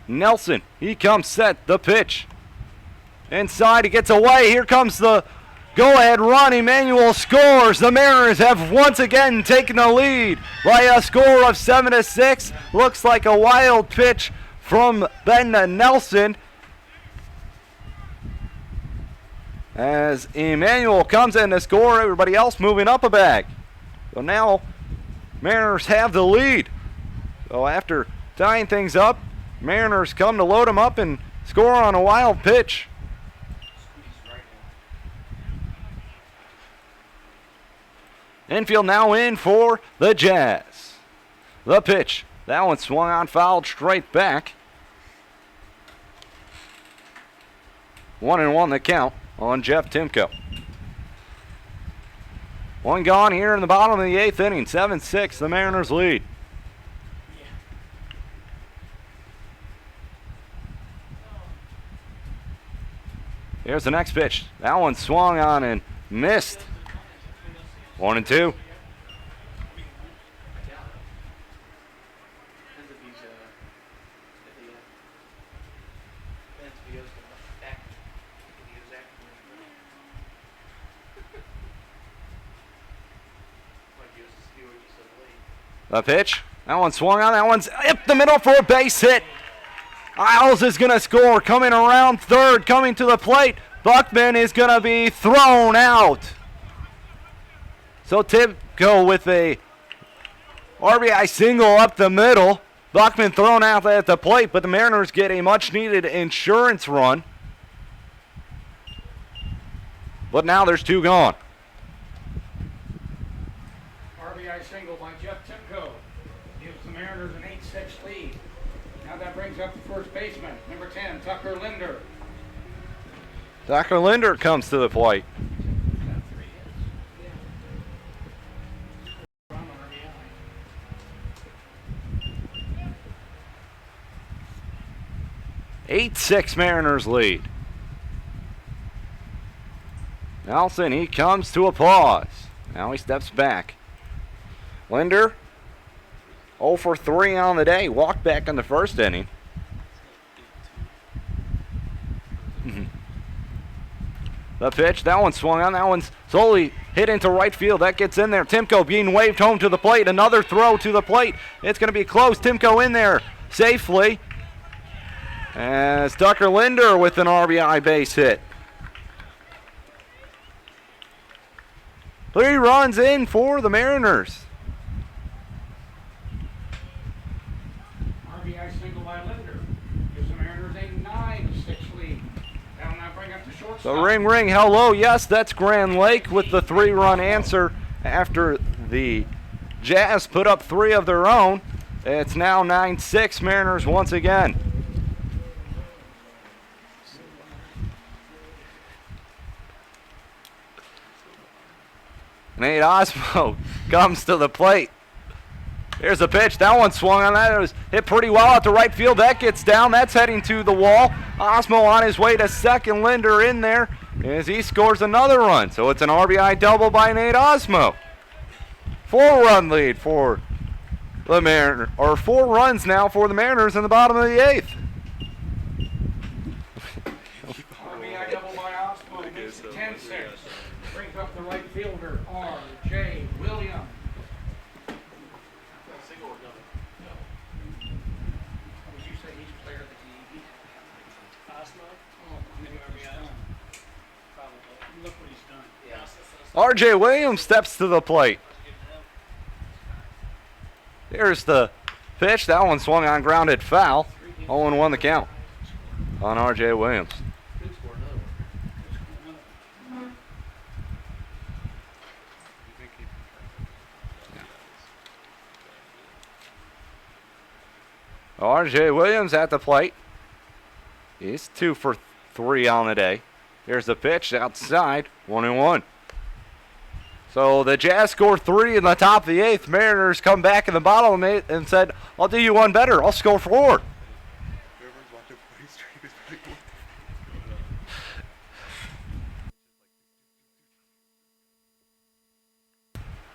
Nelson, he comes set. The pitch. Inside, he gets away. Here comes the go-ahead run. Emmanuel scores. The Mariners have once again taken the lead by a score of 7-6. Looks like a wild pitch from Ben Nelson. As Emmanuel comes in to score, everybody else moving up a bag. So now Mariners have the lead. So after tying things up Mariners come to load him up and score on a wild pitch. Infield now in for the Jazz. The pitch. That one swung on, fouled straight back. 1-1 the count on Jeff Timko. One gone here in the bottom of the 8th inning. 7-6, the Mariners lead. Here's the next pitch. That one swung on and missed. 1-2. The pitch. That one swung on. That one's up the middle for a base hit. Isles is going to score. Coming around third. Coming to the plate. Buckman is going to be thrown out. So Timko with a RBI single up the middle. Buckman thrown out at the plate, but the Mariners get a much-needed insurance run. But now there's 2 gone. RBI single by Jeff Timko gives the Mariners an 8-6 lead. Now that brings up the first baseman, number 10, Tucker Linder. Tucker Linder comes to the plate. 8-6 Mariners lead. Nelson, he comes to a pause. Now he steps back. Linder, 0 for 3 on the day. Walked back in the first inning. The pitch, that one swung on. That one's solely hit into right field. That gets in there. Timko being waved home to the plate. Another throw to the plate. It's going to be close. Timko in there safely. As Tucker Linder with an RBI base hit. 3 runs in for the Mariners. RBI single by Linder gives the Mariners a 9-6 lead. That'll now bring up the shortstop. So ring, ring, hello. Yes, that's Grand Lake with the 3-run answer after the Jazz put up 3 of their own. It's now 9-6 Mariners once again. Nate Osmo comes to the plate. Here's the pitch. That one swung on that. It was hit pretty well out to right field. That gets down. That's heading to the wall. Osmo on his way to second. Linder in there as he scores another run. So it's an RBI double by Nate Osmo. 4-run lead for the Mariners, or 4 runs now for the Mariners in the bottom of the 8th. RBI double by Osmo makes it 10-6. Brings up the right fielder, R.J. Williams. Single or double? Would you say he's player of the game? Osmo? Oh, look what he's done. Probably. Look what he's done. Yeah. R.J. Williams steps to the plate. Here's the pitch. That one swung on, grounded foul. 0-1 the count on R.J. Williams. Could score another one. R.J. Williams at the plate. He's 2 for 3 on the day. Here's the pitch outside. 1-1. So the Jazz score 3 in the top of the 8th. Mariners come back in the bottom of it and said, I'll do you one better. I'll score 4.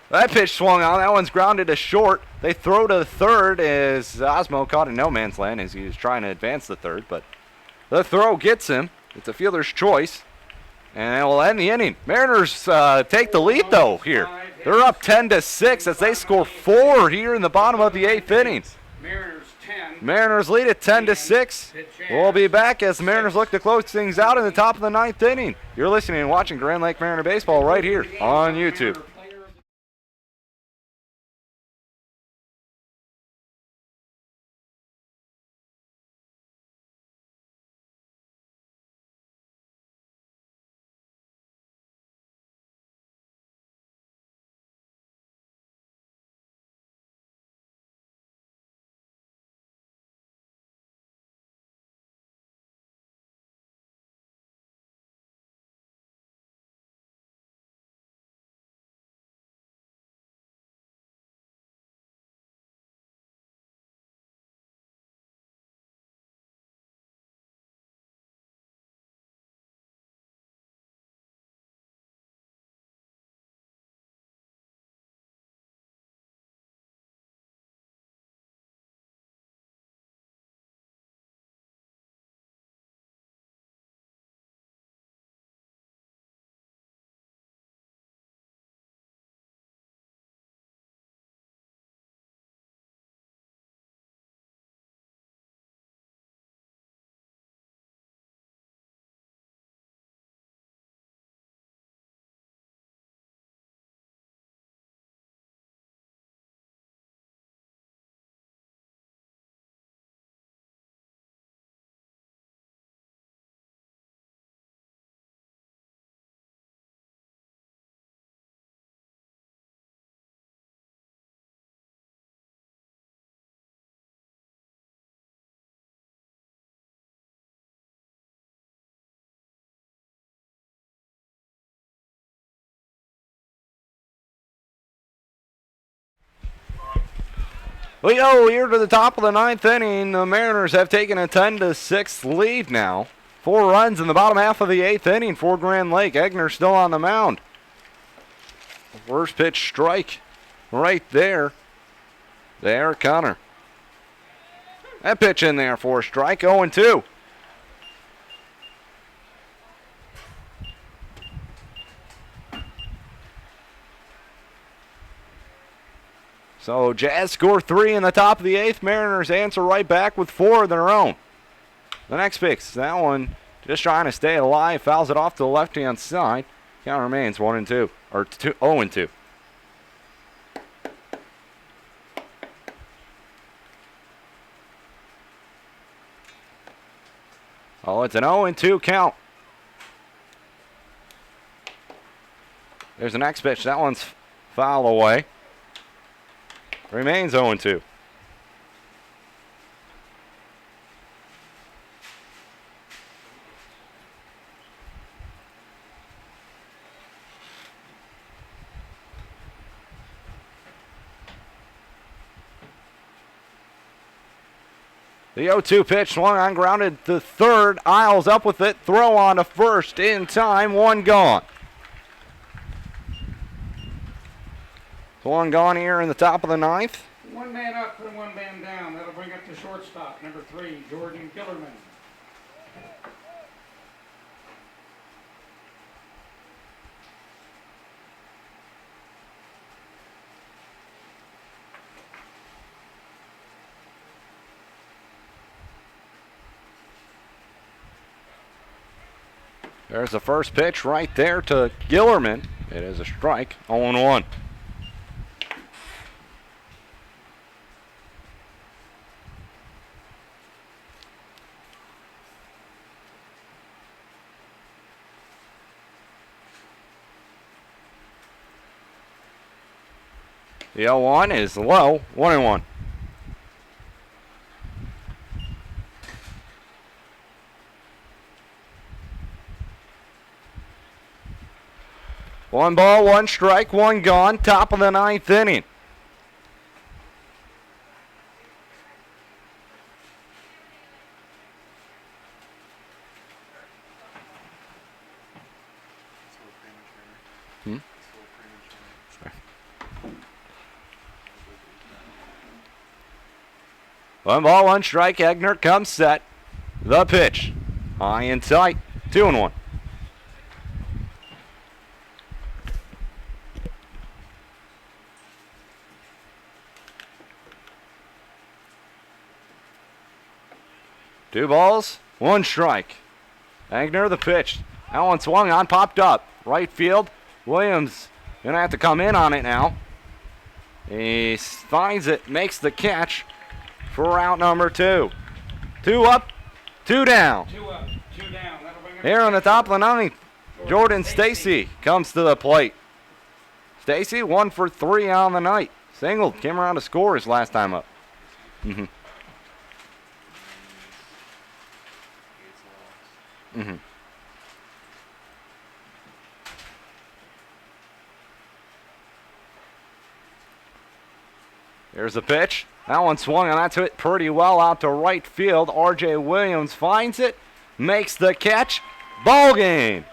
That pitch swung on. That one's grounded to short. They throw to third as Osmo caught in no man's land as he was trying to advance the third. But the throw gets him. It's a fielder's choice. And it will end the inning. Mariners take the lead, though, here. They're up 10-6 as they score 4 here in the bottom of the 8th inning. Mariners 10. Mariners lead at 10-6. We'll be back as the Mariners look to close things out in the top of the 9th inning. You're listening and watching Grand Lake Mariner Baseball right here on YouTube. We go here to the top of the 9th inning. The Mariners have taken a 10-6 lead now. 4 runs in the bottom half of the 8th inning for Grand Lake. Egner still on the mound. First pitch strike right there. There, Connor. That pitch in there for a strike, 0-2. So Jazz score 3 in the top of the 8th. Mariners answer right back with 4 of their own. The next pitch, that one just trying to stay alive, fouls it off to the left-hand side. Count remains 1-2, or 0-2. Oh, it's an 0-2 count. There's the next pitch. That one's foul away. Remains 0-2. The 0-2 pitch swung on, grounded to third. Isles up with it. Throw on to first in time. 1 gone. So 1 gone here in the top of the 9th. 1 man up and 1 man down. That'll bring up the shortstop, number 3, Jordan Gillerman. There's the first pitch right there to Gillerman. It is a strike, 0-1. The 0-1 is low, 1-1. One ball, 1 strike, 1 gone, top of the 9th inning. One ball, 1 strike. Egner comes set. The pitch. High and tight. 2-1. Two balls, 1 strike. Egner the pitch. That one swung on, popped up. Right field. Williams gonna have to come in on it now. He finds it, makes the catch for out number 2. 2 up, 2 down. 2 up, 2 down. That'll bring up Here on the top of the 9th, Jordan Stacy comes to the plate. Stacy 1 for 3 on the night. Singled, came around to score his last time up. Mm-hmm. Mm-hmm. There's the pitch. That one swung and that's hit pretty well out to right field. R.J. Williams finds it, makes the catch. Ball game.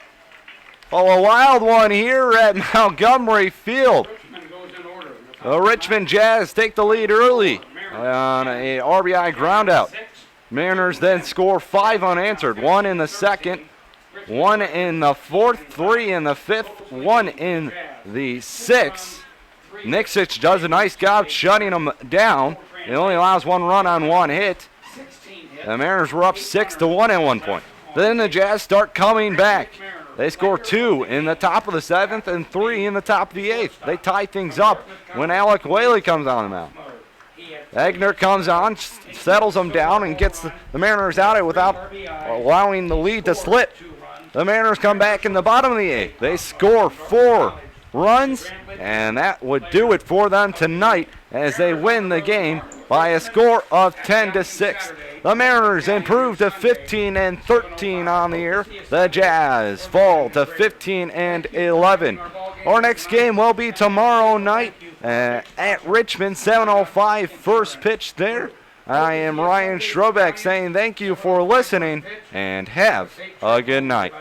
Oh, a wild one here at Montgomery Field. Richmond goes in order. The Richmond Jazz take the lead early on a RBI groundout. Mariners then score 5 unanswered. 1 in the second, 1 in the fourth, 3 in the fifth, 1 in the 6th. Nixich does a nice job shutting them down. It only allows 1 run on 1 hit. The Mariners were up 6-1 at one point. Then the Jazz start coming back. They score 2 in the top of the 7th and 3 in the top of the 8th. They tie things up when Alec Whaley comes on the mound. Egner comes on, settles them down, and gets the Mariners out of it without allowing the lead to slip. The Mariners come back in the bottom of the 8th. They score 4 runs, and that would do it for them tonight as they win the game by a score of 10-6. The Mariners improve to 15-13 on the year. The Jazz fall to 15-11. Our next game will be tomorrow night at Richmond. 7:05 first pitch there. I am Ryan Schrobeck saying thank you for listening and have a good night.